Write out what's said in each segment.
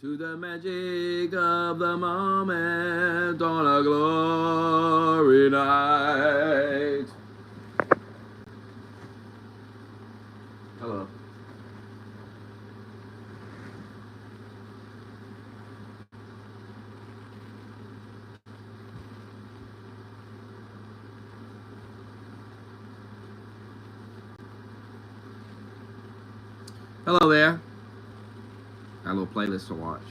To the magic of the moment on a glory night. Hello. Hello there. Got a little playlist to watch.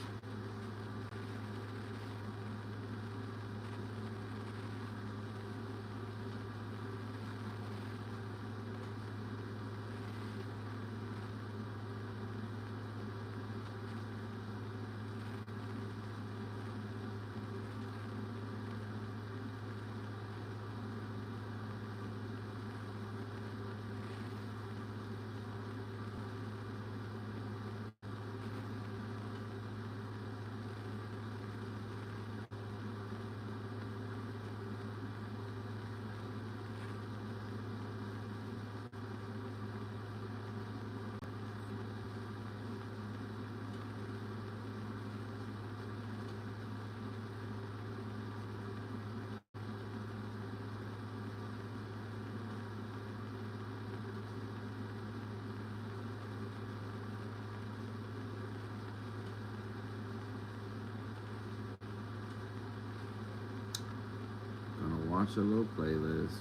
Gonna watch a little playlist.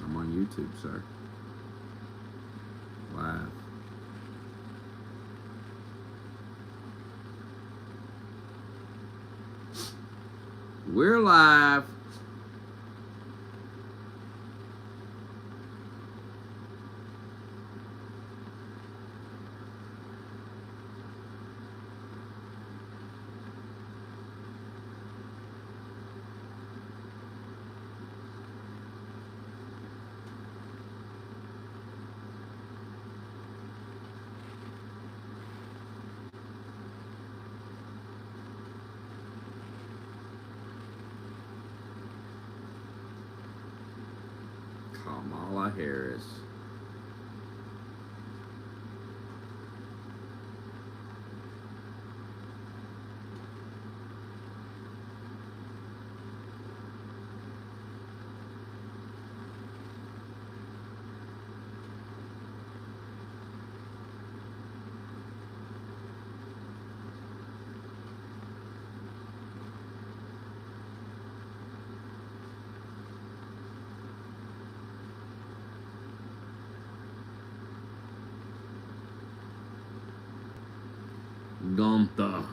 I'm on YouTube, sir. Live. We're live. Kamala Harris. Gunther.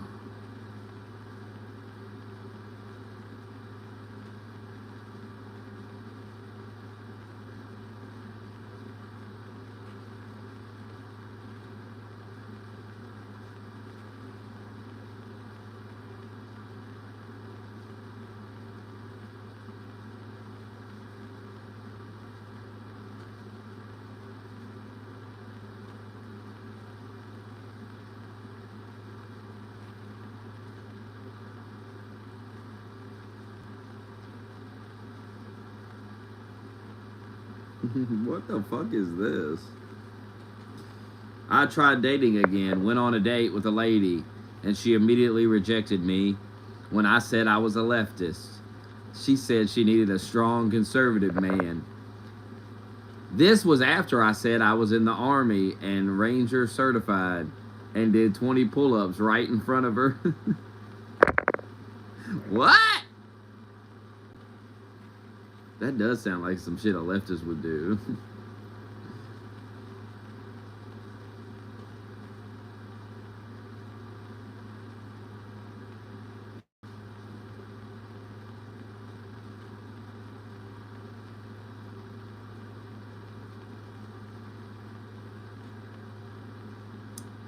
What the fuck is this? I tried dating again, went on a date with a lady, and she immediately rejected me when I said I was a leftist. She said she needed a strong conservative man. This was after I said I was in the Army and Ranger certified and did 20 pull ups right in front of her. What? That does sound like some shit a leftist would do.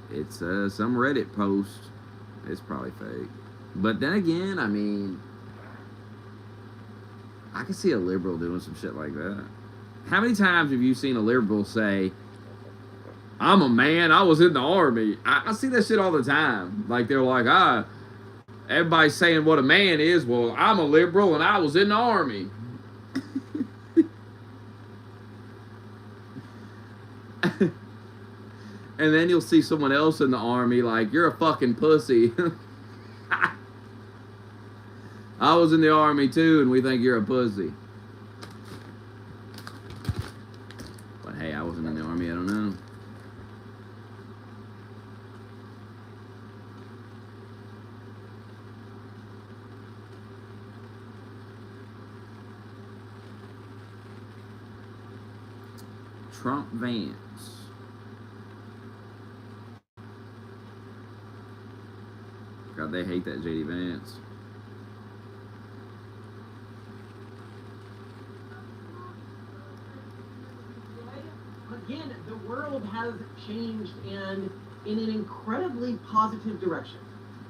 It's some Reddit post. It's probably fake. But then again, I mean, I can see a liberal doing some shit like that. How many times have you seen a liberal say, I'm a man, I was in the Army? I see that shit all the time. Like, they're like, everybody's saying what a man is. Well, I'm a liberal and I was in the Army. And then you'll see someone else in the army like, you're a fucking pussy. I was in the army too, and we think you're a pussy. But hey, I wasn't in the army, I don't know. Trump Vance. God, they hate that JD Vance. Again, the world has changed and in an incredibly positive direction.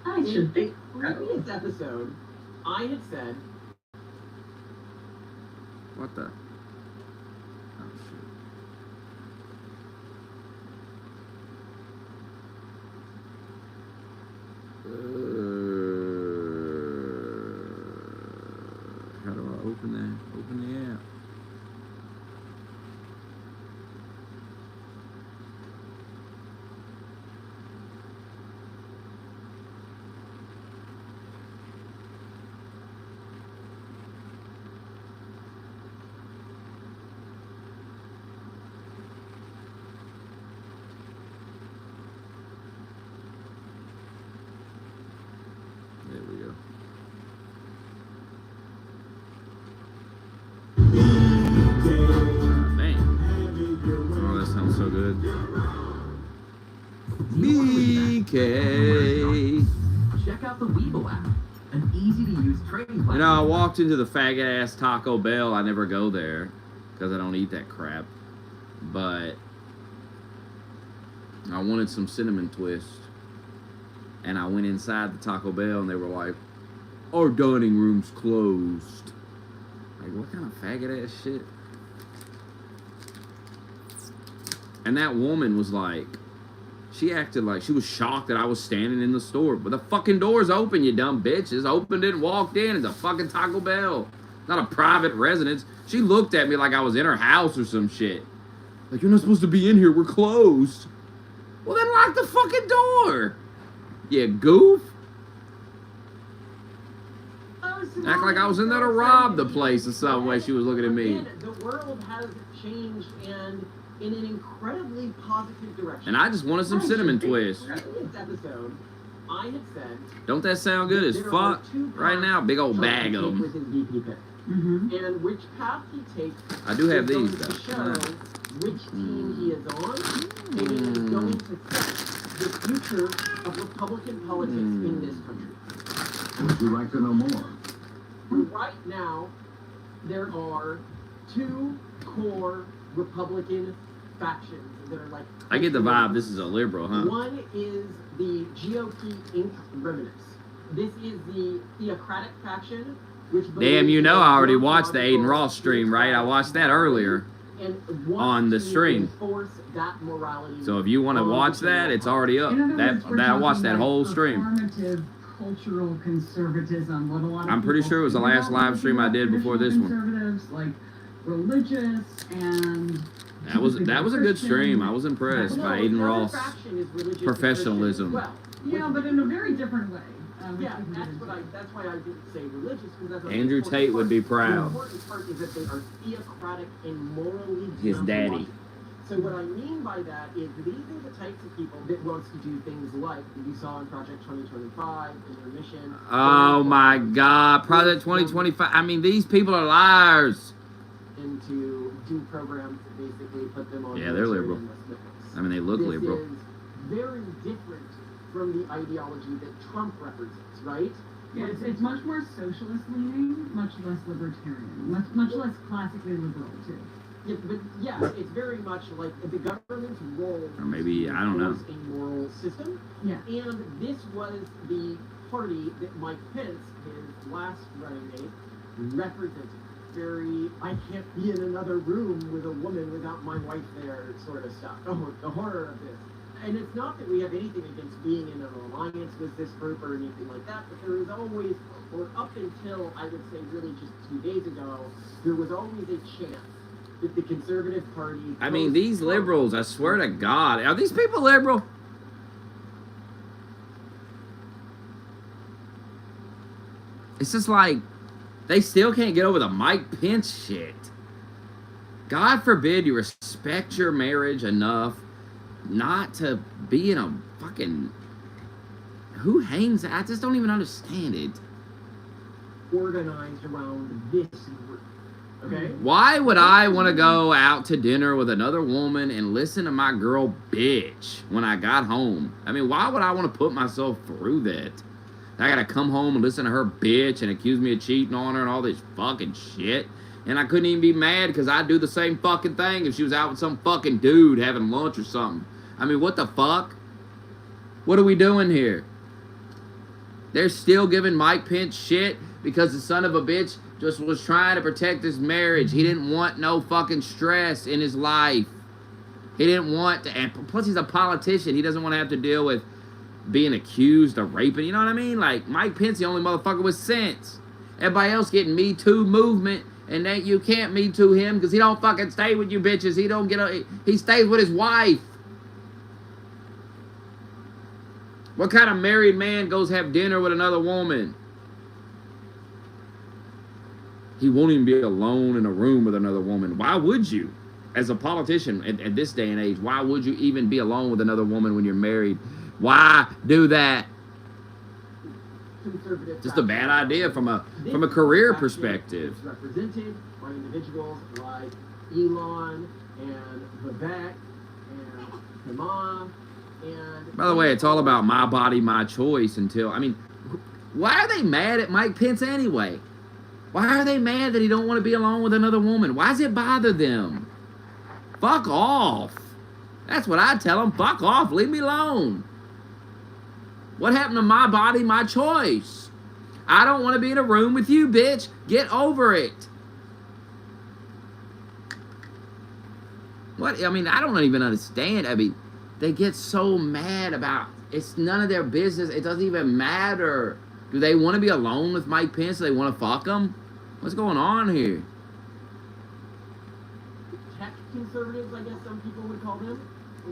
I should think. In a previous episode, I had said. What the? Oh, shit. How do I open that? Open the app. There we go. Man. Oh, that sounds so good. BK. Check out the Weeble app, an easy-to-use trading platform. You know, I walked into the faggot-ass Taco Bell. I never go there because I don't eat that crap. But I wanted some cinnamon twist. And I went inside the Taco Bell, and they were like, our dining room's closed. Like, what kind of faggot-ass shit? And that woman was like, she acted like she was shocked that I was standing in the store. But the fucking door's open, you dumb bitch. It's opened it and walked in. It's a fucking Taco Bell. Not a private residence. She looked at me like I was in her house or some shit. Like, you're not supposed to be in here. We're closed. Well, then lock the fucking door. Yeah, goof. Act like I was in there to rob the place or some way she was looking at me. Again, the world has changed and in an incredibly positive direction. And I just wanted some cinnamon twist. In this episode, I had said. Don't that sound good as fuck? Right now, big old bag of them. With his VP pick. And which path he takes. I do have is these going to though. show which team he is on, and it is going to set the future of Republican politics in this country. Would you like to know more? Right now, there are two core Republican factions that are like. I get the vibe this is a liberal, huh? One is the GOP Inc. remnants. This is the theocratic faction, which. Damn, you know I already watched the Aiden Ross stream, right? I watched that earlier on the stream. So if you want to watch that, it's already up. That I watched that whole stream. Cultural conservatism. What a lot of I'm pretty sure it was the last live stream I did before this one. Conservatives, like religious and. That was a good stream. I was impressed by Aiden Ross' professionalism. Yeah, but in a very different way. Yeah, that's why I didn't say religious, because that's Andrew Tate would be proud. The important part is that they are theocratic and morally. His daddy. So what I mean by that is these are the types of people that wants to do things like you saw in Project 2025 and their mission. Oh my God, Project 2025. I mean, these people are liars. And to do programs that basically put them on. Yeah, they're liberal. I mean, they look liberal. This is very different from the ideology that Trump represents, right? Yeah, it's much more socialist leaning, much less libertarian, much less classically liberal too. Yeah, but yeah, it's very much like the government's role. Or maybe, I don't know. A moral system. Yeah. And this was the party that Mike Pence, his last running mate, represented. Very, I can't be in another room with a woman without my wife there sort of stuff. Oh, the horror of this. And it's not that we have anything against being in an alliance with this group or anything like that, but there is always, or up until, I would say really just 2 days ago, there was always a chance that the Conservative Party... I mean, these liberals, I swear to God, are these people liberal? It's just like, they still can't get over the Mike Pence shit. God forbid you respect your marriage enough not to be in a fucking... Who hangs? I just don't even understand it. Organized around this group. Okay? Why would I want to go out to dinner with another woman and listen to my girl bitch when I got home? I mean, why would I want to put myself through that? I gotta come home and listen to her bitch and accuse me of cheating on her and all this fucking shit. And I couldn't even be mad because I'd do the same fucking thing if she was out with some fucking dude having lunch or something. I mean, what the fuck? What are we doing here? They're still giving Mike Pence shit because the son of a bitch just was trying to protect his marriage. He didn't want no fucking stress in his life. He didn't want to, and plus he's a politician. He doesn't want to have to deal with being accused of raping. You know what I mean? Like, Mike Pence, the only motherfucker with sense. Everybody else getting Me Too movement, and that you can't Me Too him because he don't fucking stay with you bitches. He don't get a, he stays with his wife. What kind of married man goes have dinner with another woman? He won't even be alone in a room with another woman. Why would you? As a politician at this day and age, why would you even be alone with another woman when you're married? Why do that? Just a bad idea from a career perspective. It's represented by individuals like Elon and Vivek and Hema and... By the way, it's all about my body, my choice until... I mean, why are they mad at Mike Pence anyway? Why are they mad that he don't want to be alone with another woman? Why does it bother them? Fuck off. That's what I tell them. Fuck off. Leave me alone. What happened to my body, my choice? I don't want to be in a room with you, bitch. Get over it. What? I mean, I don't even understand. I mean, they get so mad about... It's none of their business. It doesn't even matter. Do they want to be alone with Mike Pence? Do they want to fuck him? What's going on here? Tech conservatives, I guess some people would call them,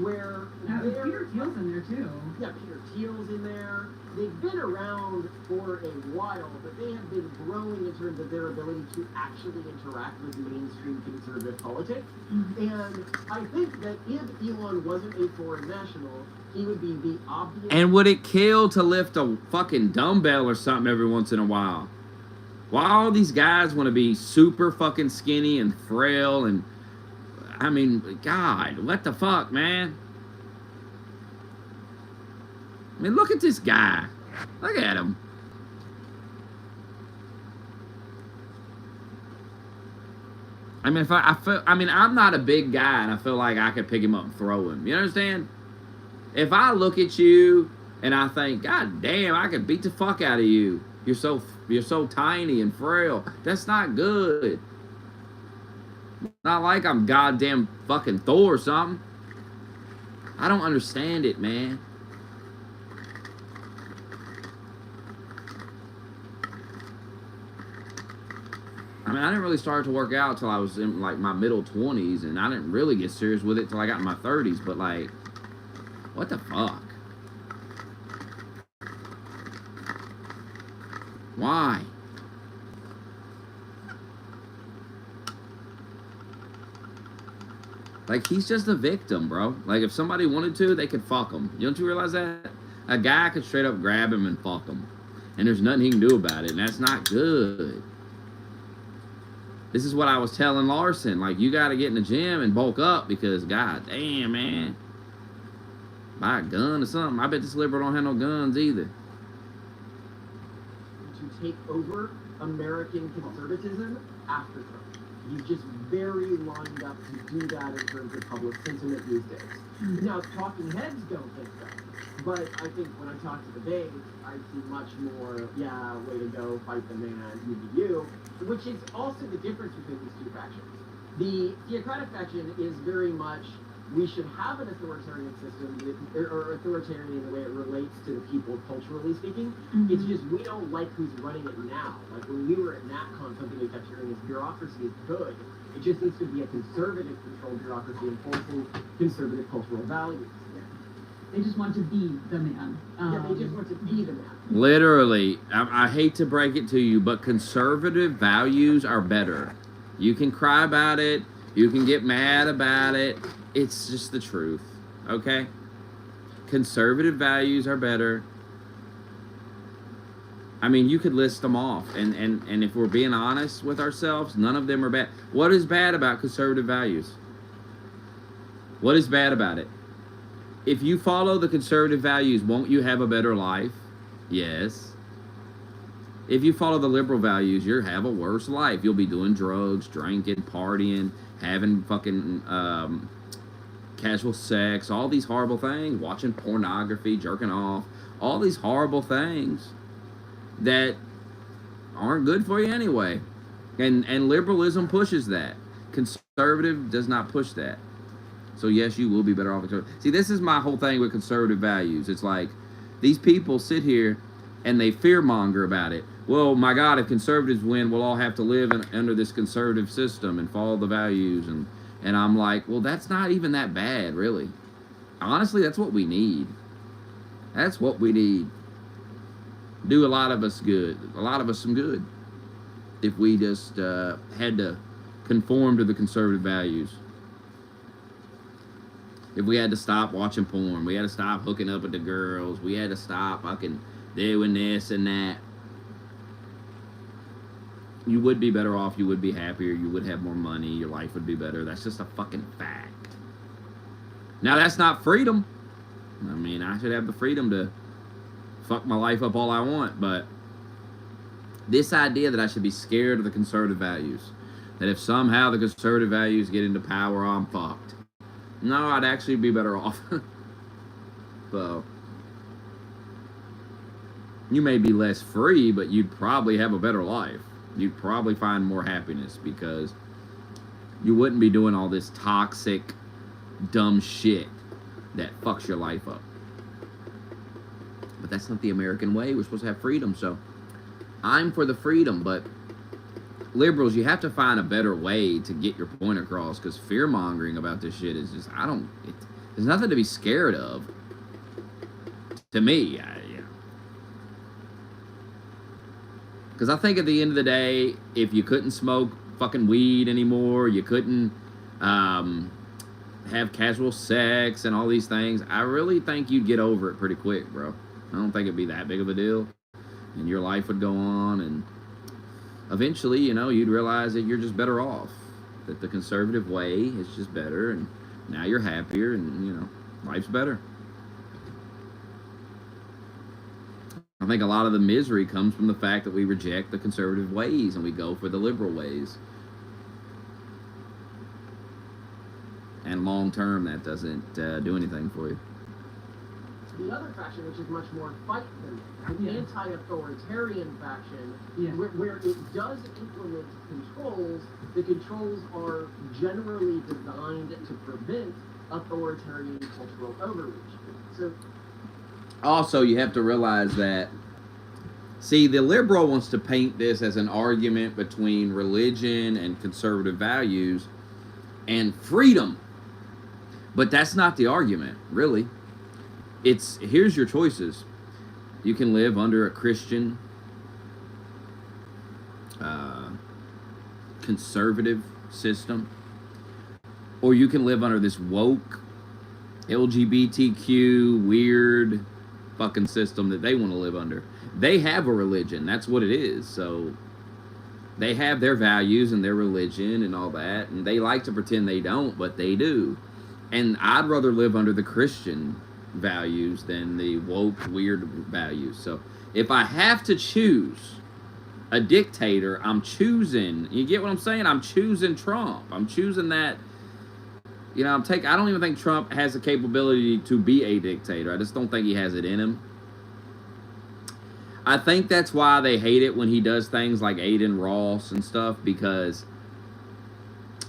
where Peter Thiel's in there too. Yeah, Peter Thiel's in there. They've been around for a while, but they have been growing in terms of their ability to actually interact with mainstream conservative politics. And I think that if Elon wasn't a foreign national, he would be the obvious... And would it kill to lift a fucking dumbbell or something every once in a while? Why all these guys want to be super fucking skinny and frail and... I mean, God, what the fuck, man? I mean, look at this guy. Look at him. I mean, if I feel, I mean, I'm not a big guy, and I feel like I could pick him up and throw him. You understand? If I look at you and I think, God damn, I could beat the fuck out of you. You're so tiny and frail. That's not good. Not like I'm goddamn fucking Thor or something. I don't understand it, man. I mean, I didn't really start to work out till I was in like my middle 20s, and I didn't really get serious with it till I got in my 30s. But like, what the fuck? Why? Like, he's just a victim, bro. Like, if somebody wanted to, they could fuck him. Don't you realize that? A guy could straight up grab him and fuck him. And there's nothing he can do about it, and that's not good. This is what I was telling Larson. Like, you got to get in the gym and bulk up because, god damn, man. Buy a gun or something. I bet this liberal don't have no guns either. To take over American conservatism after Trump. He's just very lined up to do that in terms of public sentiment these days. Now, talking heads don't think so. But I think when I talk to the base, I see much more, yeah, way to go, fight the man, you, which is also the difference between these two factions. The theocratic faction is very much, we should have an authoritarian system, or authoritarian in the way it relates to the people culturally speaking. It's just we don't like who's running it now. Like when we were at NatCon, something we kept hearing is bureaucracy is good, It just needs to be a conservative controlled bureaucracy enforcing conservative cultural values. They just want to be the man. Yeah, they just want to be the man. Literally, I hate to break it to you, but conservative values are better. You can cry about it. You can get mad about it. It's just the truth, okay? Conservative values are better. I mean, you could list them off, and if we're being honest with ourselves, none of them are bad. What is bad about conservative values? What is bad about it? If you follow the conservative values, won't you have a better life? Yes. If you follow the liberal values, you'll have a worse life. You'll be doing drugs, drinking, partying, having fucking casual sex, all these horrible things, watching pornography, jerking off, all these horrible things that aren't good for you anyway. And liberalism pushes that. Conservative does not push that. So yes, you will be better off. See, this is my whole thing with conservative values. It's like these people sit here and they fearmonger about it. Well, my God, if conservatives win, we'll all have to live under this conservative system and follow the values. And I'm like, well, that's not even that bad, really. Honestly, that's what we need. That's what we need. Do a lot of us good. A lot of us some good. If we just had to conform to the conservative values. If we had to stop watching porn, we had to stop hooking up with the girls, we had to stop fucking doing this and that, you would be better off, you would be happier, you would have more money, your life would be better. That's just a fucking fact. Now, that's not freedom. I mean, I should have the freedom to fuck my life up all I want, but this idea that I should be scared of the conservative values, that if somehow the conservative values get into power, I'm fucked. No, I'd actually be better off. So, you may be less free, but you'd probably have a better life. You'd probably find more happiness because you wouldn't be doing all this toxic, dumb shit that fucks your life up. But that's not the American way. We're supposed to have freedom, so I'm for the freedom, but liberals, you have to find a better way to get your point across, because fear-mongering about this shit is just, there's nothing to be scared of. To me, because I think at the end of the day, if you couldn't smoke fucking weed anymore, you couldn't have casual sex and all these things, I really think you'd get over it pretty quick, bro. I don't think it'd be that big of a deal, and your life would go on, and eventually, you'd realize that you're just better off. That the conservative way is just better, and now you're happier, and, life's better. I think a lot of the misery comes from the fact that we reject the conservative ways, and we go for the liberal ways. And long term, that doesn't do anything for you. The other faction, which is much more fight than the anti-authoritarian faction, where it does implement controls, the controls are generally designed to prevent authoritarian cultural overreach. So, also, you have to realize that, see, the liberal wants to paint this as an argument between religion and conservative values and freedom. But that's not the argument, really. Here's your choices. You can live under a Christian, conservative system, or you can live under this woke, LGBTQ, weird fucking system that they want to live under. They have a religion. That's what it is. So they have their values and their religion and all that, and they like to pretend they don't, but they do. And I'd rather live under the Christian values than the woke, weird values. So if I have to choose a dictator, I'm choosing, you get what I'm saying? I'm choosing Trump. I'm choosing that, I don't even think Trump has the capability to be a dictator. I just don't think he has it in him. I think that's why they hate it when he does things like Aiden Ross and stuff, because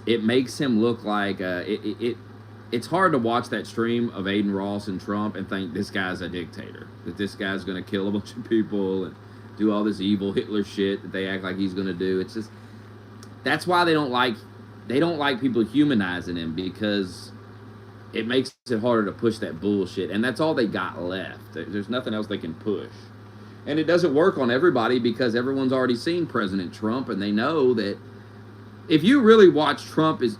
it makes him look like it's hard to watch that stream of Aiden Ross and Trump and think this guy's a dictator, that this guy's going to kill a bunch of people and do all this evil Hitler shit that they act like he's going to do. It's just, that's why they don't like they don't like people humanizing him because it makes it harder to push that bullshit. And that's all they got left. There's nothing else they can push. And it doesn't work on everybody because everyone's already seen President Trump, and they know that if you really watch Trump's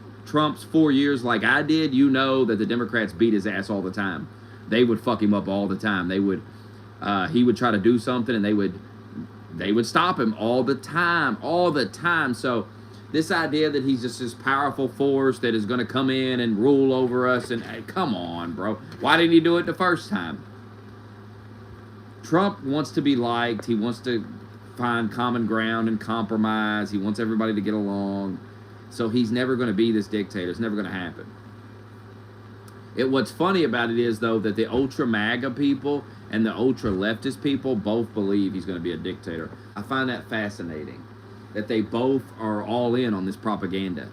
4 years like I did, you know that the Democrats beat his ass all the time. They would fuck him up all the time. He would try to do something, and they would stop him all the time. So this idea that he's just this powerful force that is going to come in and rule over us, and hey, come on, bro. Why didn't he do it the first time? Trump wants to be liked. He wants to find common ground and compromise. He wants everybody to get along. So he's never going to be this dictator. It's never going to happen. What's funny about it is, though, that the ultra MAGA people and the ultra leftist people both believe he's going to be a dictator. I find that fascinating, that they both are all in on this propaganda.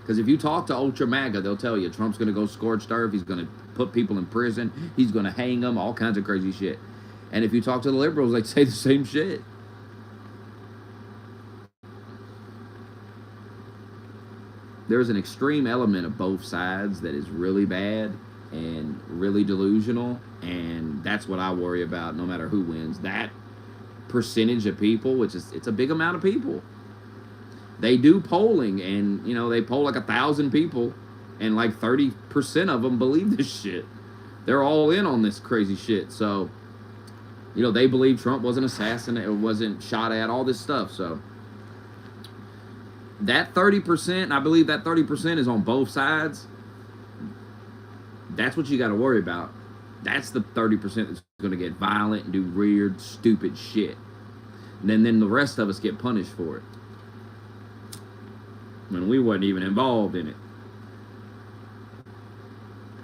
Because if you talk to ultra MAGA, they'll tell you Trump's going to go scorched earth. He's going to put people in prison. He's going to hang them, all kinds of crazy shit. And if you talk to the liberals, they say the same shit. There's an extreme element of both sides that is really bad and really delusional, and that's what I worry about no matter who wins. That percentage of people, which is, it's a big amount of people. They do polling, and, you know, they poll like 1,000 people, and like 30% of them believe this shit. They're all in on this crazy shit, so, you know, they believe Trump wasn't assassinated, or wasn't shot at, all this stuff, so. That 30%, and I believe that 30% is on both sides, that's what you got to worry about. That's the 30% that's going to get violent and do weird, stupid shit. And then the rest of us get punished for it. When we wasn't even involved in it.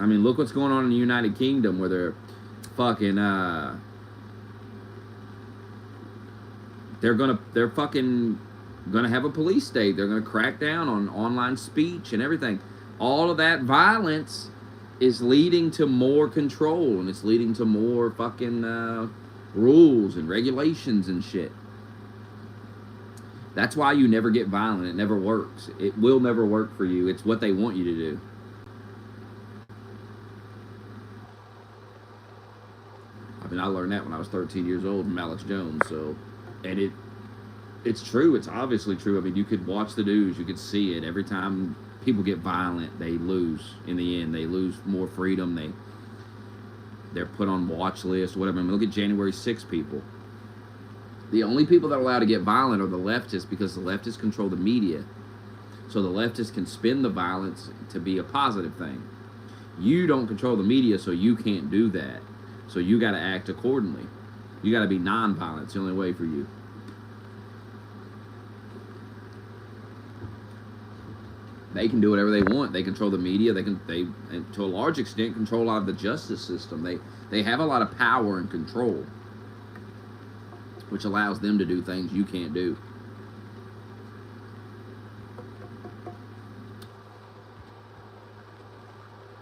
I mean, look what's going on in the United Kingdom, where they're fucking, they're fucking gonna have a police state. They're gonna crack down on online speech and everything. All of that violence is leading to more control, and it's leading to more fucking rules and regulations and shit. That's why you never get violent. It never works. It will never work for you. It's what they want you to do. I mean, I learned that when I was 13 years old from Alex Jones. So, and it's true. It's obviously true. I mean, you could watch the news. You could see it. Every time people get violent, they lose. In the end, they lose more freedom. They're put on watch lists, whatever. I mean, look at January 6th people. The only people that are allowed to get violent are the leftists, because the leftists control the media. So the leftists can spin the violence to be a positive thing. You don't control the media, so you can't do that. So you got to act accordingly. You got to be nonviolent. It's the only way for you. They can do whatever they want. They control the media. They and to a large extent, control a lot of the justice system. They have a lot of power and control, which allows them to do things you can't do.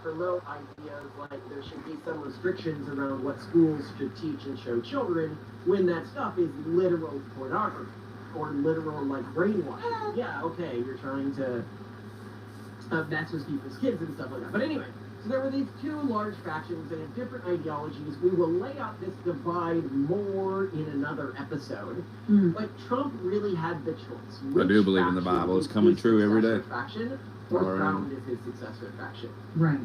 Promote ideas like there should be some restrictions around what schools should teach and show children, when that stuff is literal pornography or literal, like, brainwashing. Yeah, okay, you're trying to mess with people's kids and stuff like that. But anyway, so there were these two large factions and different ideologies. We will lay out this divide more in another episode. But Trump really had the choice. I do believe in the Bible. It's coming true every day. Faction or found as his successor faction. Right.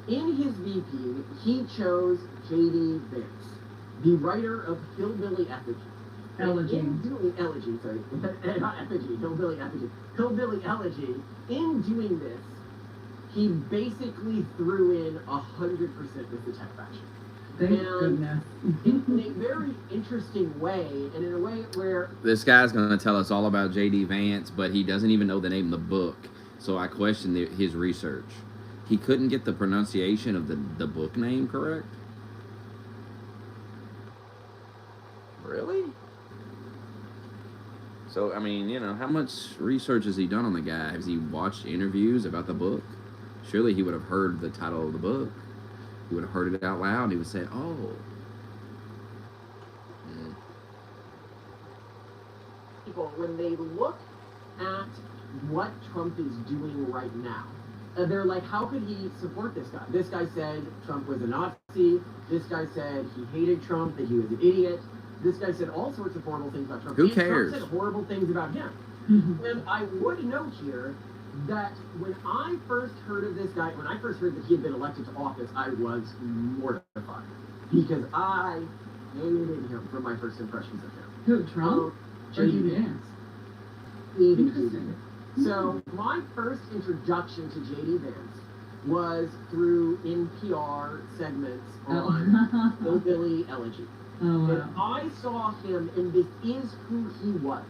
In his VP, he chose J.D. Vance, the writer of Hillbilly Effigy. Elegy. Elegy, sorry. Not Effigy, Hillbilly Effigy. Hillbilly Elegy. In doing this, he basically threw in 100% with the tech faction. Thank goodness. In a very interesting way, and in a way where... This guy's going to tell us all about J.D. Vance, but he doesn't even know the name of the book. So I questioned his research. He couldn't get the pronunciation of the book name correct? Really? So, I mean, you know, how much research has he done on the guy? Has he watched interviews about the book? Surely he would have heard the title of the book. He would have heard it out loud, and he would say, oh. People, when they look at what Trump is doing right now. They're like, how could he support this guy? This guy said Trump was a Nazi. This guy said he hated Trump, that he was an idiot. This guy said all sorts of horrible things about Trump. Who And cares? Trump said horrible things about him. And I would note here that when I first heard of this guy, when I first heard that he had been elected to office, I was mortified. Because I hated him from my first impressions of him. Who, Trump? Or JD Vance? Interesting. So my first introduction to JD Vance was through NPR segments on Hillbilly Elegy. Oh, And wow. I saw him, and this is who he was.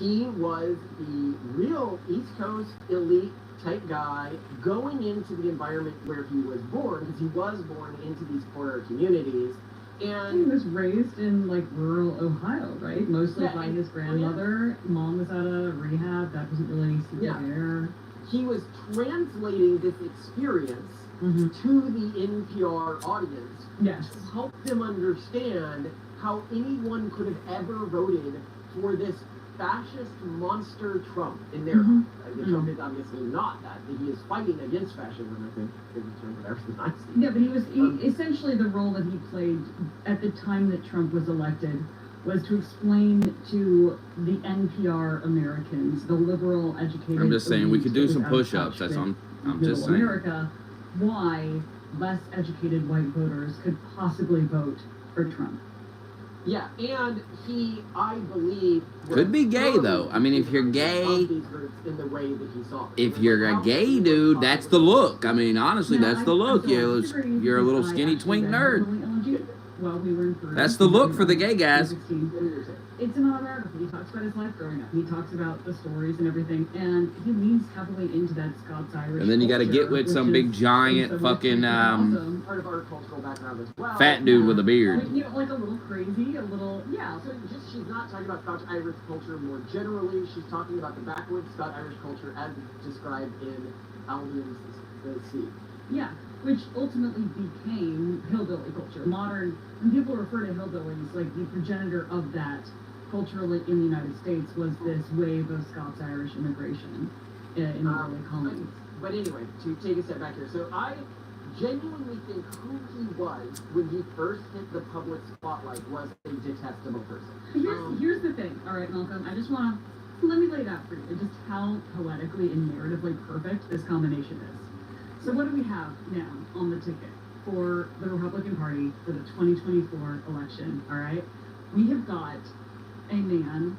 He was the real East Coast elite type guy going into the environment where he was born, because he was born into these poorer communities. He And was raised in like rural Ohio, right? Mostly Yeah, by and- his grandmother. Mom was out of rehab. That wasn't really super Yeah. there. he was translating this experience Mm-hmm. to the NPR audience Yes. to help them understand how anyone could have ever voted for this fascist monster Trump in their Mhm. Trump is obviously not that. He is fighting against fascism, I think, in terms of everything I've seen. Yeah, but essentially the role that he played at the time that Trump was elected was to explain to the NPR Americans, the liberal, educated. I'm just saying we elite could do that some was out of push-ups. touch That's with all. I'm middle just saying. America, why less educated white voters could possibly vote for Trump. Yeah, and he, I believe, Could be gay, though. I mean, if you're gay- of these groups in the way that he saw them. If Like, you're a how gay he dude, was that's the look. I mean, honestly, Yeah, that's the I look. don't disagree You're a little because I skinny actually twink read nerd. Hillbilly Elegy while we were in Peru. That's the look for the gay guys. 2016. What are you saying? It's an autobiography. He talks about his life growing up. He talks about the stories and everything, and he leans heavily into that Scots-Irish. And then you got to get culture, with some which big is giant in some ways fucking pretty awesome. Part of our cultural background as well. fat dude with a I beard. mean, you know, like a little crazy, a little, yeah. So just she's not talking about Scotch-Irish culture more generally. She's talking about the backwoods Scotch-Irish culture as described in Albion the Sea. Yeah, which ultimately became hillbilly culture. Modern, when people refer to hillbillies, like the progenitor of that culturally in the United States was this wave of Scots-Irish immigration in the early colonies. But anyway, to take a step back here, so I genuinely think who he was when he first hit the public spotlight was a detestable person. Here's the thing, all right, Malcolm. I just want to let me lay it out for you, just how poetically and narratively perfect this combination is. So what do we have now on the ticket for the Republican Party for the 2024 election? All right, we have got a man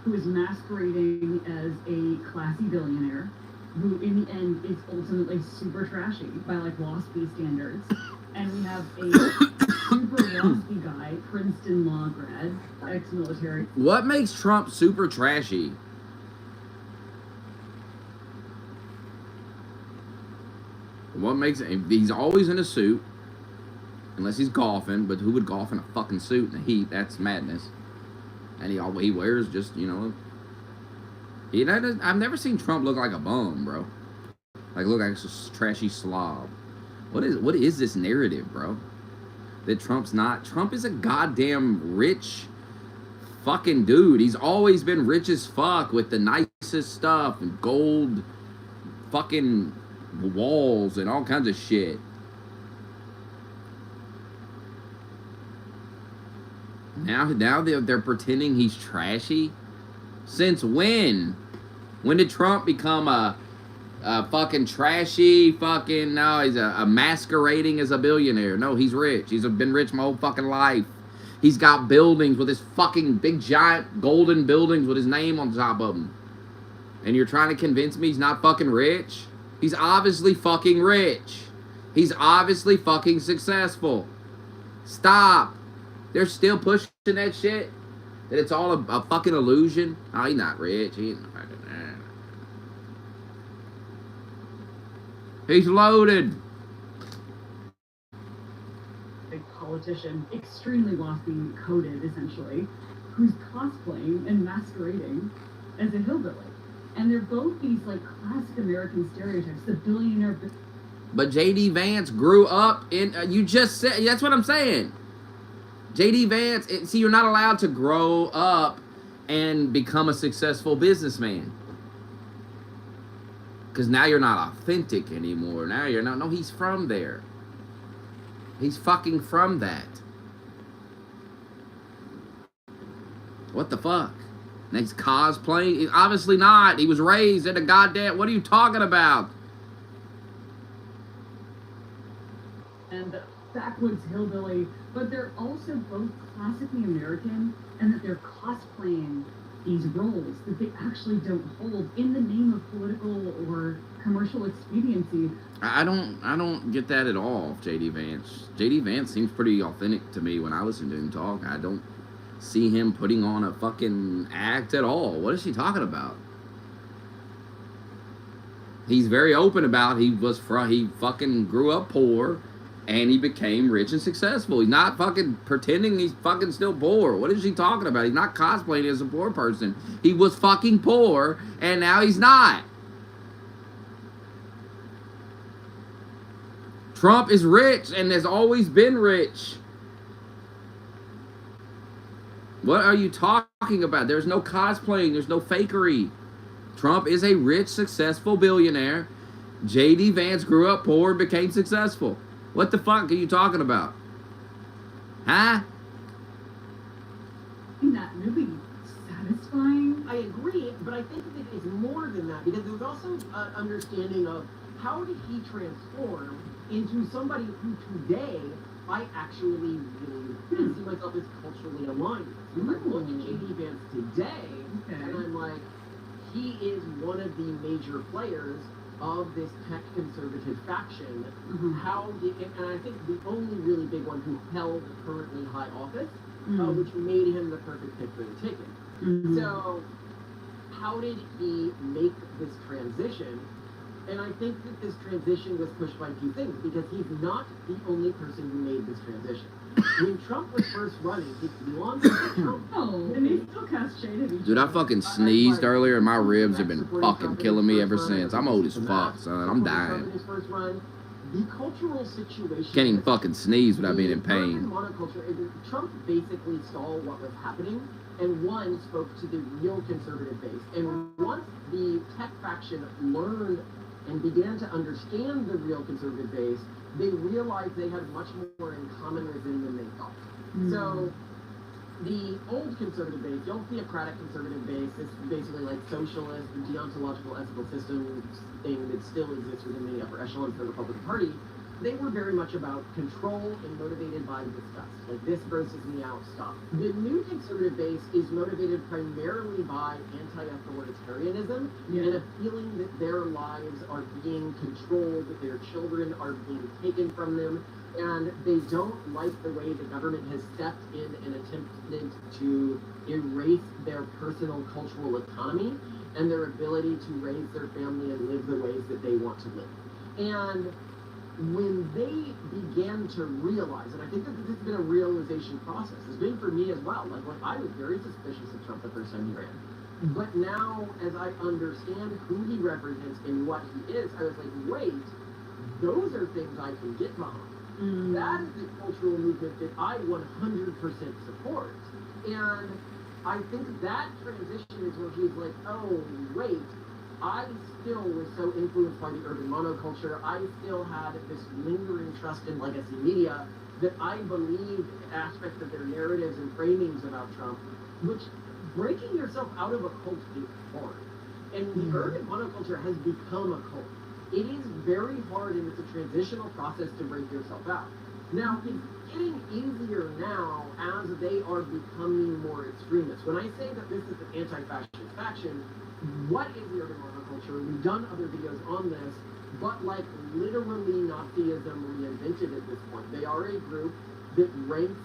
who is masquerading as a classy billionaire, who in the end is ultimately super trashy by like WASP standards. And we have a super WASP guy, Princeton law grad, ex-military. What makes Trump super trashy? What makes he's always in a suit, unless he's golfing. But who would golf in a fucking suit in the heat? That's madness. And he wears just I've never seen Trump look like a bum, bro. Like look like a trashy slob. What is this narrative, bro? That Trump is a goddamn rich fucking dude. He's always been rich as fuck with the nicest stuff and gold fucking walls and all kinds of shit. Now they're pretending he's trashy. Since when? When did Trump become a fucking trashy fucking? No, he's a masquerading as a billionaire. No, he's rich. He's been rich my whole fucking life. He's got buildings with his fucking big giant golden buildings with his name on top of them. And you're trying to convince me he's not fucking rich? He's obviously fucking rich. He's obviously fucking successful. Stop. They're still pushing that shit. That it's all a fucking illusion. Oh, he's not rich. He's not fucking. He's loaded. A politician, extremely WASP coded essentially, who's cosplaying and masquerading as a hillbilly. And they're both these like classic American stereotypes. The billionaire. But J.D. Vance grew up in. You just said. That's what I'm saying. J.D. Vance. See, you're not allowed to grow up and become a successful businessman. Because now you're not authentic anymore. Now you're not. No, he's from there. He's fucking from that. What the fuck? And he's cosplaying? Obviously not. He was raised in a goddamn... What are you talking about? And backwoods hillbilly, but they're also both classically American, and that they're cosplaying these roles that they actually don't hold in the name of political or commercial expediency. I don't get that at all, JD Vance. JD Vance seems pretty authentic to me when I listen to him talk. I don't see him putting on a fucking act at all. What is she talking about? He's very open about he fucking grew up poor and he became rich and successful. He's not fucking pretending he's fucking still poor. What is she talking about? He's not cosplaying as a poor person. He was fucking poor and now he's not. Trump is rich and has always been rich. What are you talking about? There's no cosplaying. There's no fakery. Trump is a rich, successful billionaire. J.D. Vance grew up poor and became successful. What the fuck are you talking about? Huh? Isn't that really satisfying? I agree, but I think that it's more than that, because there's also an understanding of how did he transform into somebody who today I actually really see myself as culturally aligned with. If I look at J.D. Vance today, and I'm like, he is one of the major players of this tech conservative faction. How did, and I think the only really big one who held currently high office, which made him the perfect pick for the ticket. So, how did he make this transition? And I think that this transition was pushed by two things, because he's not the only person who made this transition. When Trump was first running, he launched Trump. And they still cast shade at each other. Dude, I fucking sneezed earlier and my ribs have been fucking killing me ever since. I'm old as fuck, son. I'm dying. His first run, the cultural situation. Can't even fucking sneeze without being in pain. Trump basically saw what was happening, and one spoke to the real conservative base. And once the tech faction learned and began to understand the real conservative base, they realized they had much more in common with them than they thought. So the old conservative base, the old theocratic conservative base, is basically like socialist, deontological ethical system thing that still exists within the upper echelons of the Republican Party. They were very much about control and motivated by disgust, like this grosses me out stuff. The new conservative base is motivated primarily by anti-authoritarianism and a feeling that their lives are being controlled, that their children are being taken from them, and they don't like the way the government has stepped in and attempted to erase their personal cultural autonomy and their ability to raise their family and live the ways that they want to live. And when they began to realize, and I think that this has been a realization process, it's been for me as well, like I was very suspicious of Trump the first time he ran. But now, as I understand who he represents and what he is, I was like, wait, those are things I can get behind. That is the cultural movement that I 100% support. And I think that transition is where he's like, oh, wait, I still was so influenced by the urban monoculture. I still had this lingering trust in legacy media that I believed aspects of their narratives and framings about Trump, which breaking yourself out of a cult is hard. And the urban monoculture has become a cult. It is very hard, and it's a transitional process to break yourself out. Now, it's getting easier now as they are becoming more extremist. When I say that this is an anti-fascist faction, what is the urban monoculture? We've done other videos on this, but like literally Nazism reinvented at this point. They are a group that ranks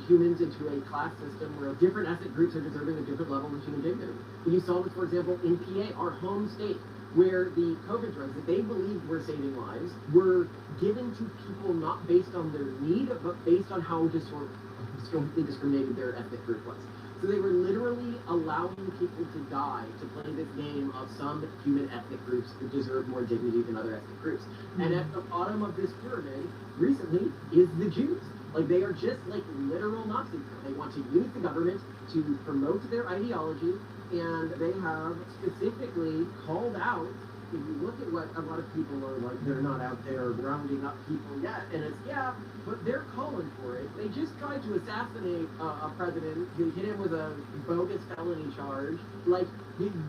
humans into a class system where different ethnic groups are deserving a different level of human dignity. You saw this, for example, in PA, our home state, where the COVID drugs that they believed were saving lives were given to people not based on their need, but based on how historically discriminated their ethnic group was. So they were literally allowing people to die to play this game of some human ethnic groups that deserve more dignity than other ethnic groups. And at the bottom of this pyramid, recently, is the Jews. Like, they are just like literal Nazis. They want to use the government to promote their ideology, and they have specifically called out if you look at what a lot of people are like, they're not out there rounding up people yet, and it's, yeah, but they're calling for it. They just tried to assassinate a president who hit him with a bogus felony charge. Like,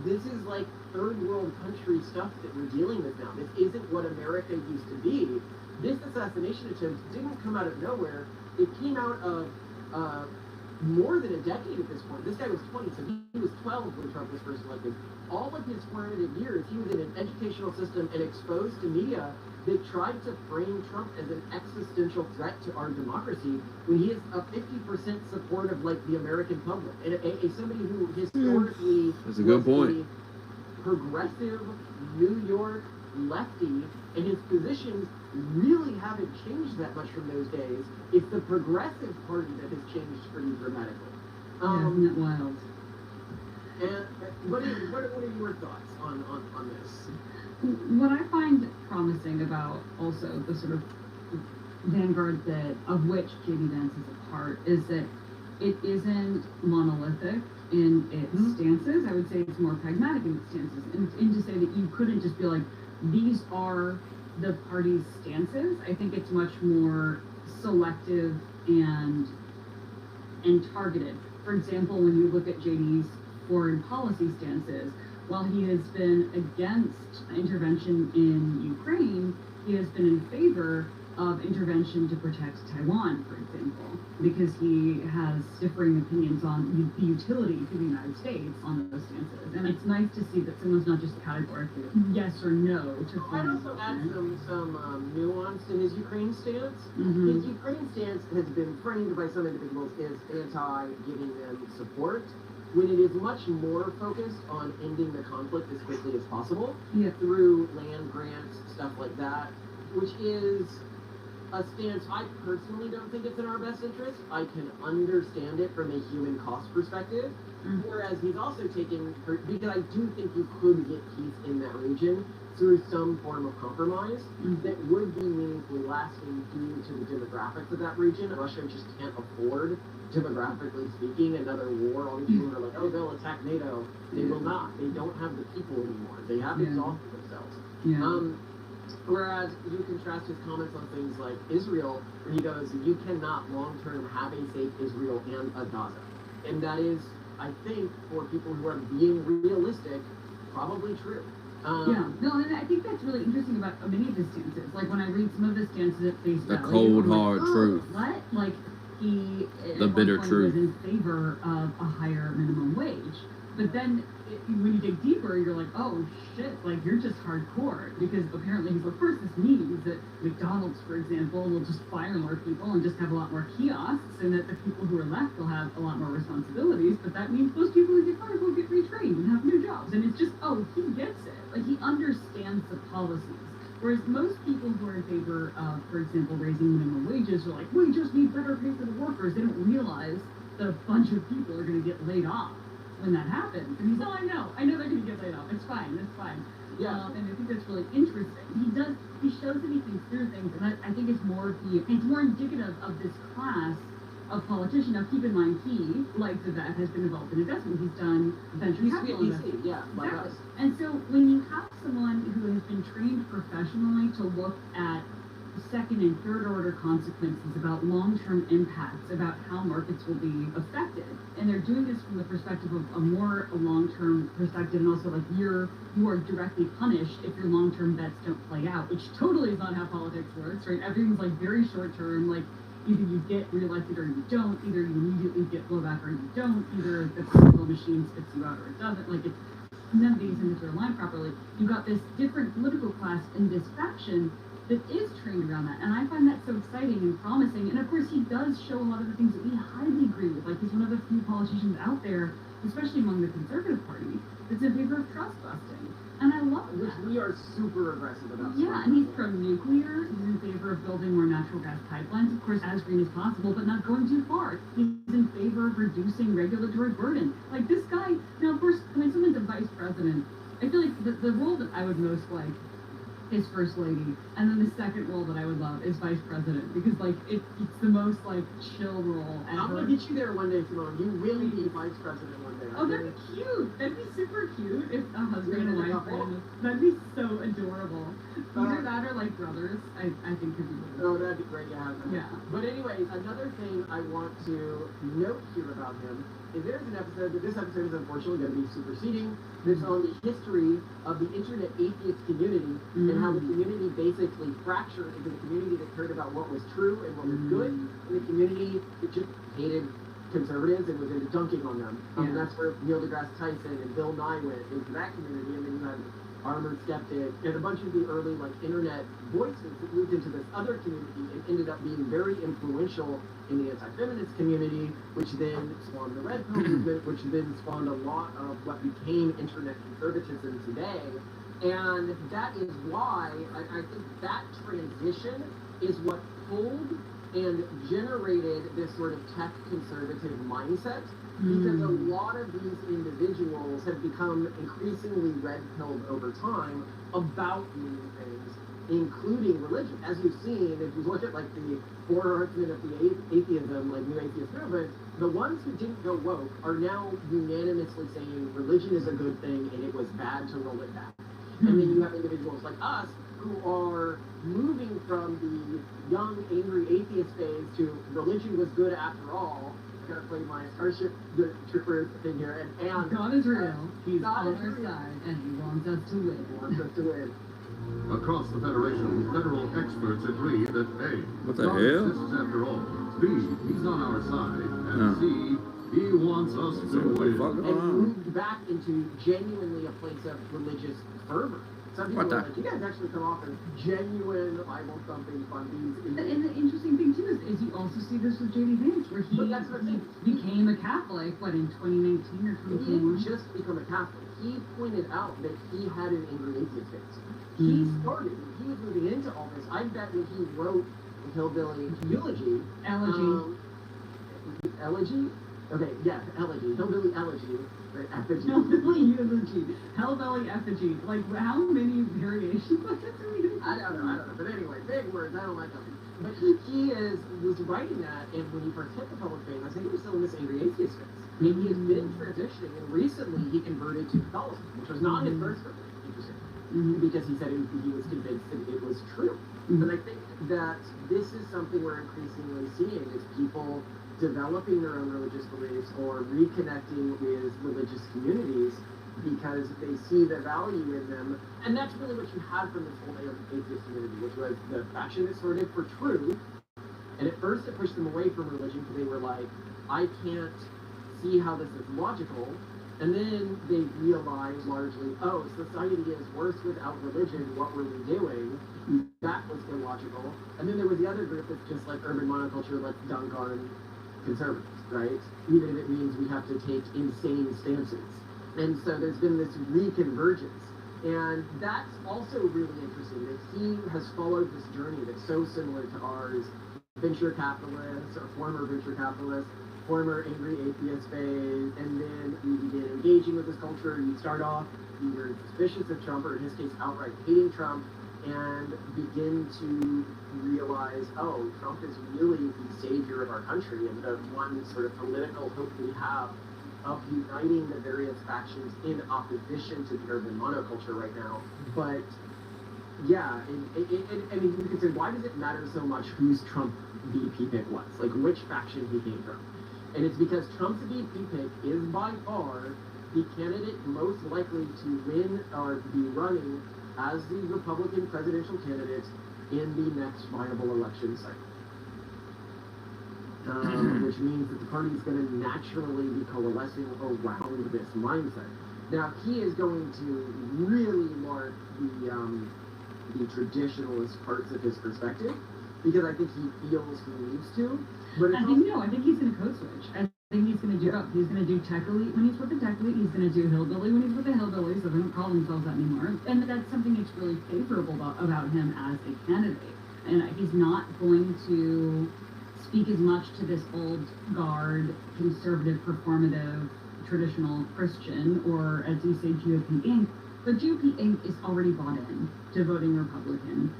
this is like third world country stuff that we're dealing with now. This isn't what America used to be. This assassination attempt didn't come out of nowhere. It came out of more than a decade at this point. This guy was 20, so he was 12 when Trump was first elected. All of his formative years, he was in an educational system and exposed to media that tried to frame Trump as an existential threat to our democracy when he is a 50% support of like the American public and somebody who historically That's a good point. Progressive New York lefty, and his positions really haven't changed that much from those days. It's the Progressive Party that has changed pretty dramatically. Isn't that wild? And what are your thoughts on this? What I find promising about also the sort of vanguard that of which J.D. Vance is a part is that it isn't monolithic in its stances. I would say it's more pragmatic in its stances, and to say that you couldn't just be like, these are the party's stances. I think it's much more selective and targeted. For example, when you look at JD's foreign policy stances, while he has been against intervention in Ukraine, he has been in favor of intervention to protect Taiwan, for example, because he has differing opinions on the utility to the United States on those stances. And it's nice to see that someone's not just categorically yes or no to I'd foreign also add some nuance to his Ukraine stance. Mhm. His Ukraine stance has been framed by some individuals as anti-giving them support, when it is much more focused on ending the conflict as quickly as possible through land grants, stuff like that, which is a stance I personally don't think it's in our best interest. I can understand it from a human cost perspective, whereas he's also taking, because I do think you could get peace in that region through some form of compromise that would be meaningfully lasting due to the demographics of that region. Russia just can't afford, demographically speaking, another war. All these people are like, oh, they'll attack NATO. They will not. They don't have the people anymore. They have exhausted themselves. Whereas you contrast his comments on things like Israel, where he goes, you cannot long-term have a safe Israel and a Gaza. And that is, I think, for people who are being realistic, probably true. And I think that's really interesting about many of his stances. Like, when I read some of his stances at face value, The cold, I'm like, hard truth. What? Like, he The bitter truth. was in favor of a higher minimum wage. But then, when you dig deeper, you're like, oh shit, like, you're just hardcore. Because apparently he's like, first, this means that McDonald's, for example, will just fire more people and just have a lot more kiosks, and that the people who are left will have a lot more responsibilities. But that means those people who get fired will get retrained and have new jobs. And it's just, oh, he gets it. Like, he understands the policies. Whereas most people who are in favor of, for example, raising minimum wages are like, we just need better pay for the workers. They don't realize that a bunch of people are going to get laid off when that happens. And he's, oh, I know they're going to get laid off. It's fine. Yeah. And I think that's really interesting. He shows that he thinks through things, and I think it's more indicative of this class of politician. Now, keep in mind, he, like Vivek, has been involved in investment. He's done venture capital investment. Like us. And so when you have someone who has been trained professionally to look at second and third order consequences, about long-term impacts, about how markets will be affected, and they're doing this from the perspective of a more long-term perspective, and also like you are directly punished if your long-term bets don't play out, which totally is not how politics works, right? Everything's like very short-term, like either you get reelected or you don't, either you immediately get blowback or you don't, either the political machine spits you out or it doesn't. Like, it's none of these things are aligned properly. You've got this different political class in this faction that is trained around that, and I find that so exciting and promising. And of course, he does show a lot of the things that we highly agree with. Like, he's one of the few politicians out there, especially among the Conservative Party, that's in favor of trust busting. And I love that. Which we are super aggressive about. Yeah, and he's pro-nuclear. He's in favor of building more natural gas pipelines, of course, as green as possible, but not going too far. He's in favor of reducing regulatory burden. Like, this guy, now, of course, when someone's a vice president, I feel like the role that I would most like his first lady, and then the second role that I would love is vice president, because like it's the most like chill role ever. I'm gonna get you there one day, Simone. You will be vice president one day. Oh, that'd be cute. That'd be super cute if a husband and wife were in this. That'd be so adorable. Either that or like brothers. I think could be really Oh, that'd be great to have him. Yeah. But anyways, another thing I want to note here about him is there's an episode, but this episode is unfortunately going to be superseding. That's on the history of the internet atheist community and how the community basically fractured into the community that cared about what was true and what was good, and the community that just hated conservatives and was into dunking on them. And that's where Neil deGrasse Tyson and Bill Nye went into that community, and then you had Armored Skeptic and a bunch of the early like internet voices that moved into this other community and ended up being very influential in the anti-feminist community, which then spawned the Red Pill movement, which then spawned a lot of what became internet conservatism today. And that is why I think that transition is what pulled and generated this sort of tech conservative mindset, because a lot of these individuals have become increasingly red-pilled over time about many things, including religion. As you've seen, if you look at like the four horsemen of the atheism, like new atheist movement, the ones who didn't go woke are now unanimously saying religion is a good thing and it was bad to roll it back. And then you have individuals like us who are moving from the young, angry atheist phase to religion was good after all. I gotta play my Starship Trooper thing here, and God is real. He's God on is our real. side, and he wants us to win. He wants us to win. Across the Federation, federal experts agree that A, What the God hell? exists after all. B, he's on our side. And No. C, he wants us to What the win. fuck going And on? moved back into genuinely a place of religious fervor. Some people What the- are like, you guys actually come off as genuine Bible thumping fundies. And the interesting thing too is you also see this with J.D. Vance, where But that's what I'm saying. he became a Catholic, what, in 2019 or He didn't 2021? just become a Catholic. He pointed out that he had an angry atheist phase. He started, he was moving into all this. I bet when he wrote the Hillbilly Eulogy, Elegy. Elegy? Okay, yeah, Elegy. Hillbilly Elegy. Right, effigy. Hellbelly eulogy. Hellbelly effigy. Like, how many variations of this are we I don't know. But anyway, big words, I don't like them. But he was writing that, and when he first hit the public fame, I think he was still in this angry atheist phase. And he has been transitioning, and recently he converted to Catholicism, which was not his first religion, interesting, because he said he was convinced that it was true. And I think that this is something we're increasingly seeing, is people developing their own religious beliefs or reconnecting with religious communities because they see the value in them. And that's really what you had from this whole atheist community, which was the faction that sorted for truth. And at first it pushed them away from religion because they were like, I can't see how this is logical. And then they realized largely, oh, society is worse without religion. What were we doing? That was illogical. And then there was the other group that's just like urban monoculture, let's dunk on conservatives, right? Even if it means we have to take insane stances. And so there's been this reconvergence. And that's also really interesting that he has followed this journey that's so similar to ours. Venture capitalist, or former venture capitalist, former angry atheist phase, and then you begin engaging with this culture. You start off, you're suspicious of Trump, or in his case, outright hating Trump, and begin to realize, oh, Trump is really the savior of our country and the one sort of political hope we have of uniting the various factions in opposition to the urban monoculture right now. But yeah, I mean, you could say, why does it matter so much whose Trump VP pick was? Like, which faction he came from? And it's because Trump's VP pick is by far the candidate most likely to win or be running as the Republican presidential candidate in the next viable election cycle. Which means that the party is going to naturally be coalescing around this mindset. Now, he is going to really mark the traditionalist parts of his perspective, because I think he feels he needs to. But it's I think he's going to code switch. I think he's going to do both. He's going to do tech elite when he's with the tech elite. He's going to do hillbilly when he's with the hillbilly, so they don't call themselves that anymore. And that's something that's really favorable about him as a candidate. And he's not going to speak as much to this old guard, conservative, performative, traditional Christian, or as you say, GOP Inc. the GOP is already bought in to voting Republican.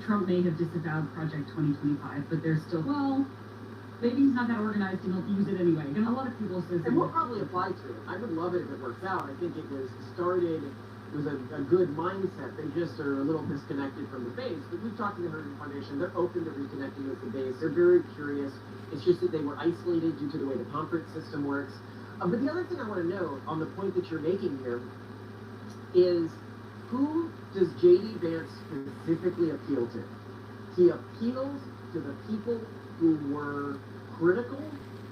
Trump may have disavowed Project 2025, but they're still, well, maybe he's not that organized and he'll use it anyway. And a lot of people say, And we'll probably apply to it. I would love it if it works out. I think it was started, it was a good mindset. They just are a little disconnected from the base. But we've talked to the Heritage Foundation. They're open to reconnecting with the base. They're very curious. It's just that they were isolated due to the way the conference system works. But the other thing I want to know on the point that you're making here is, who does J.D. Vance specifically appeal to? He appeals to the people who were critical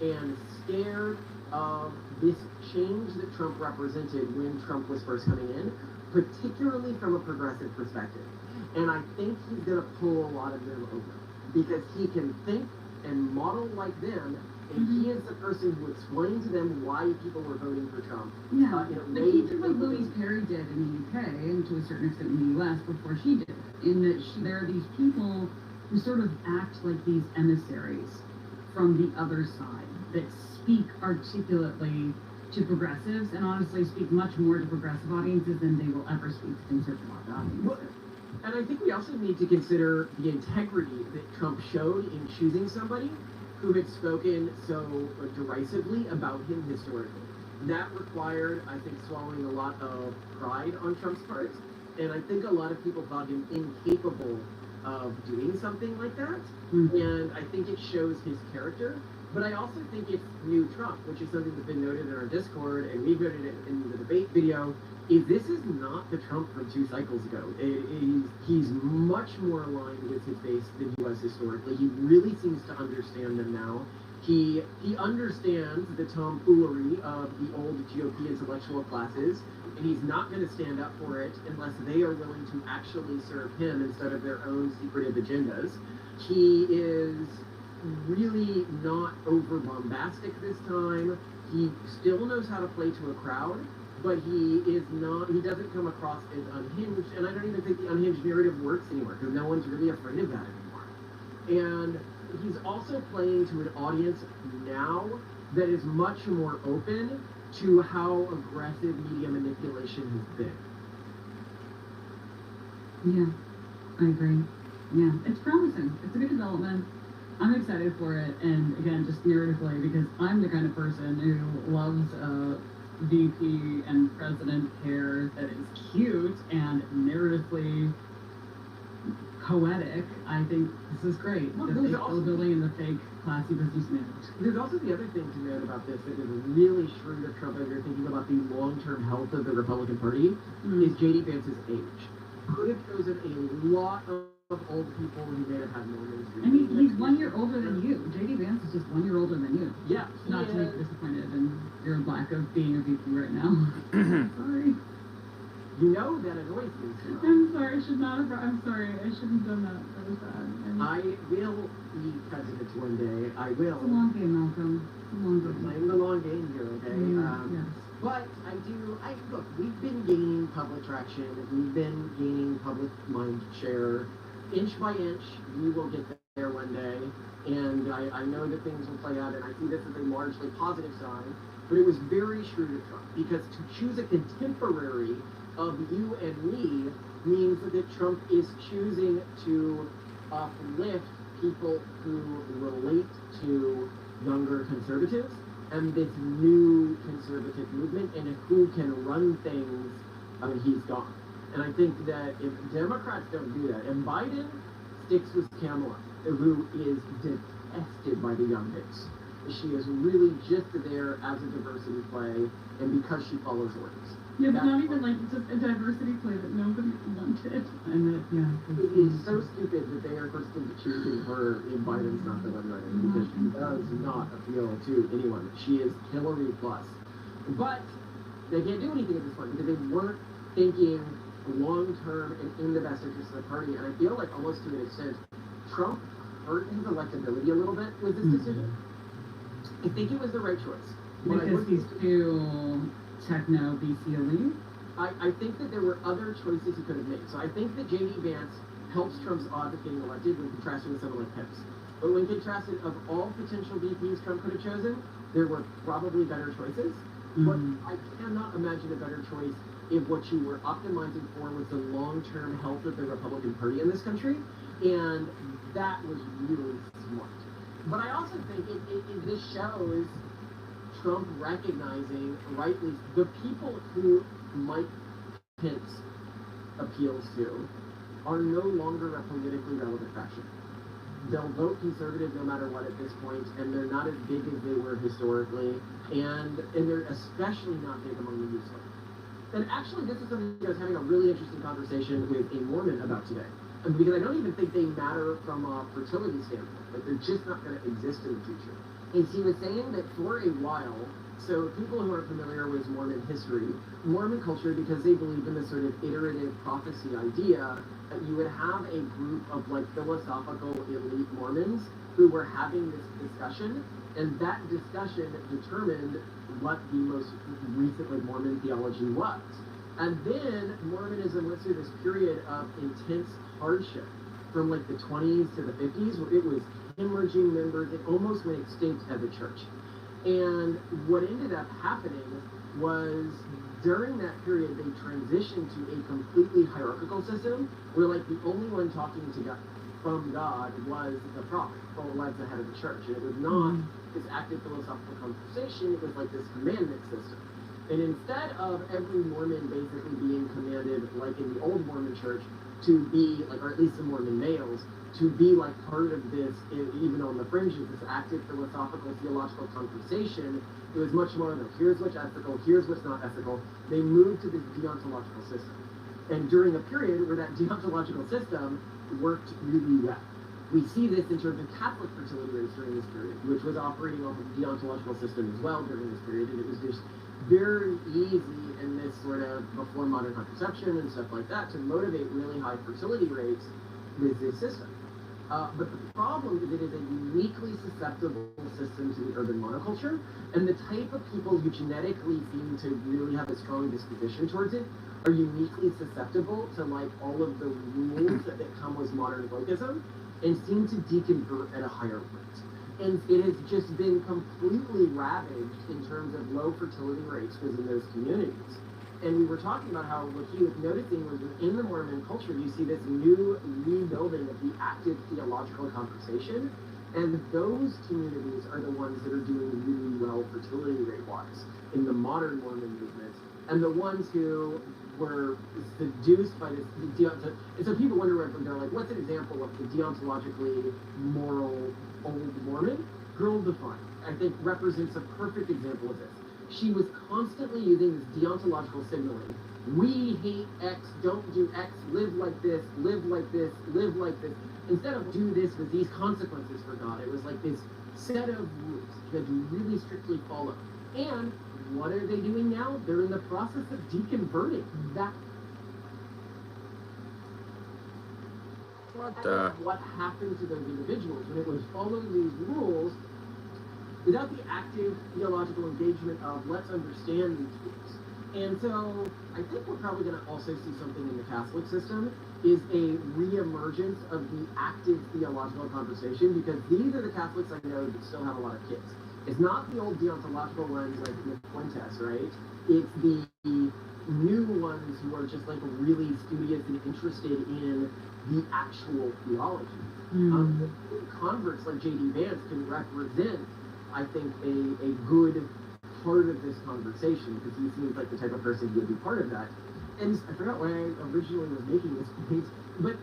and scared of this change that Trump represented when Trump was first coming in, particularly from a progressive perspective. And I think he's going to pull a lot of them over because he can think and model like them, and he is the person who explained to them why people were voting for Trump. yeah, In a but way he that did they what wouldn't- Louise Perry did in the UK and to a certain extent in the US before she did. In that there are these people who sort of act like these emissaries from the other side that speak articulately to progressives and honestly speak much more to progressive audiences than they will ever speak to conservative audiences. Well, and I think we also need to consider the integrity that Trump showed in choosing somebody who had spoken so derisively about him historically. That required, I think, swallowing a lot of pride on Trump's part, and I think a lot of people thought him incapable of doing something like that, and I think it shows his character. But I also think it's new Trump, which is something that's been noted in our Discord, and we've noted it in the debate video, is this is not the Trump from 2 cycles ago. He's much more aligned with his base than he was historically. He really seems to understand them now. He understands the tomfoolery of the old GOP intellectual classes, and he's not going to stand up for it unless they are willing to actually serve him instead of their own secretive agendas. He is really not over bombastic this time. He still knows how to play to a crowd, but he doesn't come across as unhinged, and I don't even think the unhinged narrative works anymore because no one's really afraid of that anymore. And he's also playing to an audience now that is much more open to how aggressive media manipulation has been. Yeah, I agree. Yeah, it's promising. It's a good development. I'm excited for it, and again, just narratively, because I'm the kind of person who loves VP and president hair that is cute and narratively poetic. I think this is great. Well, The there's fake also- building and the fake classy businessman. There's also the other thing to note about this that is really shrewd of Trump as you're thinking about the long-term health of the Republican Party is J.D. Vance's age. Could have chosen a lot of old people who may have had more mainstream. I mean, he's 1 year older than you. J.D. Vance is just 1 year older than you. Yeah, Not to make you disappointed in your lack of being a VP right now. Sorry. You know that annoys me. So. I'm sorry, I should not have. I'm sorry, I shouldn't have done that. That was bad. I will be president one day. I will. It's a long game, Malcolm. It's a long We're game. playing the long game here, okay? Yes. But look, we've been gaining public traction. We've been gaining public mind share. Inch by inch, we will get there one day. And I know that things will play out, and I see this as a largely positive sign. But it was very shrewd of Trump, because to choose a contemporary of you and me means that Trump is choosing to uplift people who relate to younger conservatives and this new conservative movement, and who can run things. I mean, he's gone. And I think that if Democrats don't do that, and Biden sticks with Kamala, who is detested by the young base. She is really just there as a diversity play, and because she follows orders. Yeah, but That's not even what- like just a diversity play that nobody wanted. And that, yeah. It is so stupid that they are forcing to choosing her if Biden's not the one running, because she does not appeal to anyone. She is Hillary plus. But they can't do anything at this point because they weren't thinking long term and in the best interest of the party. And I feel like almost to an extent, Trump hurt his electability a little bit with this decision. I think it was the right choice. What I Because would- he's too techno BC elite. I think that there were other choices he could have made. So I think that J.D. Vance helps Trump's odds of getting elected when contrasted with someone like Pence. But when contrasted of all potential VPs Trump could have chosen, there were probably better choices. But I cannot imagine a better choice if what you were optimizing for was the long-term health of the Republican Party in this country, and that was really smart. But I also think this shows Trump recognizing, rightly, the people who Mike Pence appeals to are no longer a politically relevant faction. They'll vote conservative no matter what at this point, and they're not as big as they were historically, and they're especially not big among the youth. And actually, this is something I was having a really interesting conversation with a Mormon about today. And because I don't even think they matter from a fertility standpoint. Like, they're just not going to exist in the future. And he was saying that for a while, so people who aren't familiar with Mormon history, Mormon culture, because they believe in this sort of iterative prophecy idea, that you would have a group of like philosophical elite Mormons who were having this discussion, and that discussion determined what the most recent like Mormon theology was. And then Mormonism went through this period of intense hardship from like the 20s to the 50s, where it was hemorrhaging members. It almost went extinct as a church. And what ended up happening was during that period, they transitioned to a completely hierarchical system where like the only one talking to God, from God was the prophet, or was the head of the church. And it was not this active philosophical conversation, it was like this commandment system. And instead of every Mormon basically being commanded, like in the old Mormon church, to be, like, or at least the Mormon males, to be like part of this, even on the fringes, this active philosophical, theological conversation, it was much more like, here's what's ethical, here's what's not ethical. They moved to this deontological system. And during a period where that deontological system worked really well. We see this in terms of Catholic fertility rates during this period, which was operating off of the deontological system as well during this period, and it was just very easy in this sort of before modern contraception and stuff like that to motivate really high fertility rates with this system. But the problem is it is a uniquely susceptible system to the urban monoculture, and the type of people who genetically seem to really have a strong disposition towards it are uniquely susceptible to like all of the rules that come with modern wokeism and seem to deconvert at a higher rate. And it has just been completely ravaged in terms of low fertility rates within those communities. And we were talking about how what he was noticing was in the Mormon culture, you see this new rebuilding of the active theological conversation. And those communities are the ones that are doing really well fertility rate-wise in the modern Mormon movement. And the ones who were seduced by this, and so people wonder if they're like, what's an example of the deontologically moral old Mormon? Girl Defined, I think, represents a perfect example of this. She was constantly using this deontological signaling. We hate X, don't do X, live like this, live like this, live like this. Instead of do this with these consequences for God, it was like this set of rules that you really strictly follow. And what are they doing now? They're in the process of deconverting that. What happened to those individuals when it was following these rules without the active theological engagement of let's understand these rules. And so I think we're probably going to also see something in the Catholic system is a reemergence of the active theological conversation, because these are the Catholics I know that still have a lot of kids. It's not the old deontological ones like the Fuentes, right? It's the new ones who are just like really studious and interested in the actual theology. Converts like J.D. Vance can represent, I think, a good part of this conversation, because he seems like the type of person who would be part of that. And I forgot why I originally was making this point, but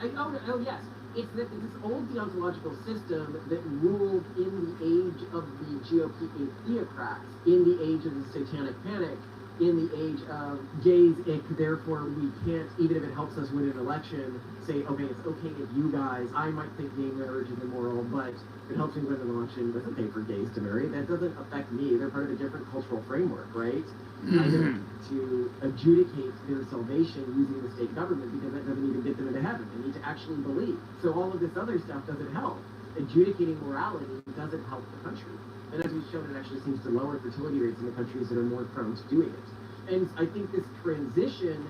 yes, it's that this old deontological system that ruled in the age of the GOP theocrats, in the age of the satanic panic, in the age of gays, therefore we can't, even if it helps us win an election, say, okay, it's okay if you guys, I might think gay marriage is immoral, but it helps me win an election, it's okay for gays to marry. That doesn't affect me. They're part of a different cultural framework, right? I don't need to adjudicate their salvation using the state government, because that doesn't even get them into heaven. They need to actually believe. So all of this other stuff doesn't help. Adjudicating morality doesn't help the country. And as we've shown, it actually seems to lower fertility rates in the countries that are more prone to doing it. And I think this transition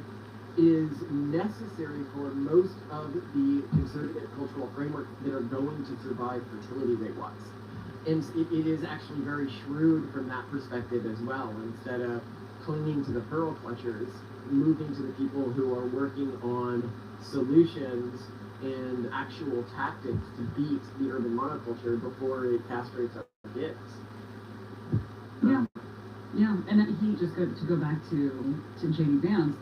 is necessary for most of the conservative cultural frameworks that are going to survive fertility rate-wise. And it is actually very shrewd from that perspective as well. Instead of clinging to the pearl clutchers, moving to the people who are working on solutions and actual tactics to beat the urban monoculture before it castrates our kids. Yeah, yeah, and then he just to go back to J.D. Vance.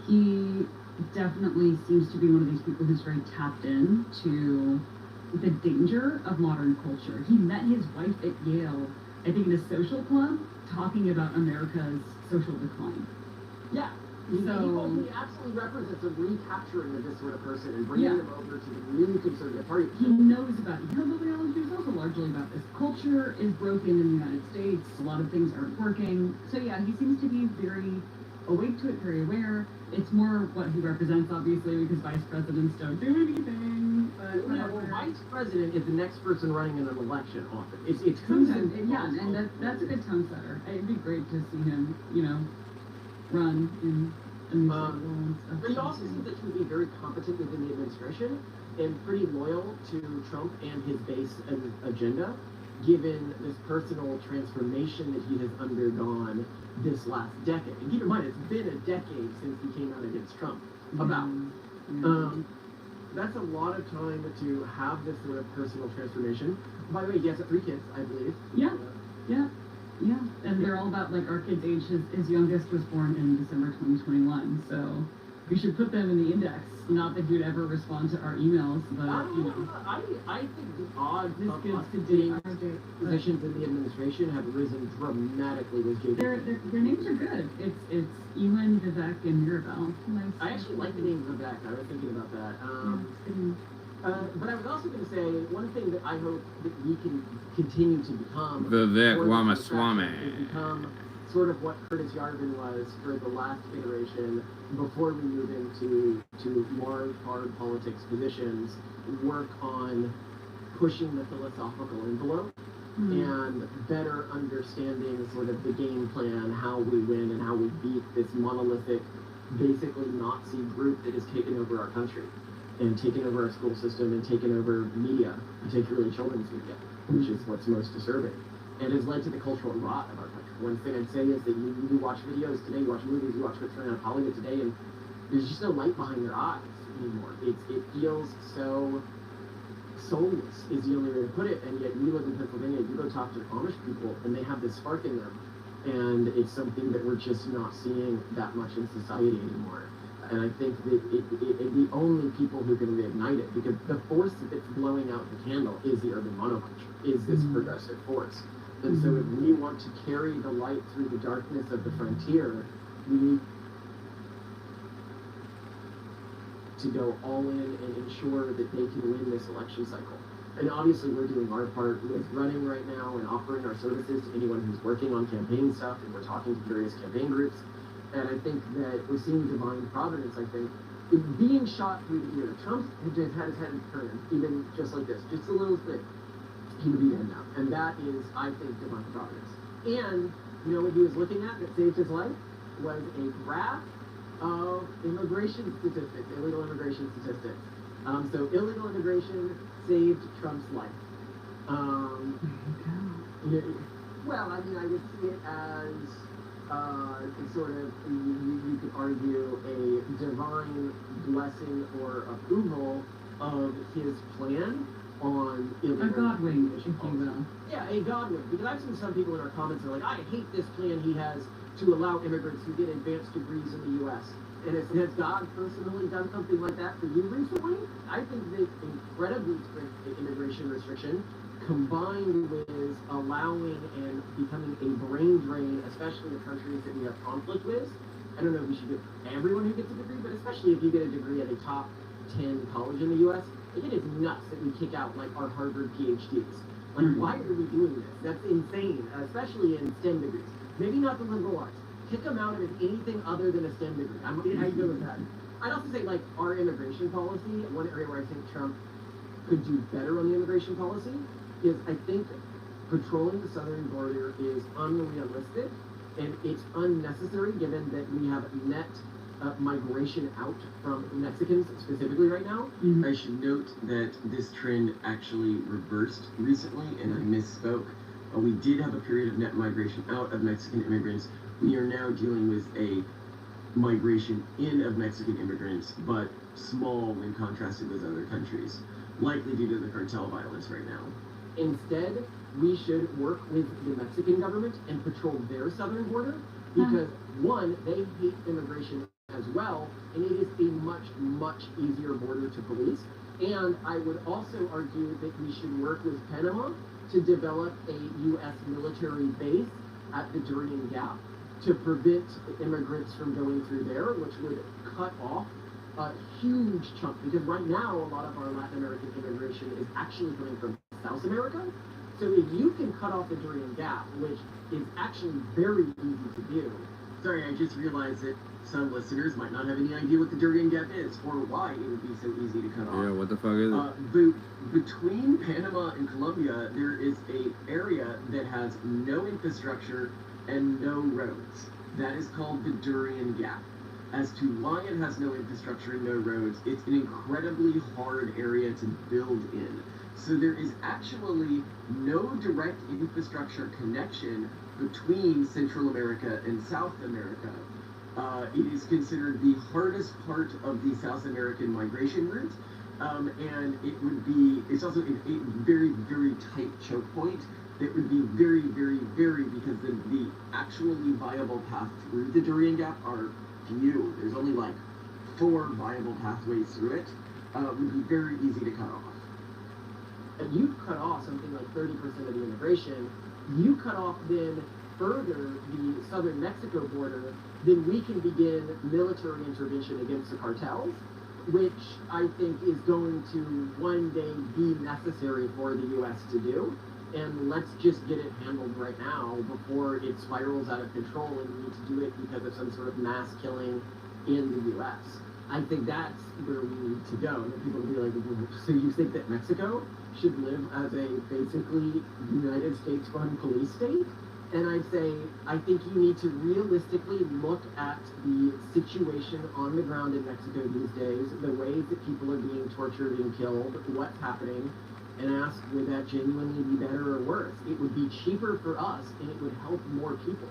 He definitely seems to be one of these people who's very tapped in to the danger of modern culture. He met his wife at Yale, I think, in a social club, talking about America's social decline. Yeah. He absolutely represents a recapturing of this sort of person and bringing them over to the new conservative party. He knows about biology is also largely about this. Culture is broken in the United States. A lot of things aren't working. So yeah, he seems to be very awake to it, very aware. It's more what he represents, obviously, because vice presidents don't do anything. But well, vice president is the next person running in an election often. It's sometimes, yeah, and that's a good tone setter. It'd be great to see him, run in a new cycle and stuff. But he also seems like he would be very competent within the administration and pretty loyal to Trump and his base agenda, given this personal transformation that he has undergone this last decade. And keep in mind, it's been a decade since he came out against Trump. That's a lot of time to have this sort of personal transformation. By the way, he has 3 kids, I believe. Yeah, and they're all about our kid's age. His youngest was born in December 2021, so we should put them in the index. Not that you'd ever respond to our emails, but I think the odds this of kids us could getting do positions in the administration have risen dramatically with JD. Their names are good. It's Ewan, Vivek, and Mirabelle. Nice. I actually like the name Vivek. I was thinking about that. But I was also going to say, one thing that I hope that we can continue to become Vivek Ramaswamy Ramaswamy. is become sort of what Curtis Yarvin was for the last iteration before we move into large, hard politics positions, work on pushing the philosophical envelope and better understanding sort of the game plan, how we win and how we beat this monolithic, basically Nazi group that has taken over our country and taken over our school system and taken over media, particularly children's media, which is what's most disturbing, and has led to the cultural rot of our country. One thing I'd say is that you watch videos today, you watch movies, you watch what's going on in Hollywood today, and there's just no light behind their eyes anymore. It feels so soulless, is the only way to put it, and yet you live in Pennsylvania, you go talk to Amish people, and they have this spark in them, and it's something that we're just not seeing that much in society anymore. And I think that the only people who can reignite it, because the force that's blowing out the candle is the urban monoculture, is this progressive force. And so if we want to carry the light through the darkness of the frontier, we need to go all in and ensure that they can win this election cycle. And obviously we're doing our part with running right now and offering our services to anyone who's working on campaign stuff, and we're talking to various campaign groups. And I think that we're seeing divine providence, I think. Being shot through the ear. Trump had just had his head turned, even just like this, just a little bit. He would be dead now. And that is, I think, divine providence. And, what he was looking at that saved his life was a graph of immigration statistics, illegal immigration statistics. So illegal immigration saved Trump's life. Well, I would see it as sort of, you could argue, a divine blessing or approval of his plan on illegal a Godwin, if you will. Yeah, a Godwin. Because I've seen some people in our comments that are like, I hate this plan he has to allow immigrants who get advanced degrees in the U.S. And has God personally done something like that for you recently? I think that incredibly strict immigration restriction combined with allowing and becoming a brain drain, especially in countries that we have conflict with. I don't know if we should give everyone who gets a degree, but especially if you get a degree at a top 10 college in the U.S., it is nuts that we kick out our Harvard PhDs. Why are we doing this? That's insane, especially in STEM degrees. Maybe not the liberal arts. Kick them out of anything other than a STEM degree. How you feel with that? I'd also say, our immigration policy, one area where I think Trump could do better on the immigration policy is, I think, patrolling the southern border is unrealistic, and it's unnecessary given that we have net migration out from Mexicans specifically right now. I should note that this trend actually reversed recently, and I misspoke. We did have a period of net migration out of Mexican immigrants. We are now dealing with a migration in of Mexican immigrants, but small when contrasted with other countries, likely due to the cartel violence right now. Instead, we should work with the Mexican government and patrol their southern border because, one, they hate immigration as well, and it is a much, much easier border to police. And I would also argue that we should work with Panama to develop a U.S. military base at the Darien Gap to prevent immigrants from going through there, which would cut off a huge chunk. Because right now, a lot of our Latin American immigration is actually coming from South America. So if you can cut off the Darien Gap, which is actually very easy to do. Sorry, I just realized that some listeners might not have any idea what the Darien Gap is or why it would be so easy to cut off. Yeah, what the fuck is it? Between Panama and Colombia, there is an area that has no infrastructure and no roads. That is called the Darien Gap. As to why it has no infrastructure and no roads, it's an incredibly hard area to build in. So there is actually no direct infrastructure connection between Central America and South America. It is considered the hardest part of the South American migration route, and it's also a very, very tight choke point that would be very, very, very, because the actually viable path through the Darien Gap are few. There's only like 4 viable pathways through it. Would be very easy to cut off. And you cut off something like 30% of the immigration. You cut off then further the southern Mexico border, then we can begin military intervention against the cartels, which I think is going to one day be necessary for the U.S. to do. And let's just get it handled right now before it spirals out of control and we need to do it because of some sort of mass killing in the U.S. I think that's where we need to go. And people will be like, so you think that Mexico should live as a basically United States-run police state? And I'd say, I think you need to realistically look at the situation on the ground in Mexico these days, the ways that people are being tortured and killed, what's happening, and ask, would that genuinely be better or worse? It would be cheaper for us, and it would help more people.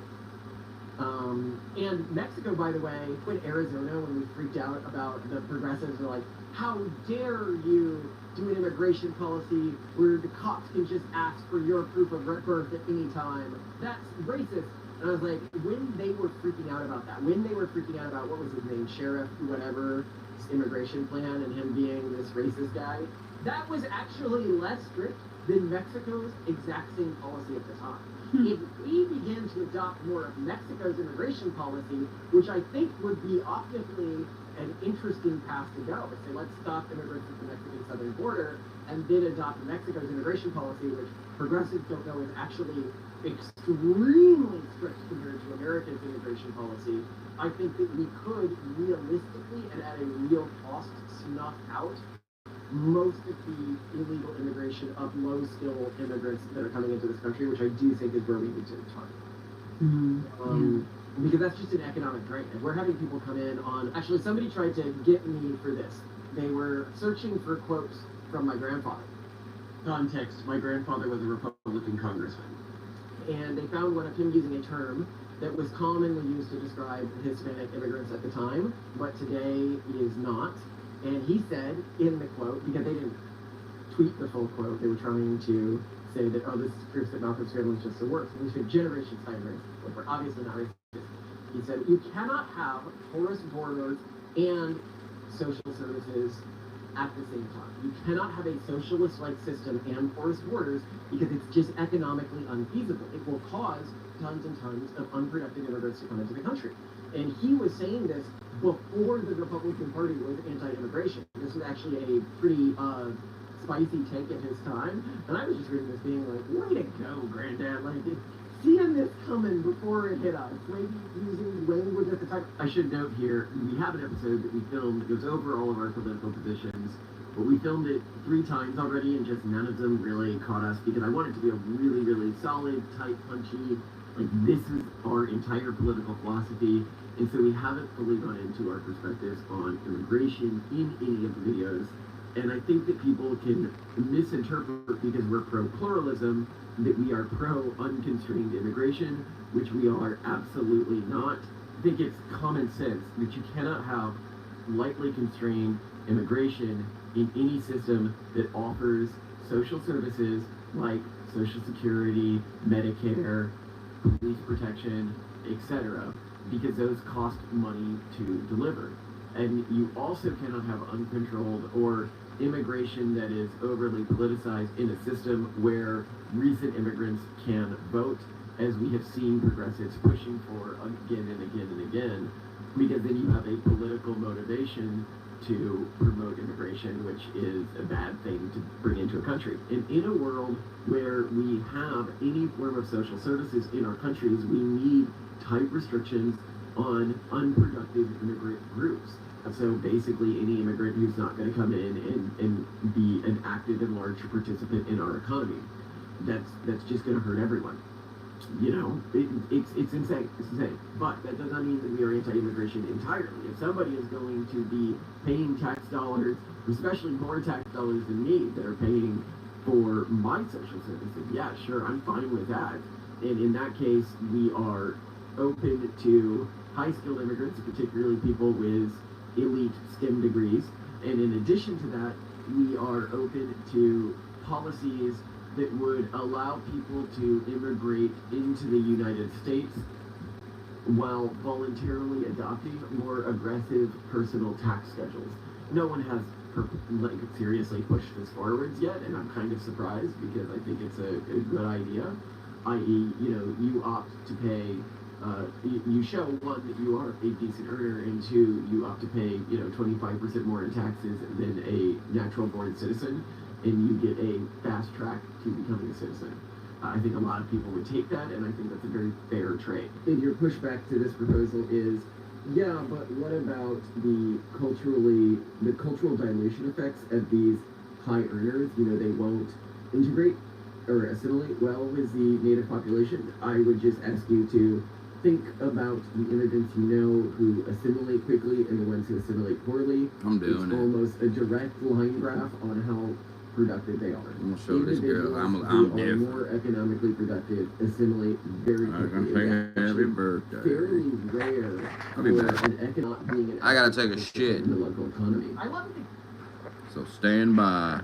And Mexico, by the way, quit Arizona when we freaked out about the progressives are like, how dare you do an immigration policy where the cops can just ask for your proof of birth at any time? That's racist. And I was like, when they were freaking out about that, when they were freaking out about, what was his name, Sheriff, whatever, immigration plan and him being this racist guy, that was actually less strict than Mexico's exact same policy at the time. If we begin to adopt more of Mexico's immigration policy, which I think would be optically an interesting path to go, say let's stop immigrants at the Mexican southern border and then adopt Mexico's immigration policy, which progressives don't know is actually extremely strict compared to America's immigration policy. I think that we could realistically and at a real cost snuff out most of the illegal immigration of low-skill immigrants that are coming into this country, which I do think is where we need to target. Because that's just an economic drain. And we're having people come in on... Actually, somebody tried to get me for this. They were searching for quotes from my grandfather. Context, my grandfather was a Republican congressman. And they found one of him using a term that was commonly used to describe Hispanic immigrants at the time, but today is not. And he said in the quote, because they didn't tweet the full quote, they were trying to say that, oh, this proves that Malcolm's family is just the worst. And he said, generations higher racist. But we're obviously not racist. He said, you cannot have porous borders and social services at the same time. You cannot have a socialist-like system and porous borders because it's just economically unfeasible. It will cause tons and tons of unproductive immigrants to come into the country. And he was saying this before the Republican Party was anti-immigration. This was actually a pretty spicy take at his time. And I was just reading this being like, way to go, Granddad. Like, seeing this coming before it hit us. Maybe using language at the time. I should note here, we have an episode that we filmed that goes over all of our political positions, but we filmed it 3 times already, and just none of them really caught us, because I want it to be a really, really solid, tight, punchy, like, this is our entire political philosophy, and so we haven't fully gone into our perspectives on immigration in any of the videos. And I think that people can misinterpret because we're pro pluralism that we are pro unconstrained immigration, which we are absolutely not. I think it's common sense that you cannot have lightly constrained immigration in any system that offers social services like Social Security, Medicare, police protection, etc., because those cost money to deliver. And you also cannot have uncontrolled or immigration that is overly politicized in a system where recent immigrants can vote, as we have seen progressives pushing for again and again and again, because then you have a political motivation to promote immigration, which is a bad thing to bring into a country. And in a world where we have any form of social services in our countries, we need tight restrictions on unproductive immigrant groups. So basically, any immigrant who's not going to come in and be an active and large participant in our economy, that's just going to hurt everyone. You know, it's insane. It's insane. But that does not mean that we are anti-immigration entirely. If somebody is going to be paying tax dollars, especially more tax dollars than me, that are paying for my social services, yeah, sure, I'm fine with that. And in that case, we are open to high-skilled immigrants, particularly people with elite STEM degrees. And in addition to that, we are open to policies that would allow people to immigrate into the United States while voluntarily adopting more aggressive personal tax schedules. No one has seriously pushed this forwards yet, and I'm kind of surprised because I think it's a good idea. I.e., you opt to pay. You show one that you are a decent earner, and two, you opt to pay 25% more in taxes than a natural-born citizen, and you get a fast track to becoming a citizen. I think a lot of people would take that, and I think that's a very fair trade. And your pushback to this proposal is, yeah, but what about the cultural dilution effects of these high earners? They won't integrate or assimilate well with the native population. I would just ask you to think about the immigrants who assimilate quickly and the ones who assimilate poorly. I'm doing it's it. Almost a direct line graph on how productive they are. I'm gonna show this girl. I'm who are different. more economically productive assimilate very I'm quickly. gonna It's say happy actually birthday. fairly rare I'll be for back. an economic being an I gotta active take a participant shit. in the local economy. I love it. So stand by.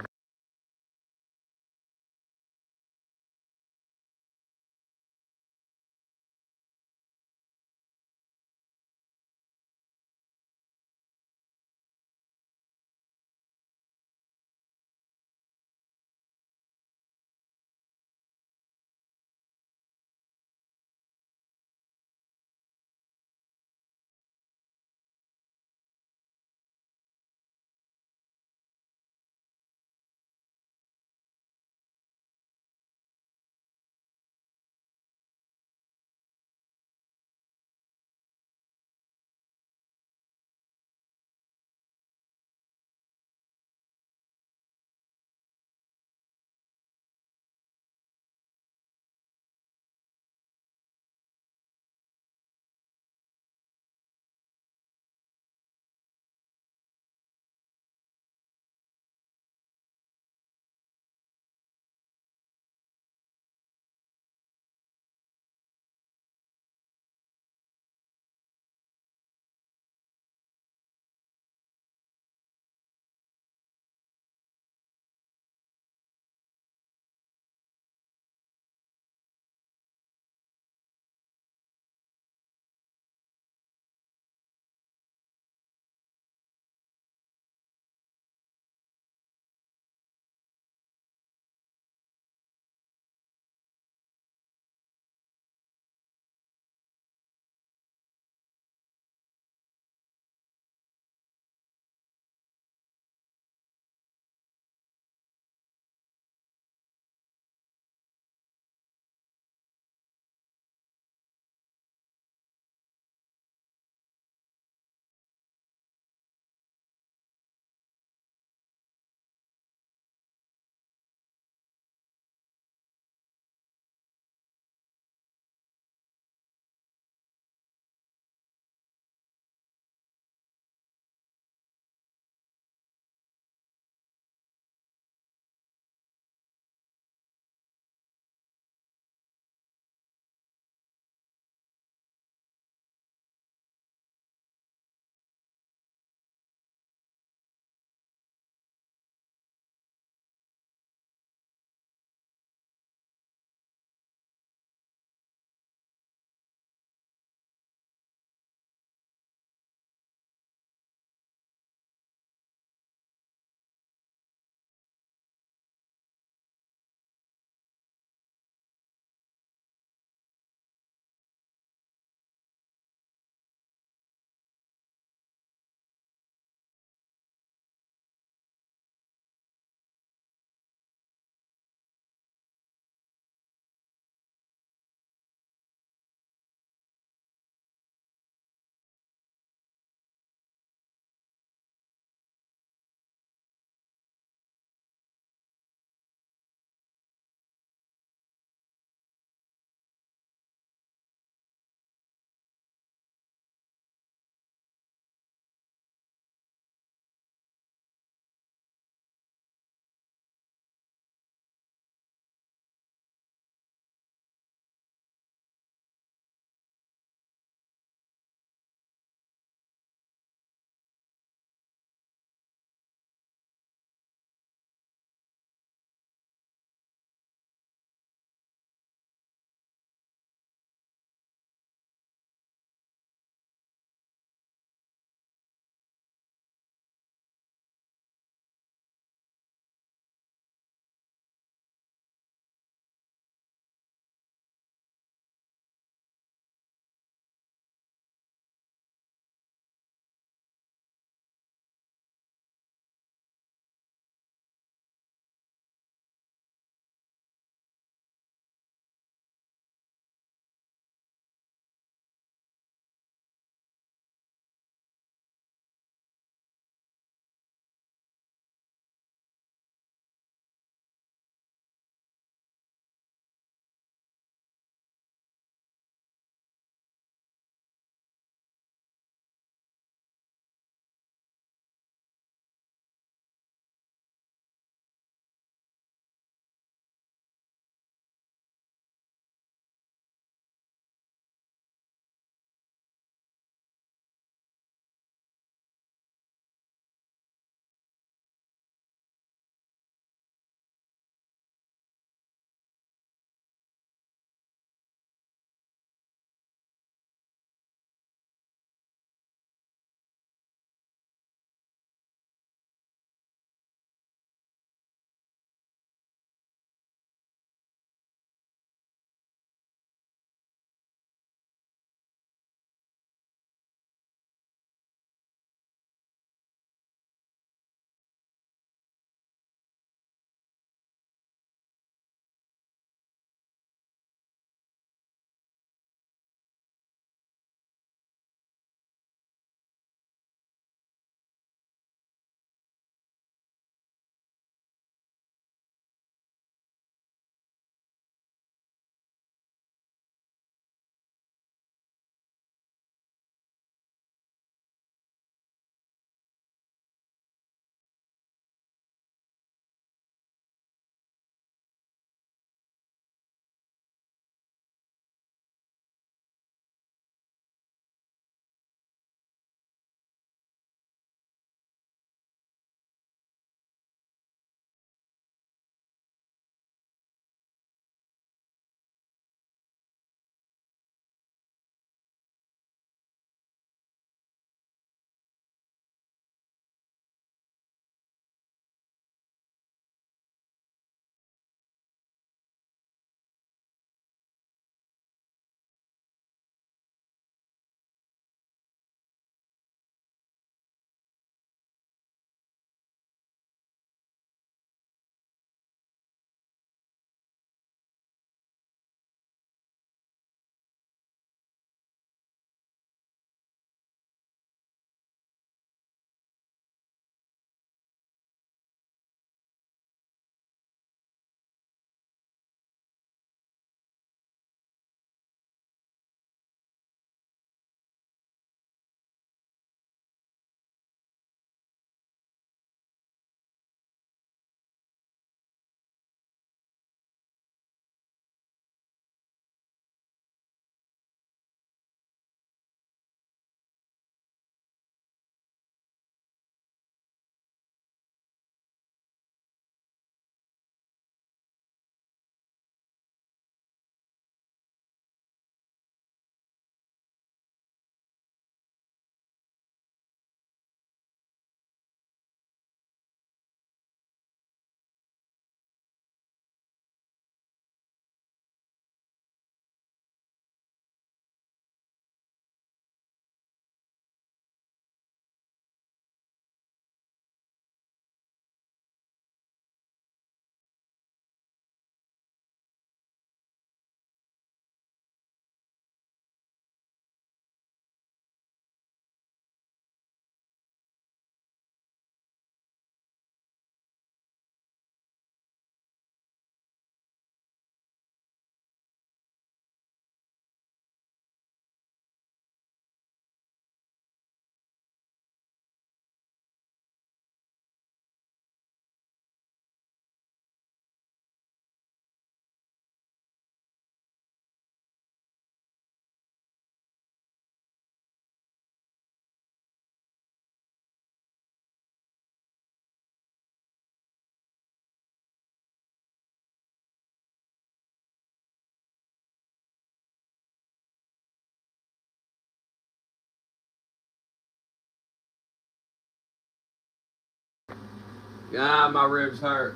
God, my ribs hurt.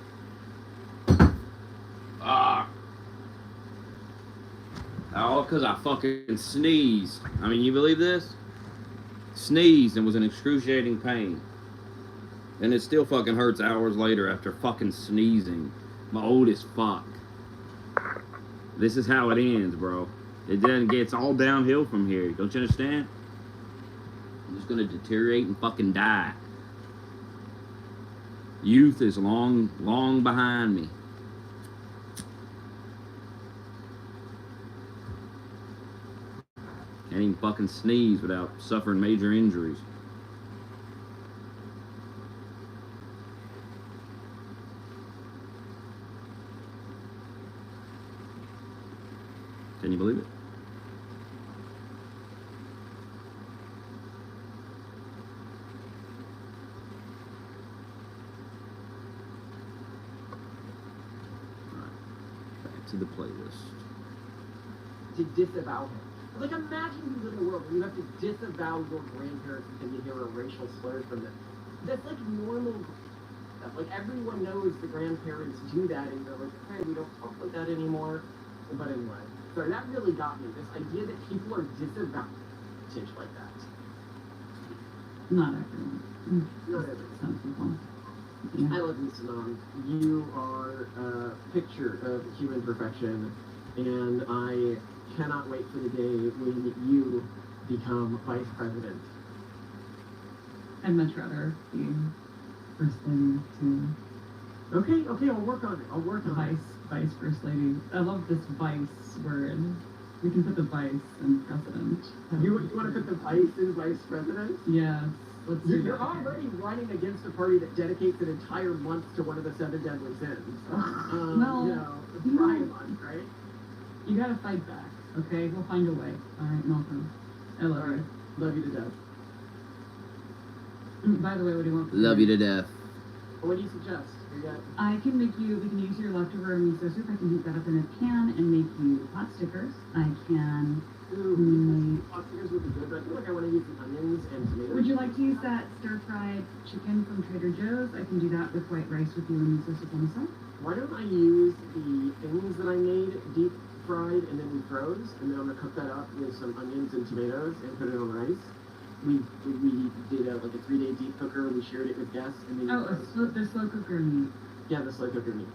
Ah. All because I fucking sneezed. I mean, you believe this? Sneezed and was in excruciating pain. And it still fucking hurts hours later after fucking sneezing. I'm old as fuck. This is how it ends, bro. It then gets all downhill from here. Don't you understand? I'm just gonna deteriorate and fucking die. Youth is long, long behind me. Can't even fucking sneeze without suffering major injuries. Can you believe it? Alright, back to the playlist. To disavow him. Like, imagine you live in a world where you have to disavow your grandparents because you hear a racial slur from them. That's like normal stuff. Like, everyone knows the grandparents do that, and they're like, hey, we don't talk like that anymore. But anyway, so that really got me. This idea that people are disavowing change like that. Not everyone. Not everyone. Some people. I love you, Sanan. You are a picture of human perfection, and I cannot wait for the day when you become vice president. I'd much rather be first lady too. Okay, I'll work on it. Vice first lady. I love this vice word. We can put the vice in president. You want to put the vice in vice president? Yes. Let's do You're that. already running against a party that dedicates an entire month to one of the 7 deadly sins. Well, you know, it's Pride Month, right? You gotta fight back, okay? We'll find a way. Alright, Malcolm. I love you. Love you to death. By the way, what do you want? Love you to death. What do you suggest? We got I can make you, we can use your leftover miso soup. I can heat that up in a pan and make you pot stickers. I can hot stickers would be good, but I feel like I want to use the onions and tomatoes. Would you like to use that stir-fried chicken from Trader Joe's? I can do that with white rice with you and miso soup on the side. Why don't I use the things that I made deep fried and then we froze, and then I'm gonna cook that up with some onions and tomatoes and put it on rice. We did like a 3-day deep cooker. We shared it with guests, and then The slow cooker meat. yeah, the slow cooker meat.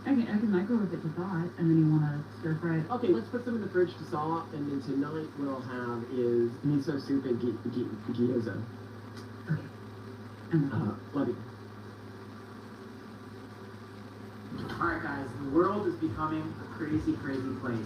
I can microwave it to thaw it, and then you want to stir fry it. Okay, let's put some in the fridge to thaw, and then tonight what I'll have is miso soup and gyoza. Okay. And Love you. Alright guys, the world is becoming a crazy, crazy place.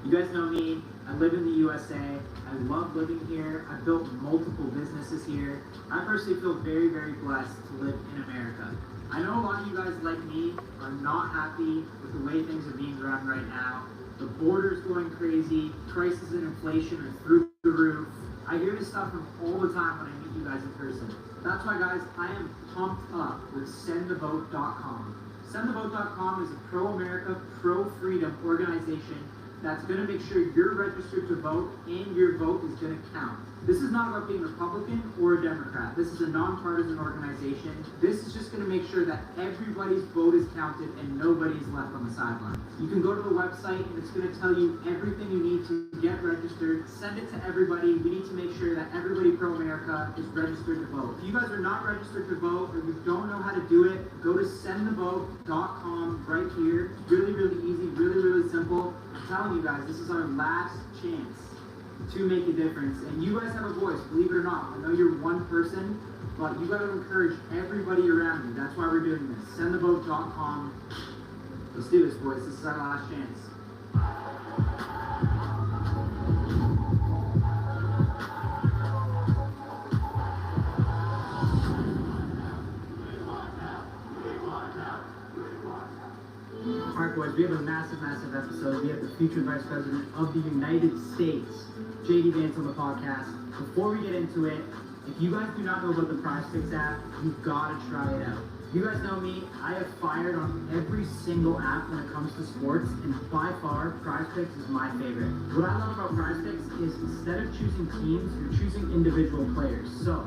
You guys know me, I live in the USA, I love living here, I've built multiple businesses here. I personally feel very, very blessed to live in America. I know a lot of you guys like me are not happy with the way things are being run right now. The border's going crazy, prices and inflation are through the roof. I hear this stuff from all the time when I meet you guys in person. That's why guys, I am pumped up with sendthevote.com. Sendthevote.com is a pro-America, pro-freedom organization that's going to make sure you're registered to vote and your vote is going to count. This is not about being Republican or a Democrat. This is a nonpartisan organization. This is just going to make sure that everybody's vote is counted and nobody's left on the sidelines. You can go to the website and it's going to tell you everything you need to get registered. Send it to everybody. We need to make sure that everybody pro-America is registered to vote. If you guys are not registered to vote or you don't know how to do it, go to sendthevote.com right here. It's really, really easy, really, really simple. I'm telling you guys, this is our last chance to make a difference. And you guys have a voice, believe it or not. I know you're one person, but you got to encourage everybody around you. That's why we're doing this. Sendthevote.com. Let's do this, boys. This is our last chance. Alright boys, we have a massive, massive episode. We have the future Vice President of the United States, JD Vance, on the podcast. Before we get into it, if you guys do not know about the Prize Picks app, you've got to try it out. You guys know me, I have fired on every single app when it comes to sports, and by far, PrizePicks is my favorite. What I love about PrizePicks is instead of choosing teams, you're choosing individual players. So,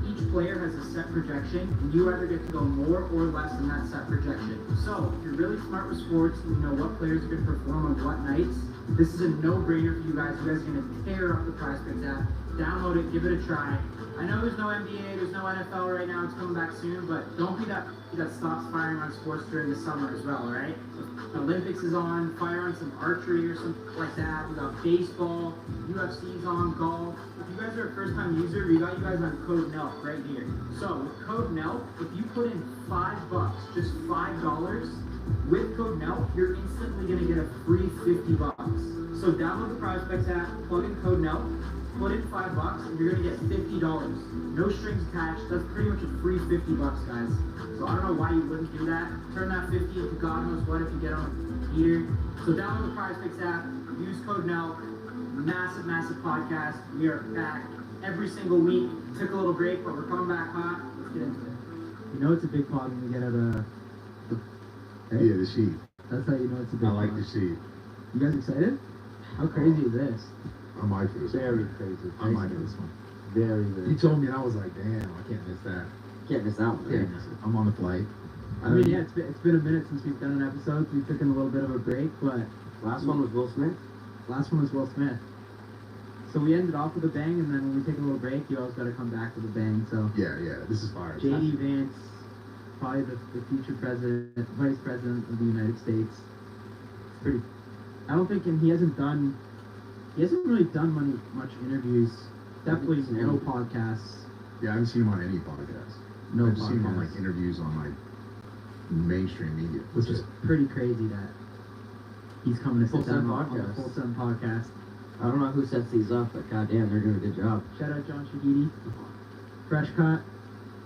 each player has a set projection, and you either get to go more or less than that set projection. So, if you're really smart with sports, and you know what players are going to perform on what nights, this is a no-brainer for you guys. You guys are going to tear up the PrizePicks app. Download it, give it a try. I know there's no NBA, there's no NFL right now, it's coming back soon, but don't be that stops firing on sports during the summer as well, alright? Olympics is on, fire on some archery or something like that. We got baseball, UFC's on, golf. If you guys are a first-time user, we got you guys on code NELP right here. So with code NELP, if you put in $5, just $5, with code NELP, you're instantly gonna get a free $50. So download the PrizePicks app, plug in code NELP, put in $5 and you're gonna get $50. No strings attached. That's pretty much a free $50, guys. So I don't know why you wouldn't do that. Turn that 50 into God knows what if you get on a computer. So download the PrizePicks app, use code NELP. Massive, massive podcast. We are back every single week. Took a little break, but we're coming back hot. Let's get into it. You know it's a big pod when we get out of Yeah, the sheet. That's how you know it's a big I like pod. the sheet. You guys excited? How crazy is this? I might for this one. Very crazy. I might for this one. Very, very. He told me and I was like, damn, I can't miss that. Can't miss out. Can't miss it. I'm on the flight. I mean, yeah, it's been a minute since we've done an episode. We've taken a little bit of a break, but Last one was Will Smith. last one was Will Smith. So we ended off with a bang, and then when we take a little break, you always got to come back with a bang. So Yeah, this is fire. JD Vance, probably the future president, vice president of the United States. It's pretty. I don't think, and he hasn't really done much interviews. Definitely no podcasts. Yeah, I haven't seen him on any podcast. No I've just seen him on like podcasts. interviews on like mainstream media. Which is pretty crazy that he's coming to sit Full-time down on the podcast. Full Sun podcast. I don't know who sets these up, but goddamn, they're doing a good job. Shout out John Shahidi. Fresh cut.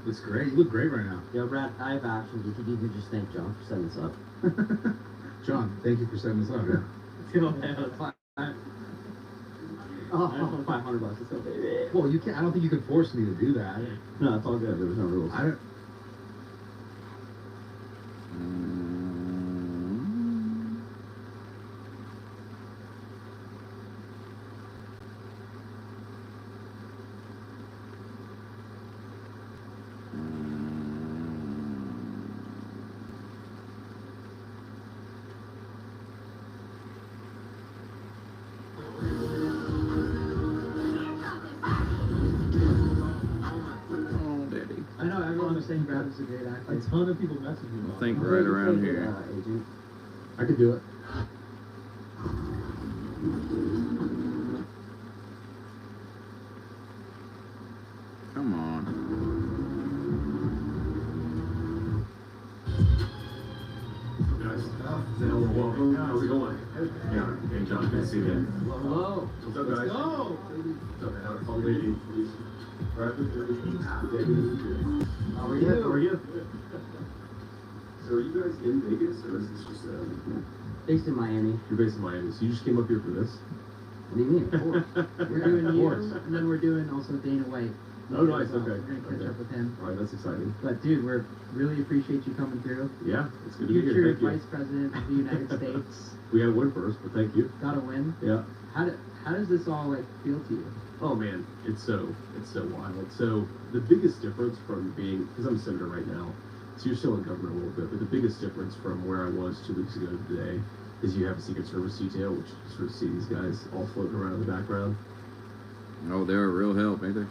Looks great. You look great right now. Yo, Brad, I have options. If you could just thank John for setting this up. John, thank you for setting this up. Yeah. Oh, $500. It's okay. Well, you can't. I don't think you can force me to do that. No, it's all good. There was no rules. I don't. Oh, daddy. I know everyone was saying Brad was a great actor. A ton of people message me. I think right around here. Agent. I could do it. Come on. Guys, welcome. How's it going? Yeah. Hey, John. Good to see you. Hello. What's up, guys? Go. What's up, man? How's the lady? How are you? How are you? So are you guys in Vegas, or is this just Based in Miami. you're based in Miami? So you just came up here for this? What do you mean? Of course. We're doing Of you, course. and then we're doing also Dana White. Oh, nice. So Okay. We're gonna catch Okay. up with him. All right, that's exciting. But dude, we're really appreciate you coming through. Yeah, it's good to be here. Future Thank you. Vice President of the United States. We got to win first, but thank you. Got to win. Yeah. How does this all like feel to you? Oh man, it's so wild. So the biggest difference from being, because I'm a senator right now, so you're still in government a little bit, but the biggest difference from where I was 2 weeks ago to today is you have a Secret Service detail, which you sort of see these guys all floating around in the background. Oh, they're a real help, ain't they?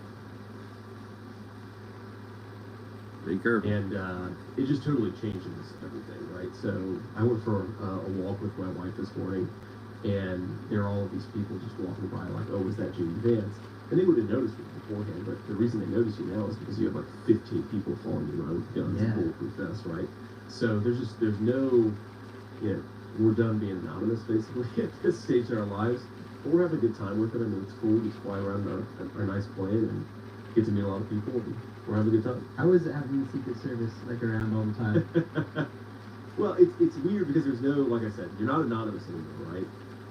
Be careful. And it just totally changes everything, right? So I went for a walk with my wife this morning, and there are all of these people just walking by like, oh, is that Jimmy Vance? And they would have noticed me beforehand, but the reason they notice you now is because you have like 15 people following you around with guns and Yeah. bulletproof vests, right? So there's no, we're done being anonymous basically at this stage in our lives. But we're having a good time with it. I mean, it's cool. We just fly around our nice plane and get to meet a lot of people. And we're having a good time. How is it having the Secret Service like around all the time? Well, it's weird because there's no, like I said, you're not anonymous anymore, right?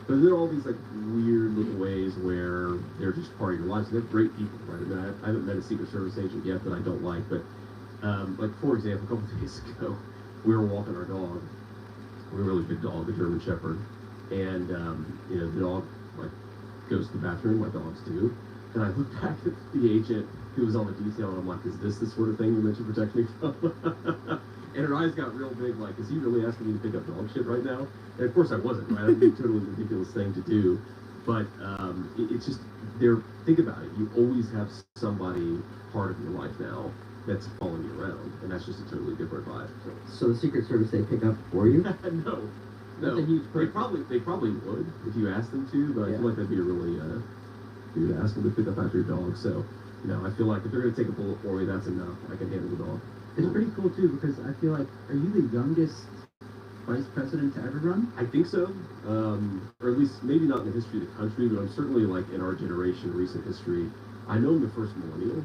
But there are all these like weird little ways where they're just part of your lives. And they're great people, right? I mean, I haven't met a Secret Service agent yet that I don't like, but Like for example, a couple of days ago, we were walking our dog. We're a really big dog, a German Shepherd, and you know, the dog like goes to the bathroom like dogs do. And I look back at the agent who was on the detail, and I'm like, "Is this the sort of thing you're meant to protect me from?" And her eyes got real big, like, "Is he really asking me to pick up dog shit right now?" And of course I wasn't, right? That'd be a totally ridiculous thing to do. But it's just there. Think about it. You always have somebody part of your life now that's following you around, and that's just a totally different vibe. So the Secret Service, they pick up for you? No. That's a huge They perk. probably would if you asked them to, but I feel like that'd be a really you would ask them to pick up after your dog. So, you know, I feel like if they're gonna take a bullet for me, that's enough. I can handle the dog. It's pretty cool too because I feel like, are you the youngest vice president to ever run? I think so, or at least maybe not in the history of the country, but I'm certainly like in our generation, recent history. I know I'm the first millennial.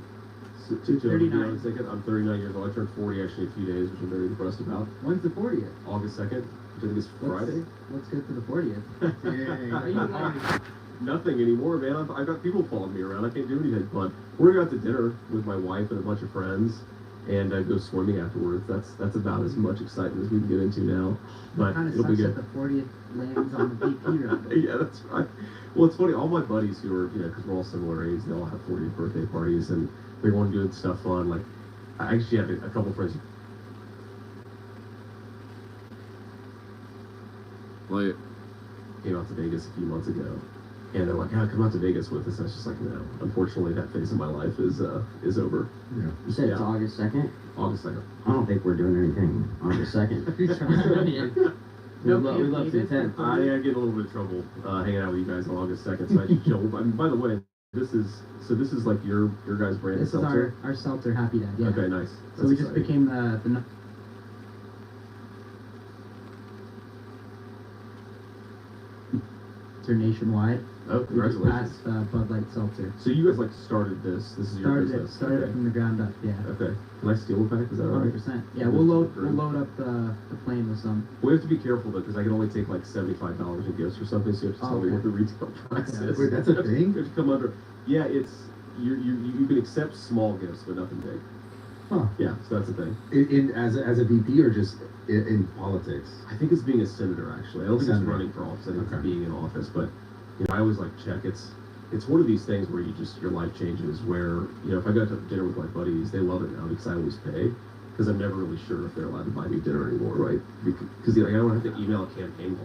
So, to be 39. honest, I'm 39 years old. I turned 40 actually in a few days, which I'm very impressed about. When's the 40th? August 2nd, which I think is Friday. Let's get to the 40th. Are you like, Nothing anymore, man. I've got people following me around. I can't do anything. But we're going out to dinner with my wife and a bunch of friends, and go swimming afterwards. That's about as much excitement as we can get into now. But kind of it'll be sucks good. that the 40th lands on the VP run. Yeah, that's right. Well, it's funny. All my buddies who are, you know, because we're all similar age, they all have 40th birthday parties, and they want to do stuff fun. Like, I actually have a couple friends. Like, Came out to Vegas a few months ago, and they're like, "Yeah, come out to Vegas with us." And I was just like, "No, unfortunately, that phase of my life is over." Yeah. You said it's Yeah. August 2nd? August 2nd. I don't think we're doing anything August 2nd. No we love the 10th. I get in a little bit of trouble hanging out with you guys on August 2nd, so I should chill. By the way, this is like your guys' brand This is seltzer. our seltzer Happy Dad, yeah. Okay, nice. So we just became the nationwide. Oh, We just congratulations. passed Bud Light Seltzer. So you guys like started this. This is your business. Started Okay. it from the ground up, yeah. Okay. Can I steal a pack? Is that all right? 100%. Yeah, we'll load up the plane with some. We have to be careful though, because I can only take like $75 in gifts or something. So you have to tell me Okay. what the retail price Okay. is. Wait, that's a thing? You have to come under. Yeah, it's you can accept small gifts, but nothing big. Huh. Yeah, so that's the thing. As a VP or just in politics? I think it's being a senator actually. I don't think it's Senator. running for office. I think Okay. it's being in office. But you know, I always like check. It's one of these things where your life changes. Where you know, if I go to dinner with my buddies, they love it now because I always pay. Because I'm never really sure if they're allowed to buy me dinner anymore, right? Because like, I don't have to email a campaign.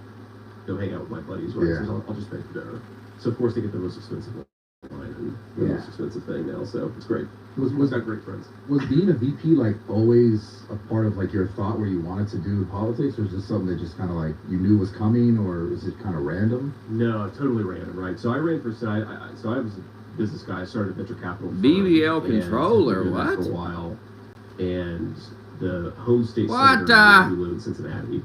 Go hang out with my buddies, right? Yeah. So I'll just pay for dinner. So of course they get the most expensive wine and the Yeah. most expensive thing now. So it's great. Was I've got great friends. was being a VP like always a part of like your thought where you wanted to do politics, or is this something that just kind of like you knew was coming, or is it kind of random? No, totally random, right? So I ran for Senate. I was a business guy. I started a venture capital firm, BBL and controller, did that what? For a while, and the home state What senator the- who lived in Cincinnati,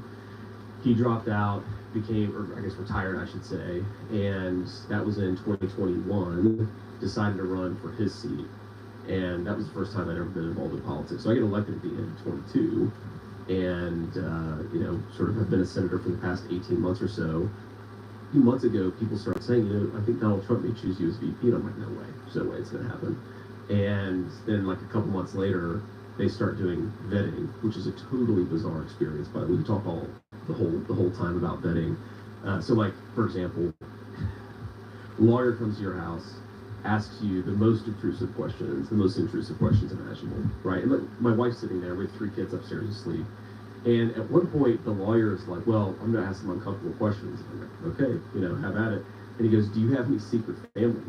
he dropped out, or I guess retired, I should say, and that was in 2021. Decided to run for his seat, and that was the first time I'd ever been involved in politics. So I get elected at the end of 22, and you know, sort of have been a senator for the past 18 months or so. A few months ago, people started saying, you know, I think Donald Trump may choose you as VP, and I'm like, no way, there's no way it's going to happen. And then, like a couple months later, they start doing vetting, which is a totally bizarre experience. But we can talk the whole time about vetting. So, like for example, a lawyer comes to your house, asks you the most intrusive questions imaginable, right? And like, my wife's sitting there with 3 kids upstairs asleep. And at one point, the lawyer is like, well, I'm going to ask some uncomfortable questions. I'm like, okay, you know, have at it. And he goes, do you have any secret family?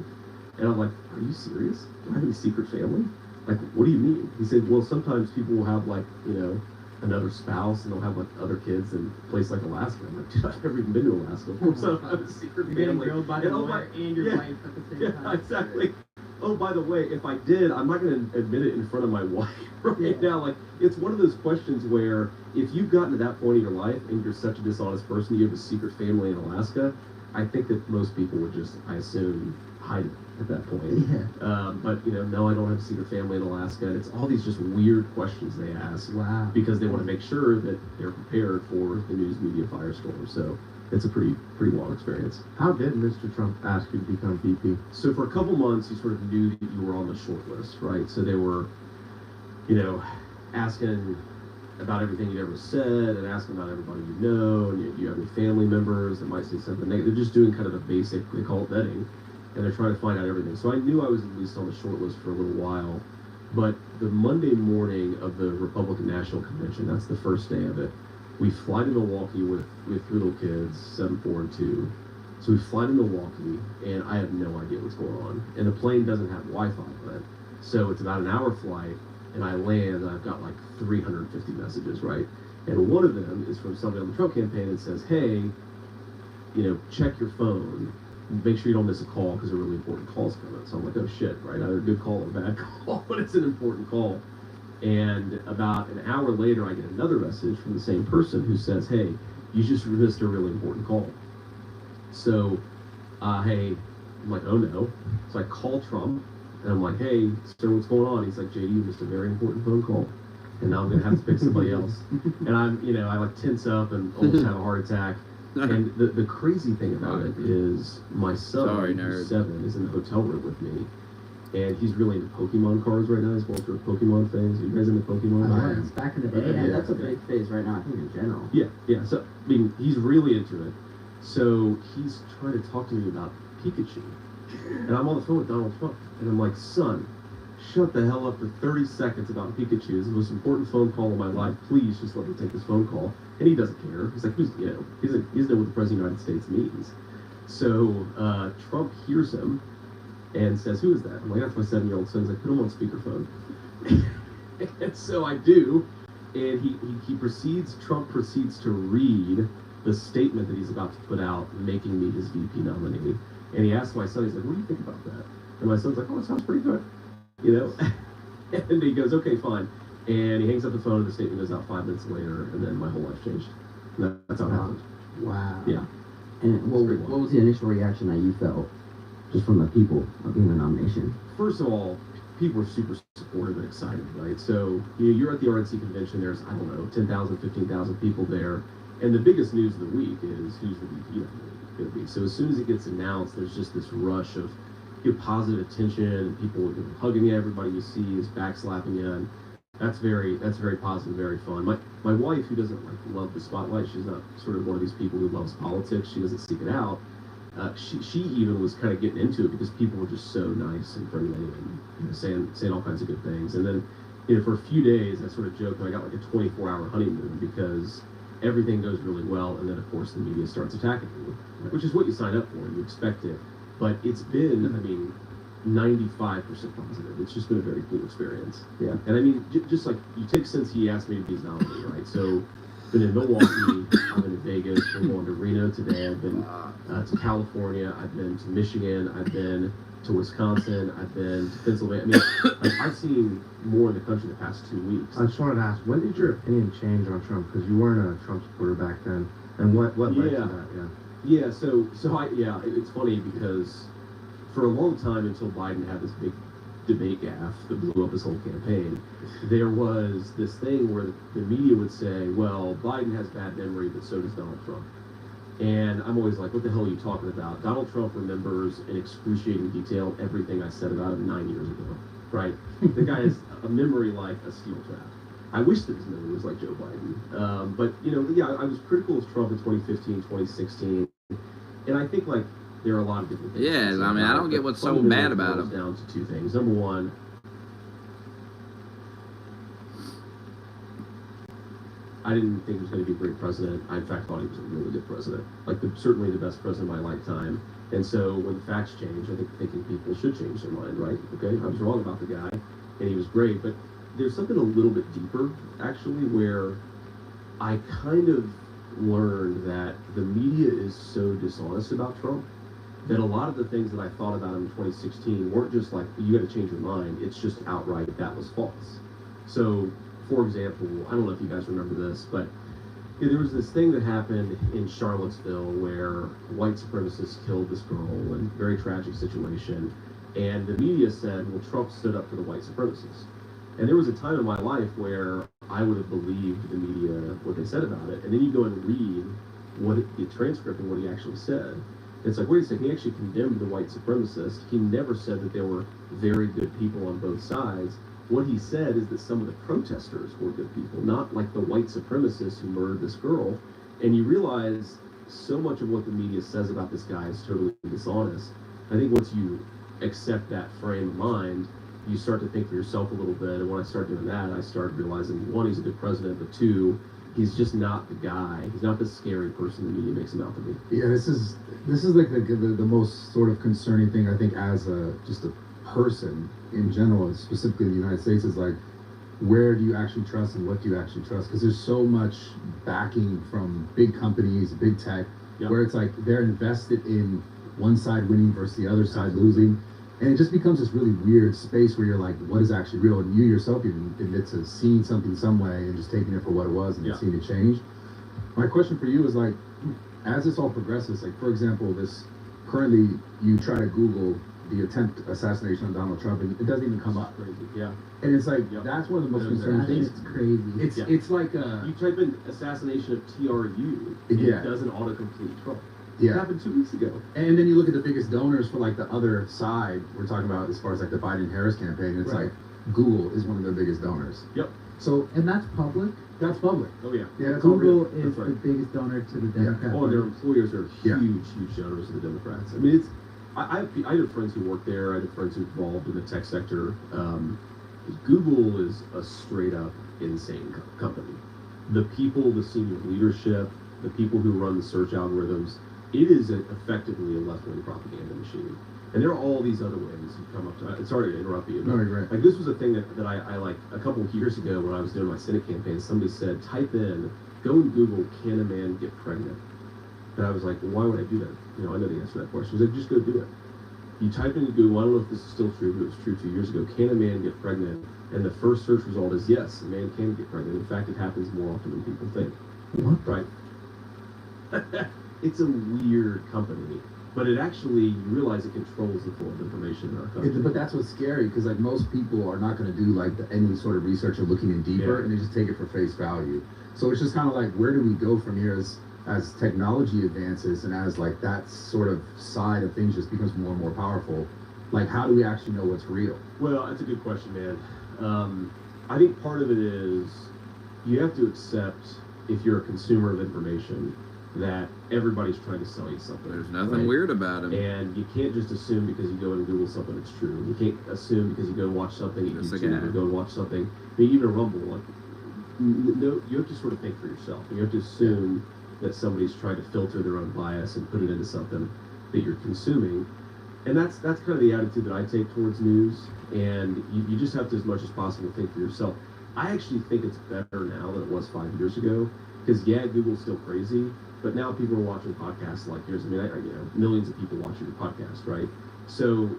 And I'm like, are you serious? Do I have any secret family? Like, what do you mean? He said, well, sometimes people will have, like, you know, another spouse, and they'll have, like, other kids in a place like Alaska. I'm like, dude, I've never even been to Alaska. Of course I don't have a secret You're getting family. grilled by the And, oh, lawyer my- and your yeah. wife at the same Yeah, time. exactly. Oh, by the way, if I did, I'm not going to admit it in front of my wife right now. Like, it's one of those questions where if you've gotten to that point in your life and you're such a dishonest person, you have a secret family in Alaska, I think that most people would just, I assume, hide it at that point. Yeah. But, you know, no, I don't have a secret family in Alaska. And it's all these just weird questions they ask Wow. because they want to make sure that they're prepared for the news media firestorm. So it's a pretty long experience. How did Mr. Trump ask you to become VP? So for a couple months, you sort of knew that you were on the short list, right? So they were, you know, asking about everything you ever said and asking about everybody you know, and you have any family members that might say something negative. They're just doing kind of a basic, they call it vetting, and they're trying to find out everything. So I knew I was at least on the short list for a little while, but the Monday morning of the Republican National Convention, that's the first day of it, we fly to Milwaukee with three little kids, 7, 4, and 2. So we fly to Milwaukee, and I have no idea what's going on. And the plane doesn't have Wi-Fi on it. So it's about an hour flight, and I land, and I've got like 350 messages, right? And one of them is from somebody on the Trump campaign that says, hey, check your phone. Make sure you don't miss a call because a really important call's coming. So I'm like, oh shit, right? Either a good call or a bad call, but it's an important call. And about an hour later, I get another message from the same person who says, hey, you just missed a really important call. So, hey, I'm like, oh no. So I call Trump, and I'm like, hey, sir, what's going on? He's like, JD, you missed a very important phone call, and now I'm going to have to pick somebody else. And I like tense up and almost have a heart attack. And the crazy thing about it is my son, who's 7, is in the hotel room with me. And he's really into Pokemon cards right now. He's going through a Pokemon phase. Are you guys into Pokemon? It's back in the day. Yeah, that's a big phase right now, I think, in general. Yeah. So, I mean, he's really into it. So he's trying to talk to me about Pikachu. And I'm on the phone with Donald Trump. And I'm like, son, shut the hell up for 30 seconds about Pikachu. This is the most important phone call of my life. Please just let me take this phone call. And he doesn't care. He's like, he doesn't know what the President of the United States means. So Trump hears him and says, who is that? I'm like, that's my 7-year-old son. He's like, put him on speakerphone. And so I do. And Trump proceeds to read the statement that he's about to put out, making me his VP nominee. And he asked my son, he's like, what do you think about that? And my son's like, oh, it sounds pretty good. And he goes, okay, fine. And he hangs up the phone, and the statement goes out 5 minutes later, and then my whole life changed. And that's how it happened. Wow. Yeah. And what was the initial reaction that you felt just from the people of being the nomination? First of all, people were super supportive and excited, right? So you're at the RNC convention. There's, I don't know, 10,000, 15,000 people there. And the biggest news of the week is who's the VP going to be. So as soon as it gets announced, there's just this rush of positive attention, and people hugging everybody you see, is backslapping you. And that's very positive, very fun. My wife, who doesn't love the spotlight, she's not sort of one of these people who loves politics. She doesn't seek it out. She even was kind of getting into it because people were just so nice and friendly and saying all kinds of good things. And then for a few days, I sort of joked that I got like a 24-hour honeymoon because everything goes really well, and then of course the media starts attacking you, which is what you sign up for. You expect it, but it's been, 95% positive. It's just been a very cool experience. Yeah, and I mean, just like you take since he asked me to be his nominee, right? So, been in Milwaukee, I've been in Vegas, we're going to Reno today. I've been to California, I've been to Michigan, I've been to Wisconsin, I've been to Pennsylvania. I mean, I've seen more in the country the past 2 weeks. I just wanted to ask, when did your opinion change on Trump? Because you weren't a Trump supporter back then, and what led to that? Yeah. So it's funny because for a long time until Biden had this big debate gaffe that blew up his whole campaign, there was this thing where the media would say, well, Biden has bad memory, but so does Donald Trump. And I'm always like, what the hell are you talking about? Donald Trump remembers in excruciating detail everything I said about him 9 years ago, right? The guy has a memory like a steel trap. I wish that his memory was like Joe Biden. But, I was critical of Trump in 2015, 2016. And I think, there are a lot of different things. Yeah, I mean, I don't get what's so bad about him. Down to 2 things. Number one, I didn't think he was going to be a great president. I, in fact, thought he was a really good president. Certainly the best president of my lifetime. And so when the facts change, I think thinking people should change their mind, right? Okay, I was wrong about the guy, and he was great. But there's something a little bit deeper, actually, where I kind of learned that the media is so dishonest about Trump that a lot of the things that I thought about him in 2016 weren't just like, you got to change your mind. It's just outright that was false. So, for example, I don't know if you guys remember this, but there was this thing that happened in Charlottesville where white supremacists killed this girl, and very tragic situation. And the media said, well, Trump stood up for the white supremacists. And there was a time in my life where I would have believed the media, what they said about it. And then you go and read the transcript and what he actually said. It's like, wait a second, he actually condemned the white supremacists. He never said that there were very good people on both sides. what he said is that some of the protesters were good people, not like the white supremacists who murdered this girl. And you realize so much of what the media says about this guy is totally dishonest. I think once you accept that frame of mind, you start to think for yourself a little bit. And when I started doing that, I started realizing, one, he's a good president, but two, he's just not the guy. He's not the scary person the media makes him out to be. Yeah, this is like the most sort of concerning thing, I think, as just a person in general, specifically in the United States, is like, where do you actually trust and what do you actually trust? Because there's so much backing from big companies, big tech, where it's like they're invested in one side winning versus the other side losing. And it just becomes this really weird space where you're like, what is actually real? And you yourself even admit to seeing something some way and just taking it for what it was and seeing it change. My question for you is like, as this all progresses, like for example, currently you try to Google the attempt assassination of Donald Trump and it doesn't even come up. Crazy, yeah. And it's like, that's one of the most concerning things. It's crazy. It's like you type in assassination of TRU, and it doesn't autocomplete Trump. It happened 2 weeks ago. And then you look at the biggest donors for like the other side, we're talking about as far as like the Biden-Harris campaign, it's like Google is one of their biggest donors. Yep. So, And that's public. that's public. Oh yeah. Yeah, that's all Google real. is the biggest donor to the Democrat Oh, and their Party. employers are huge donors to the Democrats. I mean, it's. I have friends who work there. I have friends who are involved in the tech sector. Google is a straight up insane company. The people, the senior leadership, the people who run the search algorithms, it is effectively a left-wing propaganda machine. And there are all these other ways you come up to. Sorry to interrupt you. But No, you're right. like this was a thing that I like a couple of years ago when I was doing my Senate campaign. Somebody said, type in, go and Google, can a man get pregnant? And I was like, well, why would I do that? You know, I know the answer to that question. He said, just go do it. You type in Google, I don't know if this is still true, but it was true 2 years ago. Can a man get pregnant? And the first search result is yes, a man can get pregnant. In fact, it happens more often than people think. What? Right? It's a weird company, but it actually, you realize it controls the flow of information in our country. But that's what's scary, because like most people are not going to do like any sort of research or looking in deeper, and they just take it for face value. So it's just kind of like, where do we go from here as technology advances and as like that sort of side of things just becomes more and more powerful? Like, how do we actually know what's real? Well, that's a good question, man. I think part of it is you have to accept, if you're a consumer of information, that everybody's trying to sell you something. There's nothing weird about it. And you can't just assume because you go and Google something it's true. You can't assume because you go and watch something at YouTube or go and watch something, maybe even a Rumble. Like, no, you have to sort of think for yourself. You have to assume that somebody's trying to filter their own bias and put it into something that you're consuming. And that's kind of the attitude that I take towards news. And you just have to, as much as possible, think for yourself. I actually think it's better now than it was 5 years ago. Because Google's still crazy, but now people are watching podcasts like yours. I mean, millions of people watching your podcast, right? So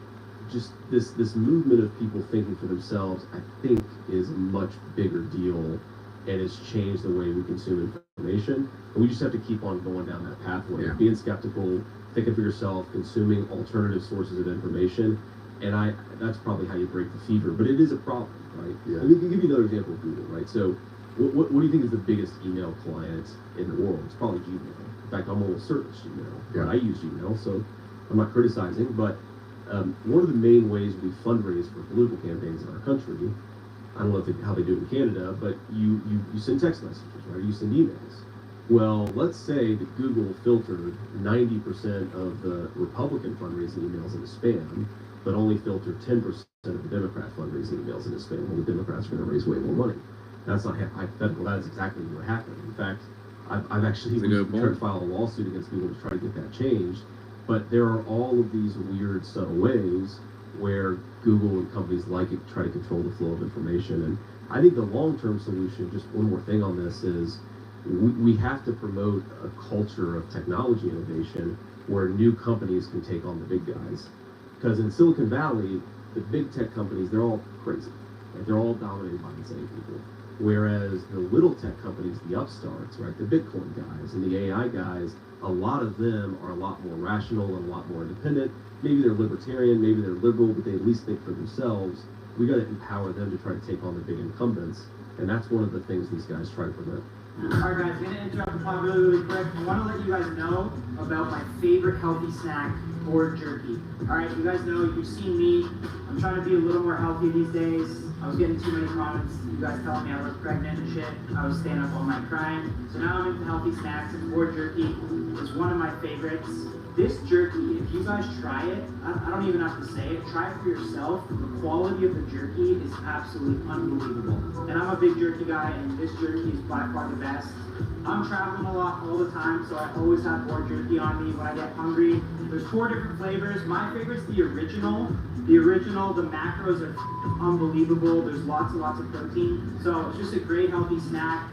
just this movement of people thinking for themselves, I think, is a much bigger deal, and it's changed the way we consume information. And we just have to keep on going down that pathway, being skeptical, thinking for yourself, consuming alternative sources of information, and that's probably how you break the fever. But it is a problem, right? Yeah. I mean, to give you another example of Google, right? So what do you think is the biggest email client in the world? It's probably Gmail. In fact, I'm almost certain it's Gmail. Yeah. But I use Gmail, so I'm not criticizing. But one of the main ways we fundraise for political campaigns in our country, I don't know how they do it in Canada, but you send text messages, right? You send emails. Well, let's say that Google filtered 90% of the Republican fundraising emails into spam, but only filtered 10% of the Democrat fundraising emails into spam. Well, the Democrats are going to raise way more money. That's not hypothetical. That is exactly what happened. In fact, I've actually tried to file a lawsuit against Google to try to get that changed. But there are all of these weird, subtle ways where Google and companies like it try to control the flow of information. And I think the long-term solution, just one more thing on this, is we have to promote a culture of technology innovation where new companies can take on the big guys. Because in Silicon Valley, the big tech companies, they're all crazy. Right? They're all dominated by insane people. Whereas the little tech companies, the upstarts, right, the Bitcoin guys and the AI guys, a lot of them are a lot more rational and a lot more independent. Maybe they're libertarian, maybe they're liberal, but they at least think for themselves. We got to empower them to try to take on the big incumbents, and that's one of the things these guys try to prevent. Alright guys, gonna interrupt the pod really quick. I want to let you guys know about my favorite healthy snack, board jerky. Alright, you guys know, you've seen me. I'm trying to be a little more healthy these days. I was getting too many comments, you guys telling me I look pregnant and shit. I was staying up all night crying. So now I'm into healthy snacks, and board jerky is one of my favorites. This jerky, if you guys try it, I don't even have to say it, try it for yourself. The quality of the jerky is absolutely unbelievable. And I'm a big jerky guy, and this jerky is by far the best. I'm traveling a lot all the time, so I always have board jerky on me when I get hungry. There's 4 different flavors. My favorite's the original. The macros are unbelievable. There's lots and lots of protein. So it's just a great healthy snack.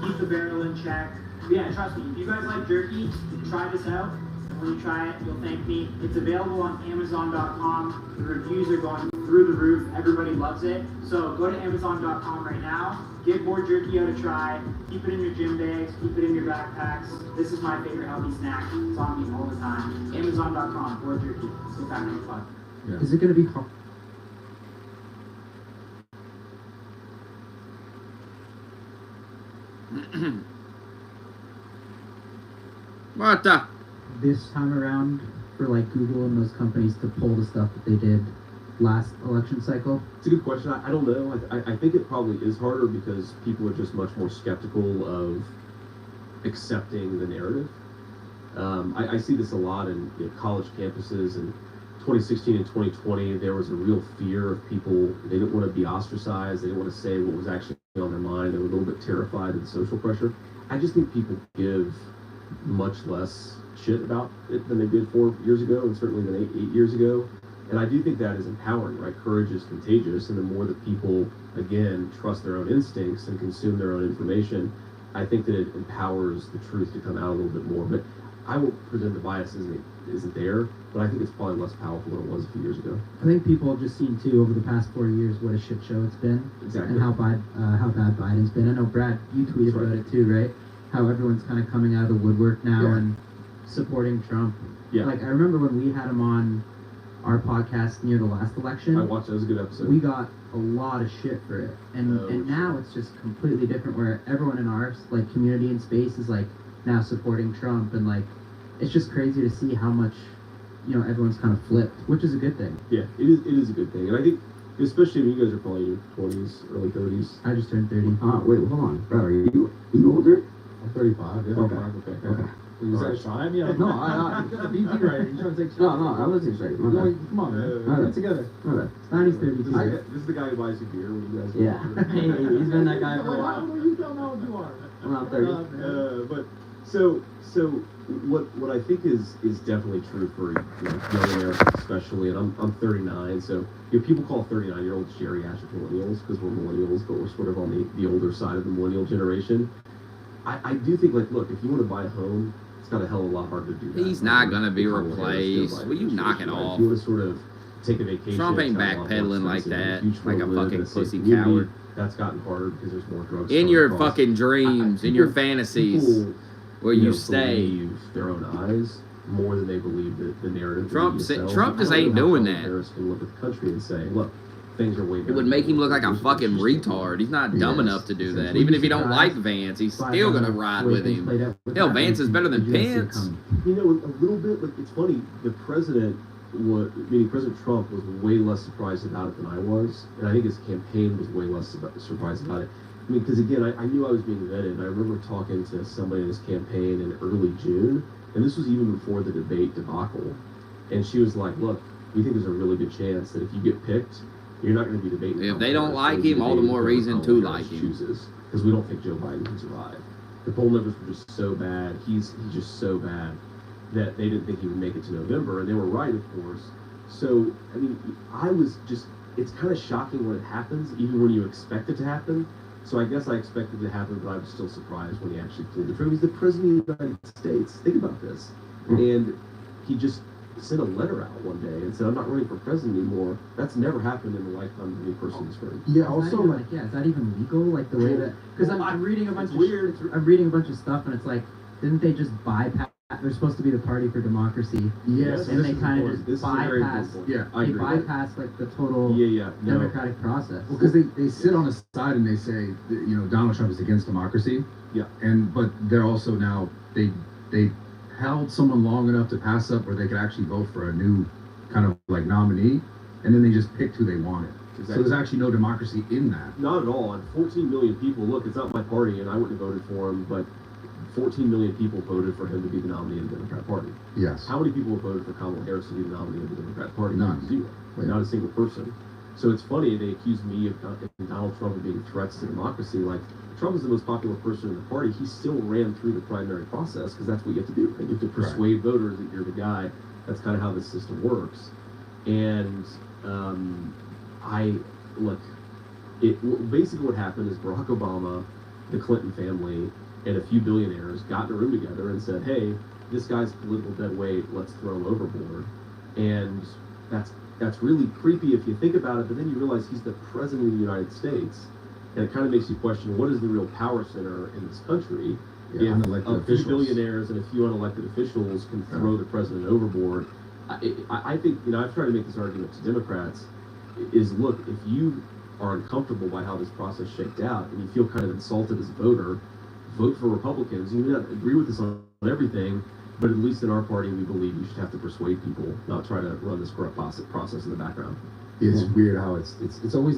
Keep the barrel in check. But yeah, trust me, if you guys like jerky, try this out. When you try it, you'll thank me. It's available on Amazon.com. The reviews are going through the roof. Everybody loves it. So go to Amazon.com right now. Give board jerky out a try. Keep it in your gym bags. Keep it in your backpacks. This is my favorite healthy snack. It's on me all the time. Amazon.com. Board jerky. Let's get back on the pod. Yeah. Is it going to be hard? What the? This time around for like Google and those companies to pull the stuff that they did last election cycle? It's a good question. I don't know. I think it probably is harder because people are just much more skeptical of accepting the narrative. I see this a lot in college campuses, and 2016 and 2020, there was a real fear of people. They didn't want to be ostracized. They didn't want to say what was actually on their mind. They were a little bit terrified of the social pressure. I just think people give much less shit about it than they did 4 years ago, and certainly than eight years ago. And I do think that is empowering, right? Courage is contagious, and the more that people, again, trust their own instincts and consume their own information, I think that it empowers the truth to come out a little bit more. But I won't pretend the bias isn't there, but I think it's probably less powerful than it was a few years ago. I think people have just seen too over the past 4 years what a shit show it's been. Exactly. And how bad Biden's been. I know, Brad, you tweeted about it too, right? How everyone's kind of coming out of the woodwork now and supporting Trump. Yeah. Like, I remember when we had him on our podcast near the last election. I watched it. It was a good episode. We got a lot of shit for it. And now it's just completely different where everyone in our like community and space is like now supporting Trump, and like it's just crazy to see how much everyone's kind of flipped, which is a good thing. Yeah, it is a good thing. And I think especially when you guys are probably in your 20s, early 30s. I just turned 30. Wait, hold on. Brad, are you older? I'm 35. Yeah. Okay. Is that shy? Yeah. No, I you got a BP right. You trying to take No, I wasn't straight. My No, bad. come on, man. Alright. Get it together. Okay. 90s, 30s. This is the guy who buys you beer when you guys Yeah. He's been that guy for a Why while. don't you tell me how old you are? I'm not 30. But so what I think is definitely true for young Americans especially, and I'm 39, so people call 39-year-olds geriatric millennials because we're millennials, but we're sort of on the older side of the millennial generation. I do think, like, look, if you want to buy a home, it's got a hell of a lot harder to do that. He's not gonna be replaced. Will you knock it off? If you want to sort of take a vacation, Trump ain't it's got a lot more backpedaling like expensive. that, If you like a live in fucking safe pussy community, coward. That's gotten harder because there's more drugs. In coming your across. fucking dreams, in your fantasies, People, where you stay. believe their own eyes more than they believe the narrative. Trump that they Trump just I don't ain't know how doing Kamala that. Harris can look at the country and say, look, things are way better. It would make him look like a fucking retard. He's not dumb enough to do that. Even if he don't like Vance, he's still gonna ride with him. Hell, Vance is better than Pence. You know, a little bit. Like, it's funny. The president, meaning President Trump, was way less surprised about it than I was, and I think his campaign was way less surprised about it. I mean, because again, I knew I was being vetted. I remember talking to somebody in his campaign in early June, and this was even before the debate debacle. And she was like, "Look, we think there's a really good chance that if you get picked, you're not going to be debating. If they don't like him, all the more reason to like him. Because we don't think Joe Biden can survive. The poll numbers were just so bad. He's just so bad that they didn't think he would make it to November, and they were right, of course. So, I mean, I was just, it's kind of shocking when it happens, even when you expect it to happen. So I guess I expected it to happen, but I was still surprised when he actually pulled the trigger. He's the president of the United States. Think about this. And he just sent a letter out one day and said, I'm not running for president anymore. That's never happened in the lifetime of any person in this room. Yeah. Also, is that even legal? Like the way that, because I'm reading a bunch of weird. I'm reading a bunch of stuff, and it's like, didn't they just bypass they're supposed to be the party for democracy. Yes, and this they is kind of important. just This is a very bypass. important point. Yeah, I They agree. bypass like the total Yeah, no. democratic process. Well, because they sit on a side and they say that, you know, Donald Trump is against democracy. Yeah. But they're also now they held someone long enough to pass up where they could actually vote for a new kind of like nominee, and then they just picked who they wanted. Exactly. So there's actually no democracy in that. Not at all. And 14 million people, look, it's not my party and I wouldn't have voted for him, but 14 million people voted for him to be the nominee of the Democratic Party. Yes. How many people have voted for Kamala Harris to be the nominee of the Democratic Party? None. Zero. Yeah. Not a single person. So it's funny, they accuse me of Donald Trump of being threats to democracy. Like, Trump is the most popular person in the party. He still ran through the primary process because that's what you have to do. Right? You have to persuade voters that you're the guy. That's kind of how this system works. And basically what happened is Barack Obama, the Clinton family, and a few billionaires got in a room together and said, hey, this guy's political dead weight, let's throw him overboard. And that's really creepy if you think about it, but then you realize he's the president of the United States. And it kind of makes you question, what is the real power center in this country? Yeah, If unelected a few officials. billionaires and a few unelected officials can throw the president overboard. I think, you know, I've tried to make this argument to Democrats, is look, if you are uncomfortable by how this process shaked out and you feel kind of insulted as a voter, vote for Republicans. You may not agree with us on everything, but at least in our party, we believe you should have to persuade people, not try to run this corrupt process in the background. It's weird how it's always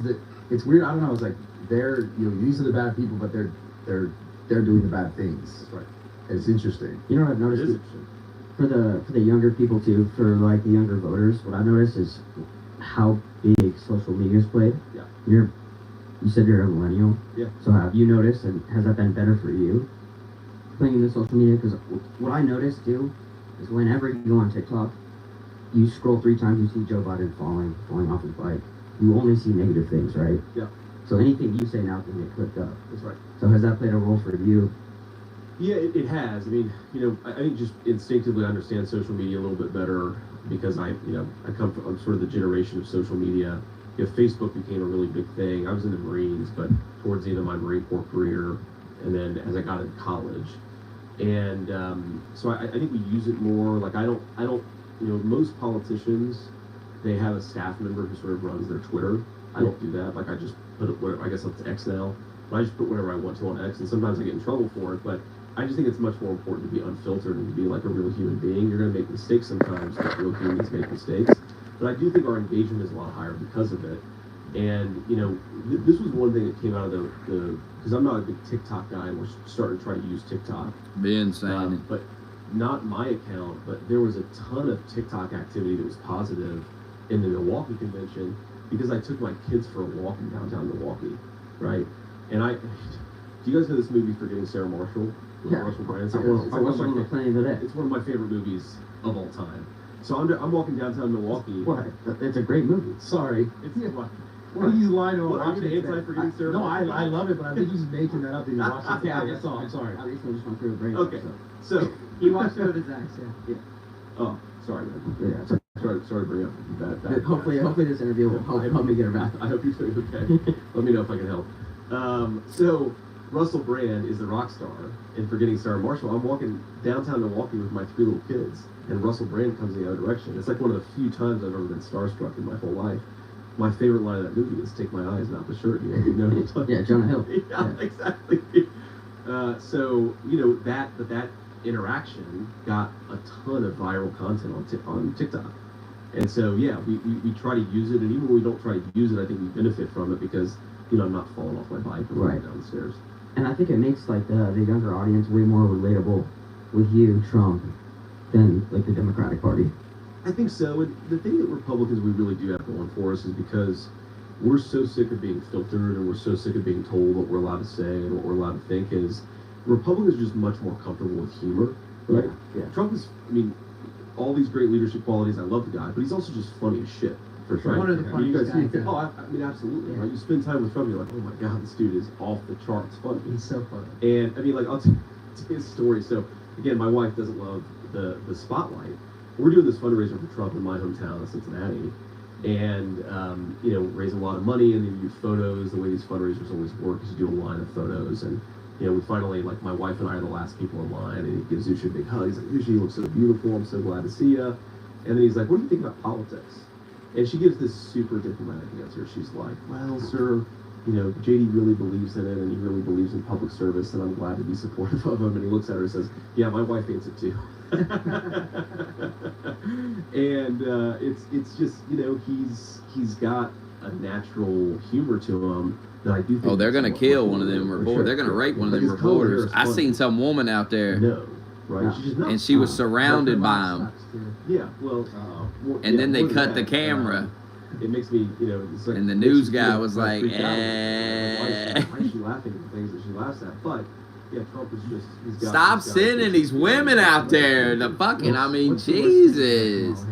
it's weird. I don't know. It's like these are the bad people, but they're doing the bad things. That's right. It's interesting. You know what I've It noticed? is interesting. For the younger people too, for like the younger voters, what I've noticed is how big social media's played. Yeah. You said you're a millennial. Yeah. So have you noticed, and has that been better for you, playing the social media? Because what I noticed too is whenever you go on TikTok, you scroll 3 times, you see Joe Biden falling off his bike. You only see negative things, right? Yeah. So anything you say now can get clipped up. That's right. So has that played a role for you? Yeah, it has. I mean, you know, I think just instinctively I understand social media a little bit better because I'm sort of the generation of social media. You know, Facebook became a really big thing. I was in the Marines, but towards the end of my Marine Corps career, and then as I got into college, and so I think we use it more. Like I don't, you know, most politicians, they have a staff member who sort of runs their Twitter. I don't do that. Like I just put it where, I guess it's X now. But I just put whatever I want to on X, and sometimes I get in trouble for it. But I just think it's much more important to be unfiltered and to be like a real human being. You're going to make mistakes sometimes, but real humans make mistakes. But I do think our engagement is a lot higher because of it. And, you know, this was one thing that came out of the because I'm not a big TikTok guy, and we're starting to try to use TikTok. Been saying it. But not my account, but there was a ton of TikTok activity that was positive in the Milwaukee convention because I took my kids for a walk in downtown Milwaukee, right? And do you guys know this movie, Forgetting Sarah Marshall? With Yeah. Russell Brand? I watched it on the plane today. It's one of my favorite movies of all time. So I'm walking downtown Milwaukee. What? It's a great movie. Sorry. It's He's lying What, about are you anti-Forgetting Sarah No, Marshall? I love it, but I think he's making that up that he watched it. Yeah, That's all. I'm sorry. I recently just went through a break. Okay. So, He watched it with his ex, yeah. oh, sorry, man. Yeah. So Sorry to bring up that. hopefully this interview will help me get her back. I hope you're doing okay. Let me know if I can help. So Russell Brand is the rock star in Forgetting Sarah Marshall. I'm walking downtown Milwaukee with my 3 little kids, and Russell Brand comes in the other direction. It's like one of the few times I've ever been starstruck in my whole life. My favorite line of that movie is "Take my eyes, not the shirt." You know what I'm talking Yeah, Jonah Hill. Yeah, exactly. So you know that interaction got a ton of viral content on TikTok. And so, yeah, we try to use it, and even when we don't try to use it, I think we benefit from it because, you know, I'm not falling off my bike or falling down the stairs. And I think it makes like the younger audience way more relatable with you, Trump, than like the Democratic Party. I think so. And the thing that Republicans we really do have going for us is because we're so sick of being filtered and we're so sick of being told what we're allowed to say and what we're allowed to think is Republicans are just much more comfortable with humor, right? Yeah. Trump is, I mean, all these great leadership qualities. I love the guy, but he's also just funny as shit. For sure. One of the funniest guys, yeah. Oh, I mean, absolutely. Yeah. Right? You spend time with Trump, you're like, oh my god, this dude is off the charts funny. He's so funny. And I mean, like, I'll tell you a story. So again, my wife doesn't love the spotlight. We're doing this fundraiser for Trump in my hometown of Cincinnati, and you know, raising a lot of money, and then you do photos. The way these fundraisers always work is you do a line of photos, and you know, we finally, like, my wife and I are the last people in line, and he gives Usha a big hug. He's like, Usha, you look so beautiful. I'm so glad to see you. And then he's like, what do you think about politics? And she gives this super diplomatic answer. She's like, well, sir, you know, JD really believes in it, and he really believes in public service, and I'm glad to be supportive of him. And he looks at her and says, yeah, my wife hates it too. And it's just, you know, he's got a natural humor to him that I do think. Oh, they're gonna kill one of them reporters. Sure. They're gonna rape one of Like, them his color reporters. is I funny. seen some woman out there, No, right? Yeah. She's just not. and she was surrounded by them. Yeah, well, And yeah, then they more than cut the that, camera. It makes me, you know, it's like. And the makes news you guy feel was like like, freaked out. Why is she laughing at the things that she laughs at? But yeah, Trump is just. Stop sending these women out there. The fucking, I mean, Jesus.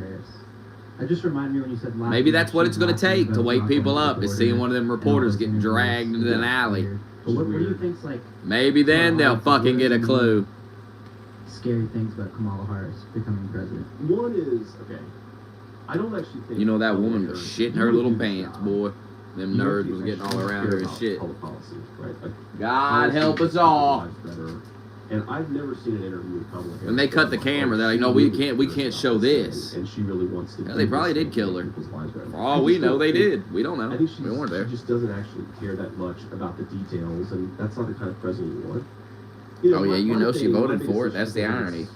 That just reminded me when you said last. Maybe that's what it's gonna take to wake people up, is seeing one of them reporters get dragged into an alley. But what do you think's like Maybe then they'll fucking get a clue. scary things about Kamala Harris becoming president? One is, okay, I don't actually think. You know, that woman was shitting her little pants, boy. Them nerds was getting all around her and shit. Public policy, right? Like, God help us all. better. And I've never seen an interview with Kamala Harris. When they cut the camera, they're like, no, we can't show this. And she really wants to. Yeah, they probably did kill her. For all we know, they did. We don't know. I think We weren't there. she just doesn't actually care that much about the details, and that's not the kind of president you want. You know, Oh, yeah, you know she my voted biggest for it. issue That's the is irony.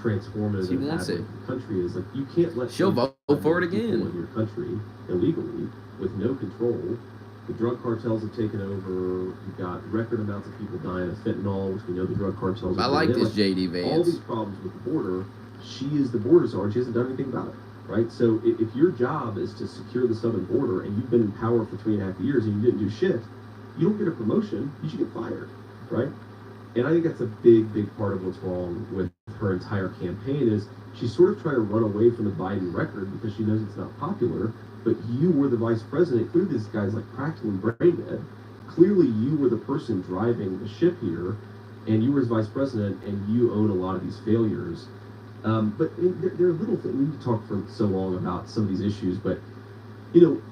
Transformative. She and wants bad it. with the country is like you can't let. She'll vote for it people again. in your country illegally with no control. The drug cartels have taken over. You've got record amounts of people dying of fentanyl, which we know the drug cartels. I are like doing. this JD All these Vance. problems with the border, she is the border czar, and she hasn't done anything about it, right? So if your job is to secure the southern border, and you've been in power for 3.5 years and you didn't do shit, you don't get a promotion. You should get fired, right? And I think that's a big, big part of what's wrong with her entire campaign is she's sort of trying to run away from the Biden record because she knows it's not popular. But you were the vice president. Clearly, this guy's like practically brain dead. Clearly, you were the person driving the ship here, and you were his vice president, and you own a lot of these failures. But I mean, there are little things. We can talk for so long about some of these issues, but you know,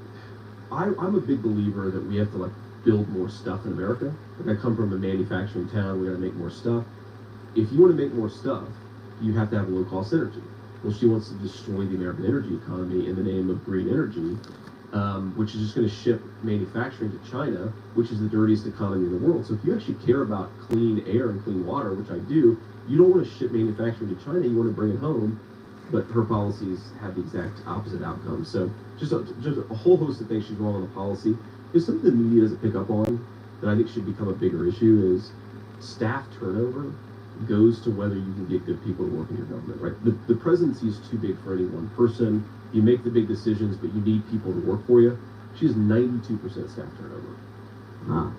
I'm a big believer that we have to like build more stuff in America. Like I come from a manufacturing town. We got to make more stuff. If you want to make more stuff, you have to have low-cost energy. Well, she wants to destroy the American energy economy in the name of green energy, which is just going to ship manufacturing to China, which is the dirtiest economy in the world. So if you actually care about clean air and clean water, which I do, you don't want to ship manufacturing to China, you want to bring it home. But her policies have the exact opposite outcome. So just a whole host of things she's wrong on the policy. There's something the media doesn't pick up on that I think should become a bigger issue is staff turnover goes to whether you can get good people to work in your government, right? The presidency is too big for any one person. You make the big decisions, but you need people to work for you. She has 92% staff turnover.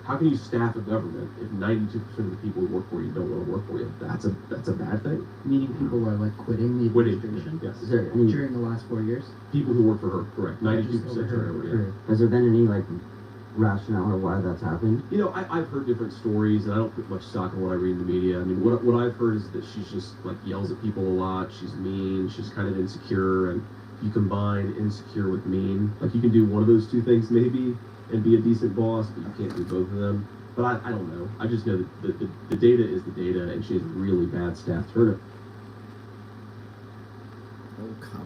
How can you staff a government if 92% of the people who work for you don't want to work for you? That's a bad thing. Meaning people are like quitting the administration? Yes. Is there any, During the last 4 years? People who work for her, correct. 92% Just over turnover, yeah. her. has there been any like rationale or why that's happened? You know, I've heard different stories, and I don't put much stock in what I read in the media. I mean, what I've heard is that she's just like yells at people a lot. She's mean. She's kind of insecure, and you combine insecure with mean. Like you can do one of those two things maybe and be a decent boss, but you can't do both of them. But I don't know. I just know that the data is the data, and she has really bad staff turnover. Oh, come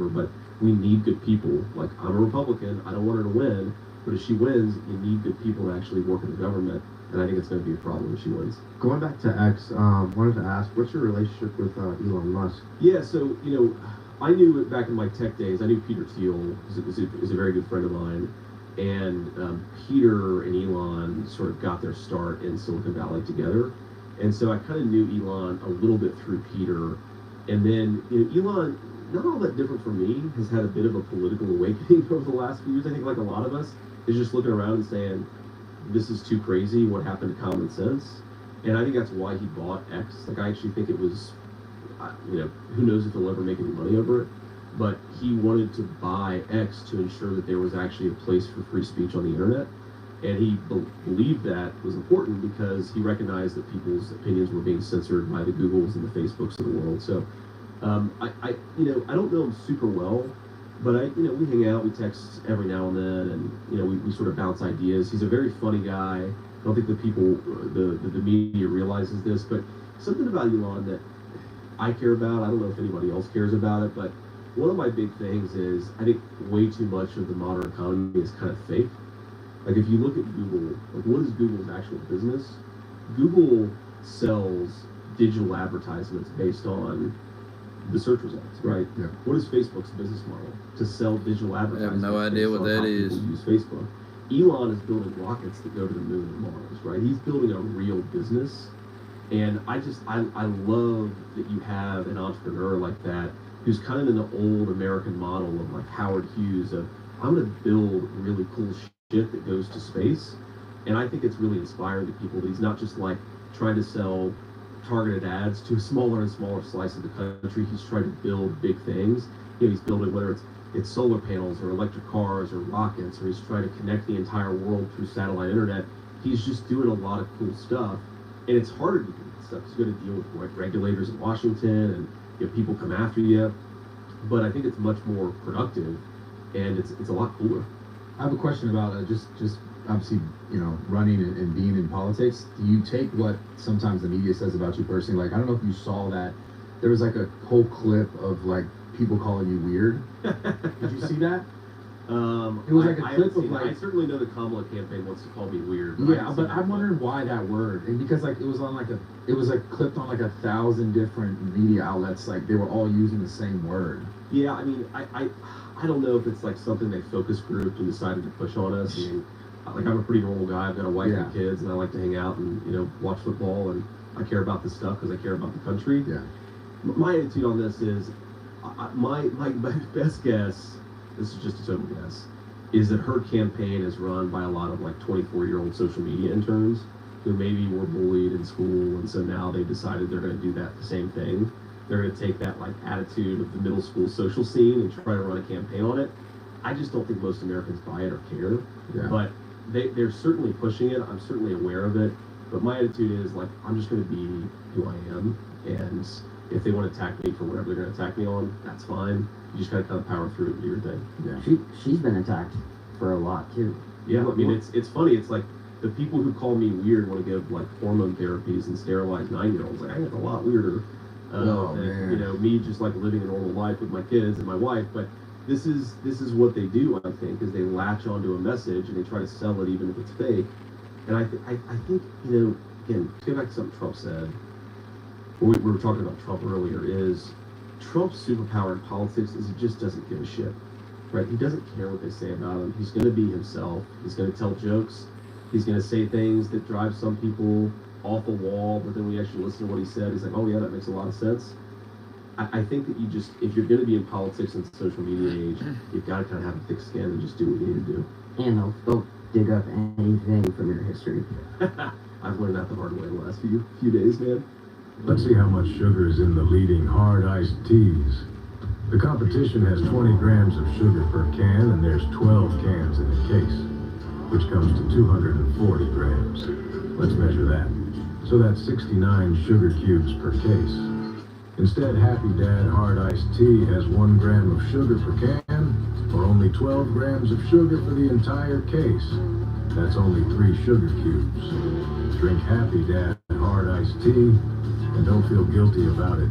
on. But we need good people. Like, I'm a Republican. I don't want her to win. But if she wins, you need good people to actually work in the government. And I think it's going to be a problem if she wins. Going back to X, wanted to ask, what's your relationship with Elon Musk? Yeah, so, you know, I knew it back in my tech days. I knew Peter Thiel is a very good friend of mine. And Peter and Elon sort of got their start in Silicon Valley together. And so I kind of knew Elon a little bit through Peter. And then, you know, Elon, not all that different from me, has had a bit of a political awakening over the last few years. I think like a lot of us is just looking around and saying, this is too crazy, what happened to common sense? And I think that's why he bought X. Like I actually think it was, you know, who knows if he'll ever make any money over it, but he wanted to buy X to ensure that there was actually a place for free speech on the internet. And he believed that was important because he recognized that people's opinions were being censored by the Googles and the Facebooks of the world. So I don't know him super well, But we hang out, we text every now and then, and we sort of bounce ideas. He's a very funny guy. I don't think the people, the media realizes this, but something about Elon that I care about. I don't know if anybody else cares about it, but one of my big things is I think way too much of the modern economy is kind of fake. Like if you look at Google, like what is Google's actual business? Google sells digital advertisements based on the search results, right? Yeah. What is Facebook's business model? To sell digital advertisements. I have no idea based what on that how is. people use Facebook. Elon is building rockets that go to the moon and Mars, right? He's building a real business. And I love that you have an entrepreneur like that who's kind of in the old American model of like Howard Hughes of I'm going to build really cool shit that goes to space. And I think it's really inspiring to people that he's not just like trying to sell targeted ads to a smaller and smaller slice of the country. He's trying to build big things. He's building whether it's solar panels or electric cars or rockets, or he's trying to connect the entire world through satellite internet. He's just doing a lot of cool stuff. And it's harder to do that stuff. He's got to deal with regulators in Washington, and people come after you. But I think it's much more productive, and it's a lot cooler. I have a question about just obviously running and being in politics. Do you take what sometimes the media says about you personally? Like I don't know if you saw that there was like a whole clip of like people calling you weird. Did you see that? It was like a clip of like. I certainly know the Kamala campaign wants to call me weird. Yeah, but I'm wondering why that word, and because like it was like clipped on like 1,000 different media outlets, like they were all using the same word. Yeah, I mean, I don't know if it's like something they focus grouped and decided to push on us. I mean, like I'm a pretty normal guy. I've got a wife and kids, and I like to hang out and watch football, and I care about this stuff because I care about the country. Yeah. My attitude on this is, my best guess. This is just a total guess, is that her campaign is run by a lot of like 24-year-old social media interns who maybe were bullied in school, and so now they decided they're going to do the same thing. They're going to take that like attitude of the middle school social scene and try to run a campaign on it. I just don't think most Americans buy it or care. Yeah. But they're certainly pushing it. I'm certainly aware of it. But my attitude is like I'm just going to be who I am, and if they want to attack me for whatever they're going to attack me on, that's fine. You just gotta kind of power through it and do your thing. Yeah. She's been attacked for a lot too. Yeah, I mean it's funny. It's like the people who call me weird want to give like hormone therapies and sterilize 9-year-olds. Like I get a lot weirder than me just like living a normal life with my kids and my wife. But this is what they do. I think is they latch onto a message and they try to sell it even if it's fake. And I think again to get back to something Trump said. We were talking about Trump earlier. Is Trump's superpower in politics is he just doesn't give a shit, right? He doesn't care what they say about him. He's going to be himself. He's going to tell jokes. He's going to say things that drive some people off the wall, but then when you actually listen to what he said, he's like, oh yeah, that makes a lot of sense. I think that if you're going to be in politics and social media age, you've got to kind of have a thick skin and just do what you need to do. And they'll dig up anything from your history. I've learned that the hard way the last few days, man. Let's see how much sugar is in the leading hard iced teas. The competition has 20 grams of sugar per can, and there's 12 cans in the case, which comes to 240 grams. Let's measure that. So that's 69 sugar cubes per case. Instead, Happy Dad hard iced tea has 1 gram of sugar per can, or only 12 grams of sugar for the entire case. That's only 3 sugar cubes. Drink Happy Dad hard iced tea, and don't feel guilty about it.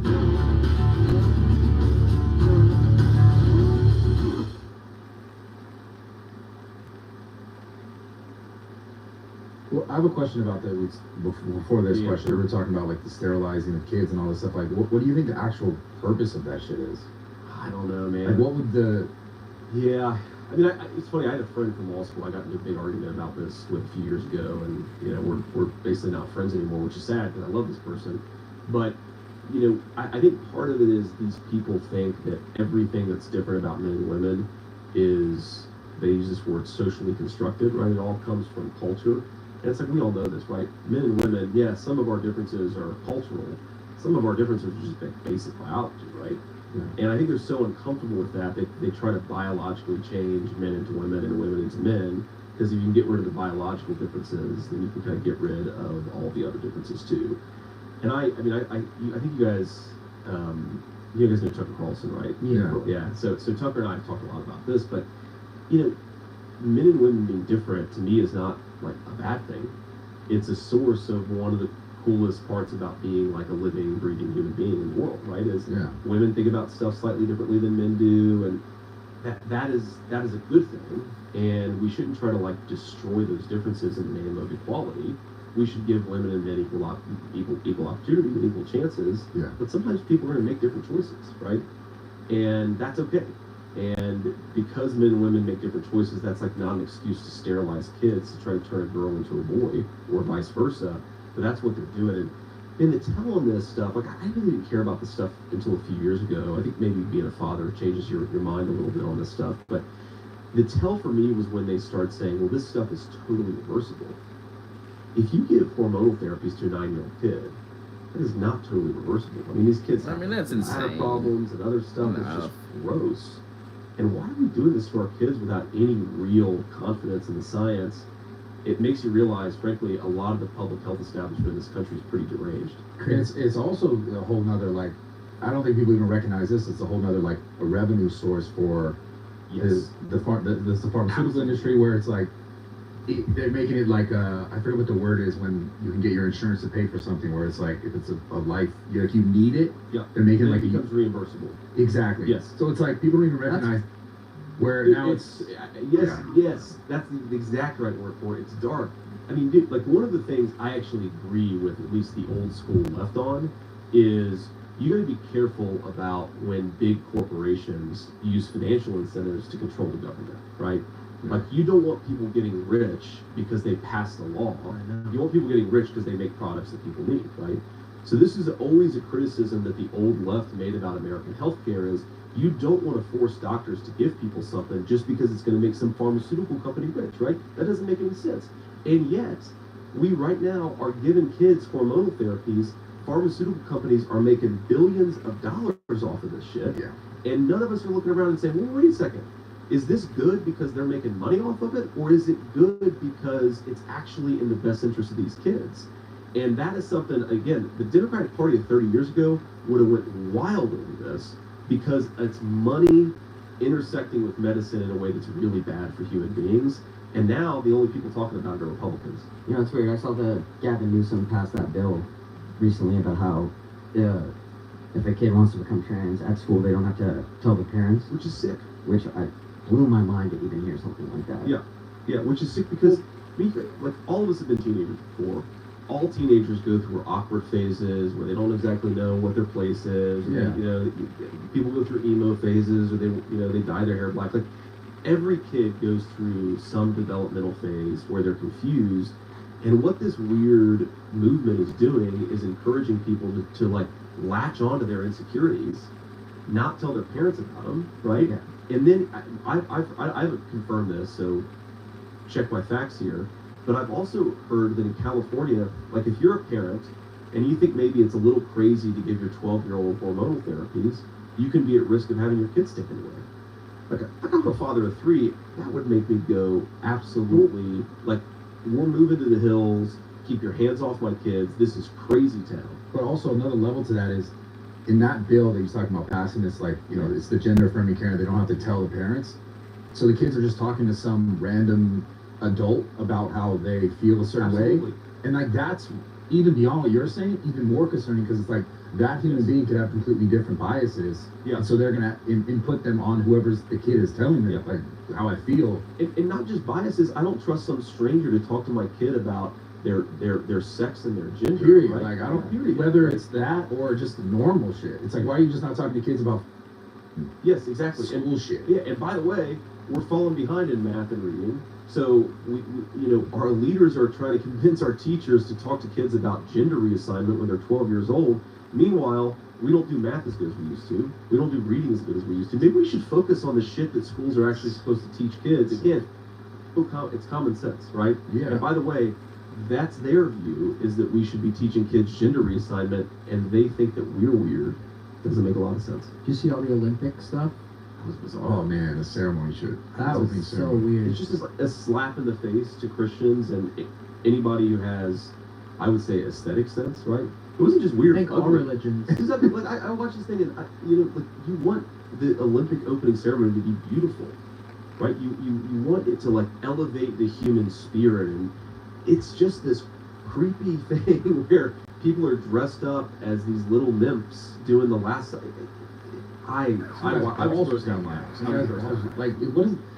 Well, I have a question about that. Before this question, we were talking about like the sterilizing of kids and all this stuff. Like, what do you think the actual purpose of that shit is? I don't know, man. Like, what would the? Yeah, I mean, it's funny. I had a friend from law school. I got into a big argument about this with a few years ago, and we're basically not friends anymore, which is sad because I love this person. But I think part of it is these people think that everything that's different about men and women is, they use this word, socially constructed, right? It all comes from culture. And it's like, we all know this, right? Men and women, yeah, some of our differences are cultural. Some of our differences are just basic biology, right? Yeah. And I think they're so uncomfortable with that, they try to biologically change men into women and women into men, because if you can get rid of the biological differences, then you can kind of get rid of all the other differences too. And I think you guys, you guys know Tucker Carlson, right? Yeah. So Tucker and I have talked a lot about this, but you know, men and women being different to me is not like a bad thing. It's a source of one of the coolest parts about being like a living, breathing human being in the world, right? Is women think about stuff slightly differently than men do, and that is a good thing. And we shouldn't try to like destroy those differences in the name of equality. We should give women and men equal opportunity and equal chances. Yeah. But sometimes people are going to make different choices, right? And that's okay. And because men and women make different choices, that's like not an excuse to sterilize kids to try to turn a girl into a boy or vice versa. But that's what they're doing. And the tell on this stuff, like I really didn't care about this stuff until a few years ago. I think maybe being a father changes your mind a little bit on this stuff. But the tell for me was when they start saying, well, this stuff is totally reversible. If you give hormonal therapies to a 9-year-old kid, that is not totally reversible. I mean, these kids have that's insane. problems and other stuff No. that's just gross. And why are we doing this to our kids without any real confidence in the science? It makes you realize, frankly, a lot of the public health establishment in this country is pretty deranged. It's also a whole nother, like, I don't think people even recognize this. It's a whole nother, like, a revenue source for the pharmaceutical industry, where it's like, they're making it like I forget what the word is when you can get your insurance to pay for something, where it's like if it's a life, like you need it, they're making and like it becomes reimbursable. Exactly. Yes. So it's like people don't even recognize where now it's yes, that's the exact right word for it. It's dark. I mean, dude, like one of the things I actually agree with, at least the old school left on, is you got to be careful about when big corporations use financial incentives to control the government, right? Like, you don't want people getting rich because they passed a law. You want people getting rich because they make products that people need, right? So this is always a criticism that the old left made about American healthcare is you don't want to force doctors to give people something just because it's going to make some pharmaceutical company rich, right? That doesn't make any sense. And yet, we right now are giving kids hormonal therapies. Pharmaceutical companies are making billions of dollars off of this shit. Yeah. And none of us are looking around and saying, well, wait a second. Is this good because they're making money off of it? Or is it good because it's actually in the best interest of these kids? And that is something, again, the Democratic Party of 30 years ago would have went wild over this because it's money intersecting with medicine in a way that's really bad for human beings. And now the only people talking about it are Republicans. You know, it's weird. I saw the Gavin Newsom pass that bill recently about how if a kid wants to become trans at school, they don't have to tell the parents. Which is sick. Which blew my mind to even hear something like that. Yeah, which is sick because like all of us have been teenagers before. All teenagers go through awkward phases where they don't exactly know what their place is. Yeah. You know, people go through emo phases, or they dye their hair black. Like every kid goes through some developmental phase where they're confused. And what this weird movement is doing is encouraging people to like latch onto their insecurities, not tell their parents about them, right? Yeah. And then I haven't confirmed this, so check my facts here. But I've also heard that in California, like if you're a parent and you think maybe it's a little crazy to give your 12-year-old hormonal therapies, you can be at risk of having your kids taken away. Like I'm a father of 3, that would make me go absolutely like, we're moving to the hills. Keep your hands off my kids. This is crazy town. But also another level to that is, in that bill that he's talking about passing, it's like, you know, it's the gender-friendly care. They don't have to tell the parents. So the kids are just talking to some random adult about how they feel a certain way. And like that's even beyond what you're saying, even more concerning because it's like that human being could have completely different biases. Yeah. And so they're going to input them on whoever's the kid is telling them, like, how I feel. And not just biases. I don't trust some stranger to talk to my kid about their sex and their gender. Period. Right? Like, I don't, whether it's that or just normal shit. It's like, why are you just not talking to kids about Yes, exactly. school shit? Yeah, and by the way, we're falling behind in math and reading. So we our leaders are trying to convince our teachers to talk to kids about gender reassignment when they're 12 years old. Meanwhile, we don't do math as good as we used to. We don't do reading as good as we used to. Maybe we should focus on the shit that schools are actually supposed to teach kids. Again, it's common sense, right? Yeah. And by the way, that's their view, is that we should be teaching kids gender reassignment, and they think that we're weird. Doesn't make a lot of sense. Do you see all the Olympic stuff? That was bizarre. Oh man, the ceremony should. That was so weird. It's just a slap in the face to Christians and anybody who has, I would say, aesthetic sense, right? It wasn't just weird. I think all ugly. religions. Exactly. Like I watched this thing, and you want the Olympic opening ceremony to be beautiful, right? You want it to like elevate the human spirit, and it's just this creepy thing where people are dressed up as these little nymphs doing the last. I also down my house. You guys are also, like,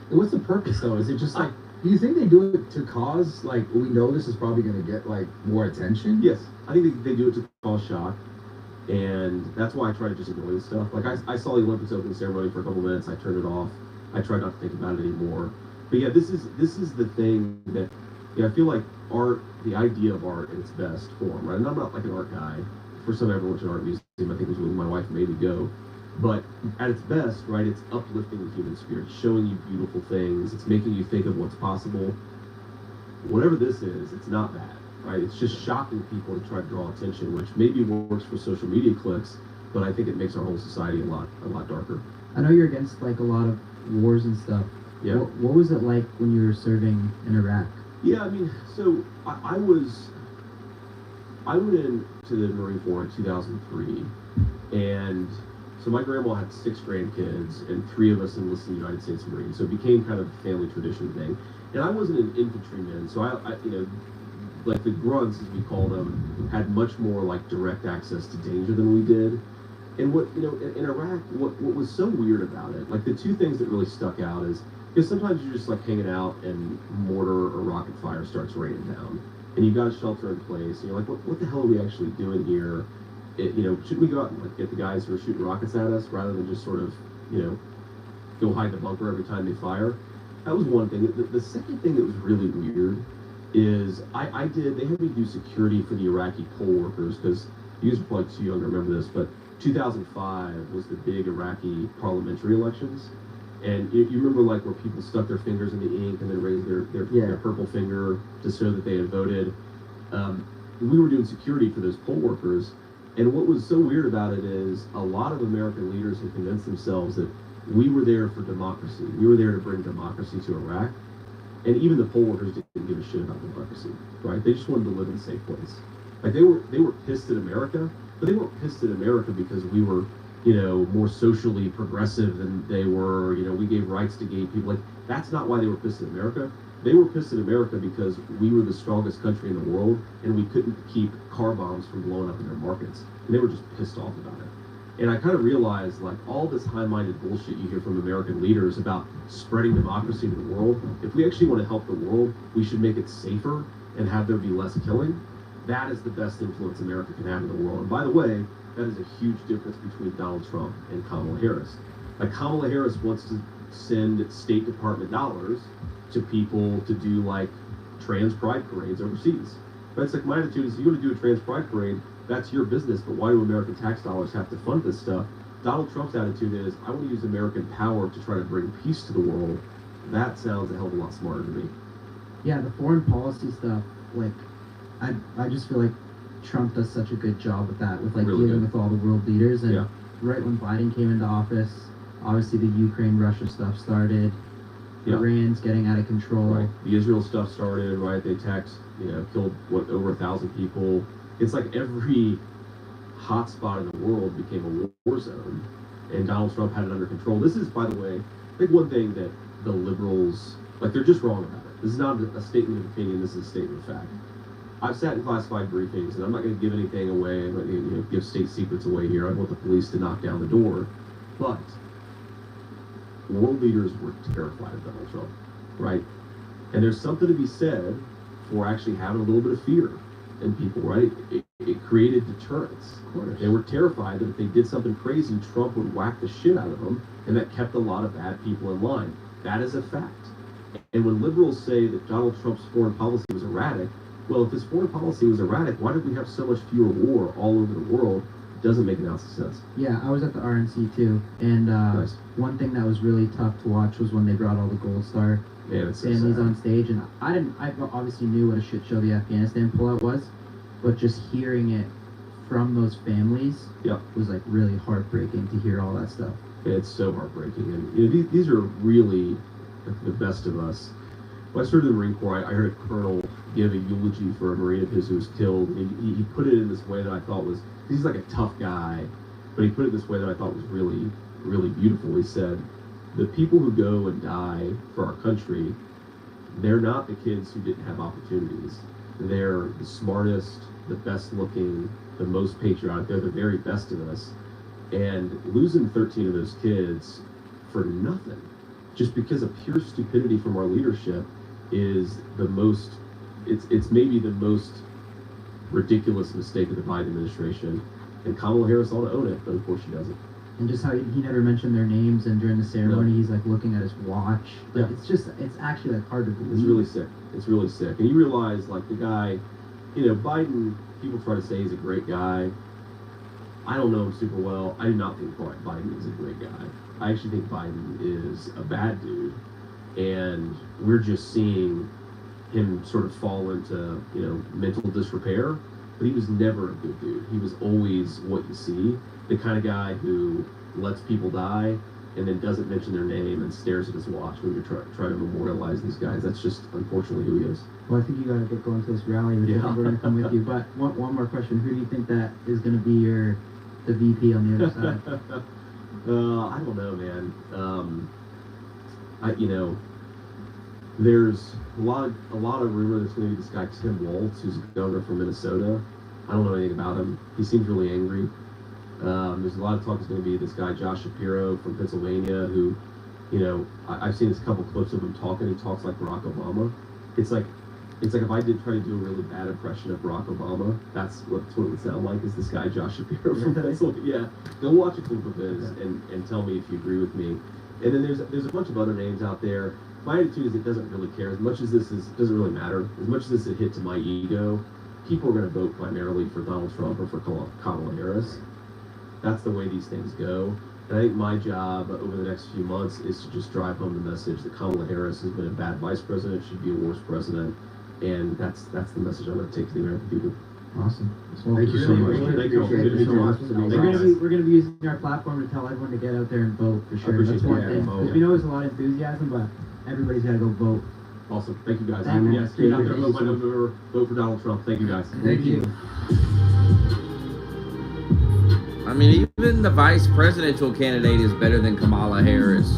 what's the purpose though? Is it just like? Do you think they do it to cause, like, we know this is probably going to get, like, more attention? Yes, I think they do it to cause shock, and that's why I try to just enjoy this stuff. Like, I saw the Olympics opening ceremony for a couple minutes, I turned it off, I tried not to think about it anymore. But yeah, this is the thing that, yeah, I feel like art, the idea of art in its best form, right? And I'm not like an art guy. First time I ever went to an art museum, I think was when my wife made me go. But at its best, right, it's uplifting the human spirit, showing you beautiful things, it's making you think of what's possible. Whatever this is, it's not that, right? It's just shocking people to try to draw attention, which maybe works for social media clicks, but I think it makes our whole society a lot darker. I know you're against like a lot of wars and stuff. Yeah. What was it like when you were serving in Iraq? Yeah, I mean, so I went into the Marine Corps in 2003, and so my grandma had 6 grandkids, and 3 of us enlisted in the United States Marines. So it became kind of a family tradition thing. And I wasn't an infantryman, so I like the grunts, as we call them, had much more like direct access to danger than we did. And what, in Iraq, what was so weird about it, like the 2 things that really stuck out is, because sometimes you're just like hanging out and mortar or rocket fire starts raining down, and you've got a shelter in place, and you're like, what the hell are we actually doing here? Shouldn't we go out and like, get the guys who are shooting rockets at us rather than just sort of, go hide the bunker every time they fire? That was one thing. The second thing that was really weird is they had me do security for the Iraqi poll workers, because you guys are probably too young to remember this, but 2005 was the big Iraqi parliamentary elections. And you remember like where people stuck their fingers in the ink and then raised their purple finger to show that they had voted. We were doing security for those poll workers. And what was so weird about it is a lot of American leaders had convinced themselves that we were there for democracy. We were there to bring democracy to Iraq. And even the poll workers didn't give a shit about democracy, right? They just wanted to live in a safe place. Like they were pissed at America, but they weren't pissed at America because we were, more socially progressive than they were. We gave rights to gay people. Like that's not why they were pissed at America. They were pissed at America because we were the strongest country in the world and we couldn't keep car bombs from blowing up in their markets. And they were just pissed off about it. And I kind of realized, like, all this high-minded bullshit you hear from American leaders about spreading democracy to the world, if we actually want to help the world, we should make it safer and have there be less killing. That is the best influence America can have in the world. And by the way, that is a huge difference between Donald Trump and Kamala Harris. Like, Kamala Harris wants to send State Department dollars to people to do like trans pride parades overseas. But it's like my attitude is, you want to do a trans pride parade, that's your business, but why do American tax dollars have to fund this stuff? Donald Trump's attitude is, I want to use American power to try to bring peace to the world. That sounds a hell of a lot smarter to me. Yeah, the foreign policy stuff, like, I just feel like Trump does such a good job with that, with like Really dealing good. with all the world leaders. And Yeah. right when Biden came into office, obviously the Ukraine-Russia stuff started. Yeah. Iran's getting out of control. Right. The Israel stuff started, right? They attacked, killed, over 1,000 people. It's like every hotspot in the world became a war zone, and Donald Trump had it under control. This is, by the way, I think one thing that the liberals, like, they're just wrong about it. This is not a statement of opinion, this is a statement of fact. I've sat in classified briefings, and I'm not going to give anything away, I'm not going to give state secrets away here. I want the police to knock down the door. But world leaders were terrified of Donald Trump, right? And there's something to be said for actually having a little bit of fear in people, right? It created deterrence. Of course. They were terrified that if they did something crazy, Trump would whack the shit out of them, and that kept a lot of bad people in line. That is a fact. And when liberals say that Donald Trump's foreign policy was erratic, well, if his foreign policy was erratic, why did we have so much fewer war all over the world? It doesn't make an ounce of sense. Yeah, I was at the RNC too, and Nice. one thing that was really tough to watch was when they brought all the Gold Star Man, it's so families sad. on stage, and I obviously knew what a shit show the Afghanistan pullout was, but just hearing it from those families Yeah. was like really heartbreaking to hear all that stuff. It's so heartbreaking, and these are really the best of us. When I started in the Marine Corps, I heard a colonel give a eulogy for a Marine of his who was killed. And he put it in this way that I thought was, he's like a tough guy, but he put it this way that I thought was really, really beautiful. He said, the people who go and die for our country, they're not the kids who didn't have opportunities. They're the smartest, the best looking, the most patriotic. They're the very best of us. And losing 13 of those kids for nothing, just because of pure stupidity from our leadership, is the most, it's maybe the most ridiculous mistake of the Biden administration. And Kamala Harris ought to own it, but of course she doesn't. And just how he never mentioned their names, and during the ceremony he's like looking at his watch. Like it's actually like hard to believe. It's really sick. It's really sick. And you realize, like, the guy, Biden, people try to say he's a great guy. I don't know him super well. I do not think Biden is a great guy. I actually think Biden is a bad dude. And we're just seeing him sort of fall into, mental disrepair. But he was never a good dude. He was always what you see. The kind of guy who lets people die and then doesn't mention their name and stares at his watch when you're trying to memorialize these guys. That's just unfortunately who he is. Well, I think you got to get going to this rally, which I think we're going to come with you. But one more question: who do you think that is going to be the VP on the other side? I don't know, man. There's a lot of rumor there's going to be this guy Tim Walz, who's a governor from Minnesota. I don't know anything about him. He seems really angry. There's a lot of talk there's going to be this guy Josh Shapiro from Pennsylvania, who, I've seen this couple clips of him talking. He talks like Barack Obama. It's like if I did try to do a really bad impression of Barack Obama, that's what it would sound like. Is this guy Josh Shapiro from Pennsylvania? Yeah, go watch a clip of his and tell me if you agree with me. And then there's a bunch of other names out there. My attitude is it doesn't really care. As much as doesn't really matter. As much as this is a hit to my ego, people are going to vote primarily for Donald Trump or for Kamala Harris. That's the way these things go. And I think my job over the next few months is to just drive home the message that Kamala Harris has been a bad vice president, she'd be a worse president, and that's the message I'm going to take to the American people. Awesome. Well, thank you so much. Thank you. Appreciate it so much. We're going to be using our platform to tell everyone to get out there and vote for sure. That's one thing. Because we know there's a lot of enthusiasm, but everybody's got to go vote. Awesome. Thank you guys. Yes, get out there, vote by November, vote for Donald Trump. Thank you guys. Thank you. I mean, even the vice presidential candidate is better than Kamala Harris.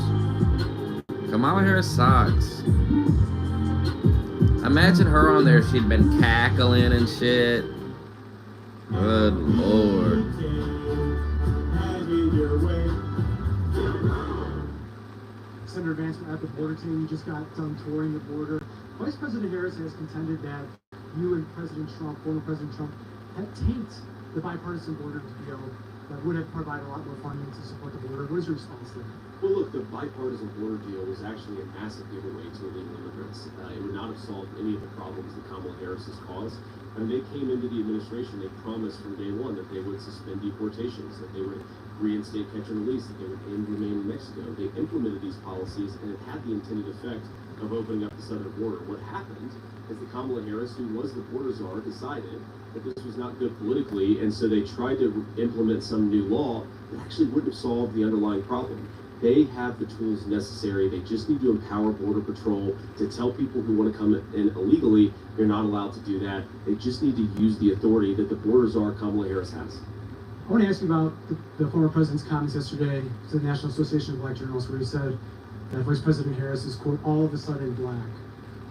Kamala Harris sucks. Imagine her on there. She'd been cackling and shit. Good Lord. Senator Vance, at the border team, you just got done touring the border. Vice President Harris has contended that you and President Trump, former President Trump, have tanked the bipartisan border deal that would have provided a lot more funding to support the border. What is your response to that? Well, look, the bipartisan border deal was actually a massive giveaway to illegal immigrants. It would not have solved any of the problems that Kamala Harris has caused. And they came into the administration, they promised from day one that they would suspend deportations, that they would reinstate catch and release, that they would end remain in Mexico. They implemented these policies, and it had the intended effect of opening up the southern border. What happened is that Kamala Harris, who was the border czar, decided that this was not good politically, and so they tried to implement some new law that actually wouldn't have solved the underlying problem. They have the tools necessary. They just need to empower Border Patrol to tell people who want to come in illegally, they're not allowed to do that. They just need to use the authority that the border czar, Kamala Harris, has. I want to ask you about the former president's comments yesterday to the National Association of Black Journalists, where he said that Vice President Harris is, quote, all of a sudden black.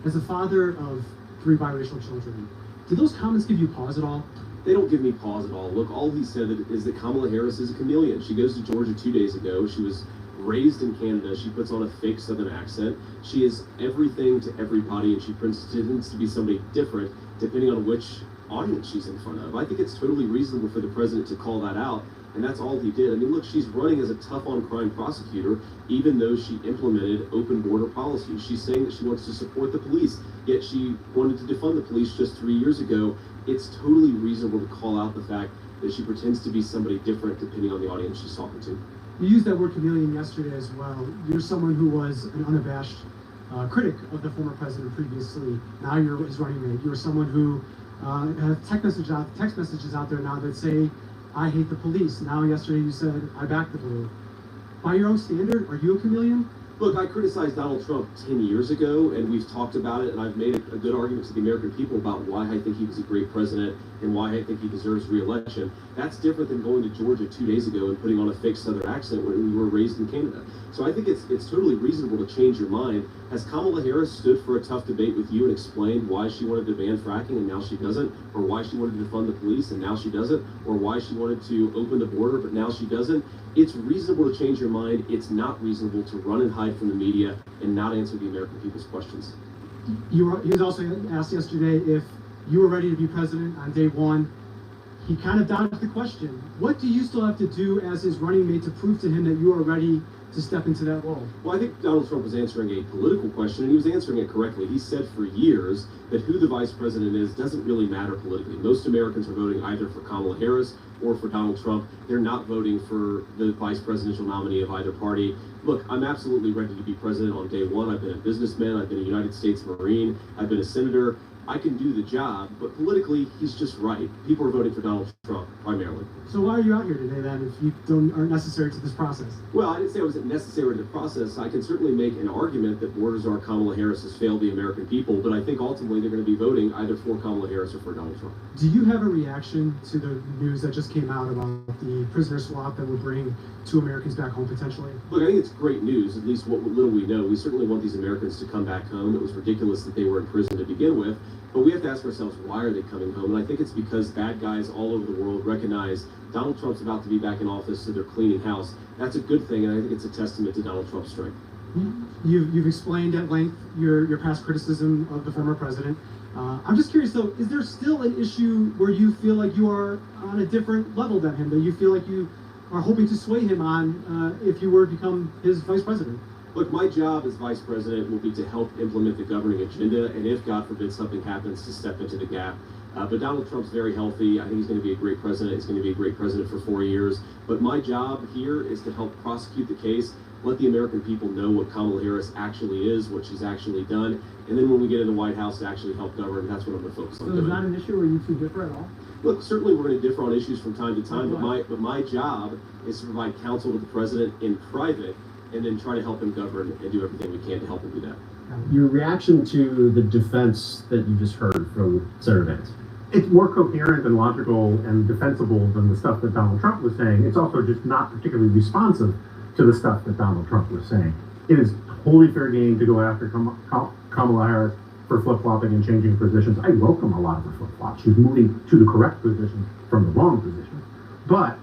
As a father of 3 biracial children, did those comments give you pause at all? They don't give me pause at all. Look, all he said is that Kamala Harris is a chameleon. She goes to Georgia 2 days ago. She was raised in Canada. She puts on a fake Southern accent. She is everything to everybody, and she pretends to be somebody different depending on which audience she's in front of. I think it's totally reasonable for the president to call that out, and that's all he did. I mean, look, she's running as a tough-on-crime prosecutor, even though she implemented open border policy. She's saying that she wants to support the police, yet she wanted to defund the police just 3 years ago. It's totally reasonable to call out the fact that she pretends to be somebody different depending on the audience she's talking to. You used that word chameleon yesterday as well. You're someone who was an unabashed critic of the former president previously. Now you're his running mate. You're someone who has text messages out there now that say, I hate the police. Now yesterday you said, I back the blue. By your own standard, are you a chameleon? Look, I criticized Donald Trump 10 years ago, and we've talked about it, and I've made a good argument to the American people about why I think he was a great president and why I think he deserves re-election. That's different than going to Georgia 2 days ago and putting on a fake Southern accent when we were raised in Canada. So I think it's totally reasonable to change your mind. Has Kamala Harris stood for a tough debate with you and explained why she wanted to ban fracking and now she doesn't, or why she wanted to defund the police and now she doesn't, or why she wanted to open the border but now she doesn't? It's reasonable to change your mind. It's not reasonable to run and hide from the media and not answer the American people's questions. He was also asked yesterday if you were ready to be president on day one. He kind of dodged the question. What do you still have to do as his running mate to prove to him that you are ready to step into that role? Well, I think Donald Trump was answering a political question, and he was answering it correctly. He said for years that who the vice president is doesn't really matter politically. Most Americans are voting either for Kamala Harris or for Donald Trump. They're not voting for the vice presidential nominee of either party. Look, I'm absolutely ready to be president on day one. I've been a businessman. I've been a United States Marine. I've been a senator. I can do the job, but politically, he's just right. People are voting for Donald Trump, primarily. So why are you out here today, then, if you aren't necessary to this process? Well, I didn't say I wasn't necessary to the process. I can certainly make an argument that borders are Kamala Harris has failed the American people, but I think ultimately they're going to be voting either for Kamala Harris or for Donald Trump. Do you have a reaction to the news that just came out about the prisoner swap that would bring 2 Americans back home potentially? Look, I think it's great news, at least what little we know. We certainly want these Americans to come back home. It was ridiculous that they were in prison to begin with, but we have to ask ourselves, why are they coming home? And I think it's because bad guys all over the world recognize Donald Trump's about to be back in office, so they're cleaning house. That's a good thing, and I think it's a testament to Donald Trump's strength. You've explained at length your past criticism of the former president. I'm just curious, though, is there still an issue where you feel like you are on a different level than him, that you feel like you are hoping to sway him on if you were to become his vice president? Look, my job as vice president will be to help implement the governing agenda, and if, God forbid, something happens, to step into the gap. But Donald Trump's very healthy. I think he's going to be a great president. He's going to be a great president for 4 years. But my job here is to help prosecute the case, let the American people know what Kamala Harris actually is, what she's actually done, and then when we get in the White House to actually help govern, that's what I'm going to focus on doing. So there's not an issue where you two differ at all? Look, certainly we're going to differ on issues from time to time, but my job is to provide counsel to the president in private and then try to help him govern and do everything we can to help him do that. Your reaction to the defense that you just heard from Senator Vance? It's more coherent and logical and defensible than the stuff that Donald Trump was saying. It's also just not particularly responsive to the stuff that Donald Trump was saying. It is totally fair game to go after Kamala Harris for flip-flopping and changing positions. I welcome a lot of her flip-flops. She's moving to the correct position from the wrong position. But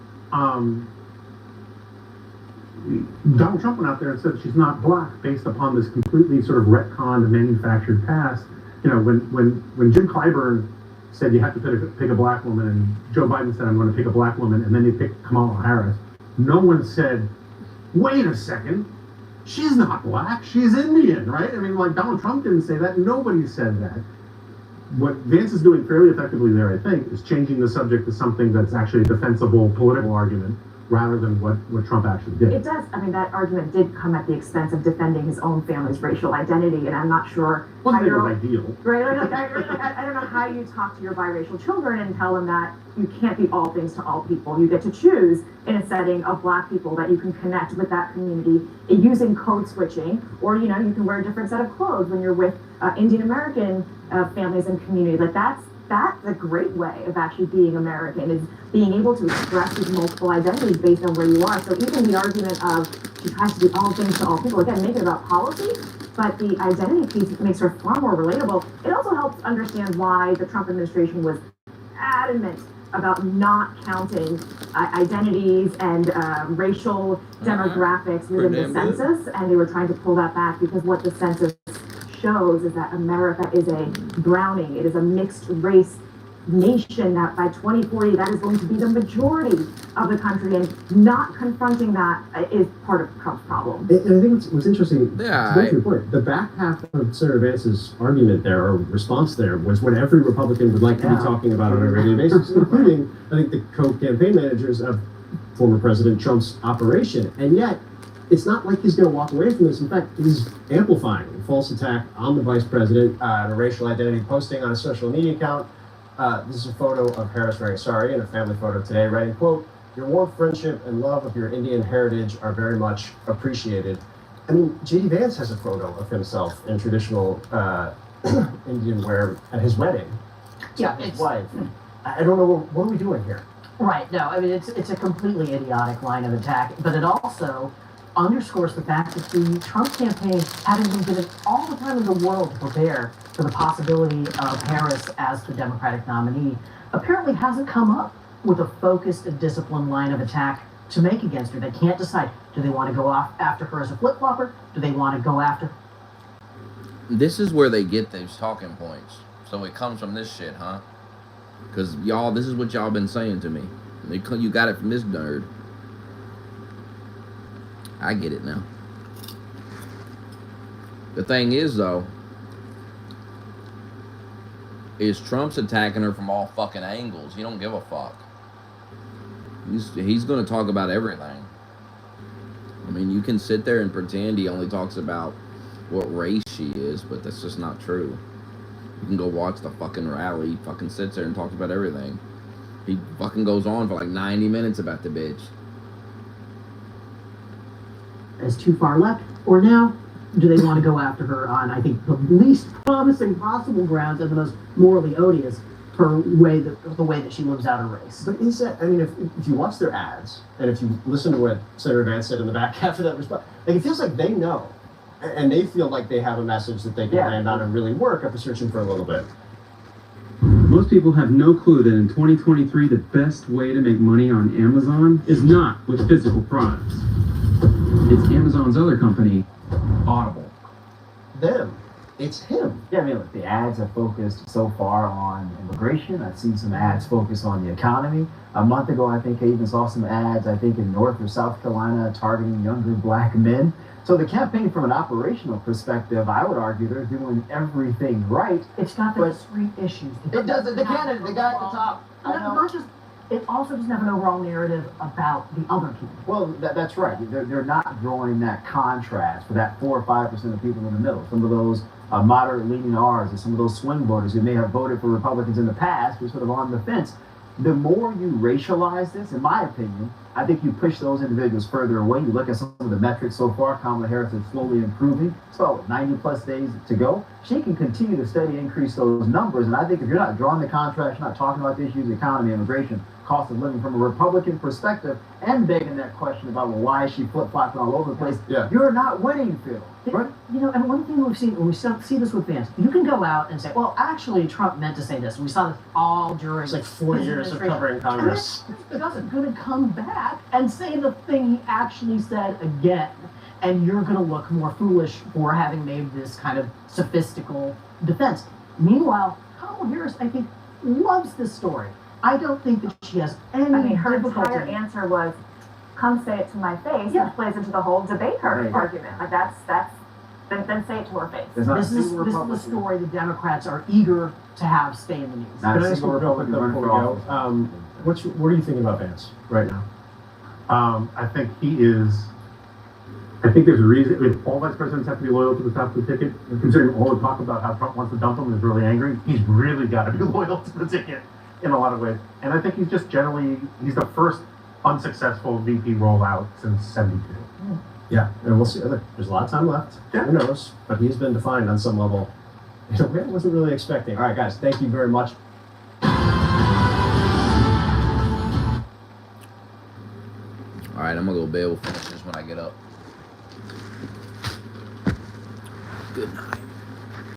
Donald Trump went out there and said she's not black based upon this completely sort of retconned, manufactured past. You know, when Jim Clyburn said you have to pick a black woman, and Joe Biden said I'm going to pick a black woman, and then they picked Kamala Harris, no one said, wait a second, she's not black, she's Indian, right? I mean, like, Donald Trump didn't say that, nobody said that. What Vance is doing fairly effectively there, I think, is changing the subject to something that's actually a defensible political argument rather than what Trump actually did. It does. I mean, that argument did come at the expense of defending his own family's racial identity, and I'm not sure how you're ideal. Right? I don't know how you talk to your biracial children and tell them that you can't be all things to all people. You get to choose in a setting of black people that you can connect with that community using code switching, or you can wear a different set of clothes when you're with Indian American families and community. Like that's a great way of actually being American, is being able to express these multiple identities based on where you are. So even the argument of she tries to be all things to all people, again, make it about policy, but the identity piece makes her far more relatable. It also helps understand why the Trump administration was adamant about not counting identities and racial demographics within the census, and they were trying to pull that back because what the census shows is that America is a browning. It is a mixed race nation that by 2040 that is going to be the majority of the country, and not confronting that is part of Trump's problem. And I think what's interesting, to make your point, the back half of Senator Vance's argument there, or response there, was what every Republican would like to be talking about on a regular basis, including, I think, the co-campaign managers of former President Trump's operation. And yet, it's not like he's going to walk away from this. In fact, he's amplifying a false attack on the vice president, a racial identity posting on a social media account. This is a photo of Harris wearing sari and a family photo today, writing, quote, "Your warm friendship and love of your Indian heritage are very much appreciated." I mean, J.D. Vance has a photo of himself in traditional Indian wear at his wedding. Yeah, His it's wife. I don't know, what are we doing here? right. No, I mean it's a completely idiotic line of attack, but it also underscores the fact that the Trump campaign, having been given all the time in the world to prepare for the possibility of Harris as the Democratic nominee, apparently hasn't come up with a focused and disciplined line of attack to make against her. They can't decide. Do they want to go off after her as a flip-flopper? Do they want to go after... This is where they get those talking points. So it comes from this shit, huh? Because y'all, this is what y'all been saying to me. You got it from this nerd. I get it now. The thing is, though, is Trump's attacking her from all fucking angles. He don't give a fuck. He's going to talk about everything. I mean, you can sit there and pretend he only talks about what race she is, but that's just not true. You can go watch the fucking rally. He fucking sits there and talks about everything. He fucking goes on for like 90 minutes about the bitch. as too far left, or now do they want to go after her on, I think, the least promising possible grounds and the most morally odious for the way that she lives out her race? But is that, I mean, if you watch their ads, and if you listen to what Senator Vance said in the back half of that response, like, it feels like they know, and they feel like they have a message that they can land on and really work after searching for a little bit. Most people have no clue that in 2023, the best way to make money on Amazon is not with physical products. It's Amazon's other company, Audible. Them. It's him. Yeah, I mean, look, the ads are focused so far on immigration. I've seen some ads focus on the economy. A month ago, I think I even saw some ads, I think in North or South Carolina, targeting younger black men. So the campaign, from an operational perspective, I would argue they're doing everything right. It's got the discrete issues. It does. The candidate, the guy at the top. Not just. It also doesn't have an overall narrative about the other people. Well, that's right. They're not drawing that contrast for that 4 or 5% of people in the middle. Some of those moderate-leaning R's, or some of those swing voters who may have voted for Republicans in the past, who are sort of on the fence. The more you racialize this, in my opinion, I think you push those individuals further away. You look at some of the metrics so far. Kamala Harris is slowly improving. So 90-plus days to go. She can continue to steadily increase those numbers. And I think if you're not drawing the contrast, you're not talking about the issues, economy, immigration, cost of living from a Republican perspective, and begging that question about, well, why is she flip-flopping all over the place? Yeah. You're not winning, Phil. Right? You know, and one thing we've seen, when we see this with Vance, you can go out and say, well, actually, Trump meant to say this. We saw this all during... It's like 4 years of covering Congress. And then going to come back and say the thing he actually said again. And you're going to look more foolish for having made this kind of sophistical defense. Meanwhile, Kamala Harris, I think, loves this story. I don't think that she has any her difficulty. entire answer was, come say it to my face, which plays into the whole debate her argument. Like then say it to her face. This is the story the Democrats are eager to have stay in the news. Can I ask you real quick though before we go? What are you thinking about Vance right now? I think he is. I think there's a reason. If all vice presidents have to be loyal to the top of the ticket, considering all the talk about how Trump wants to dump him and is really angry, he's really got to be loyal to the ticket in a lot of ways. And I think he's just generally, he's the first unsuccessful VP rollout since '72. Yeah, and we'll see. There's a lot of time left. Yeah. Who knows? But he's been defined on some level. I wasn't really expecting. All right, guys, thank you very much. All right, I'm gonna go to bed. We'll finish this when I get up. Good night.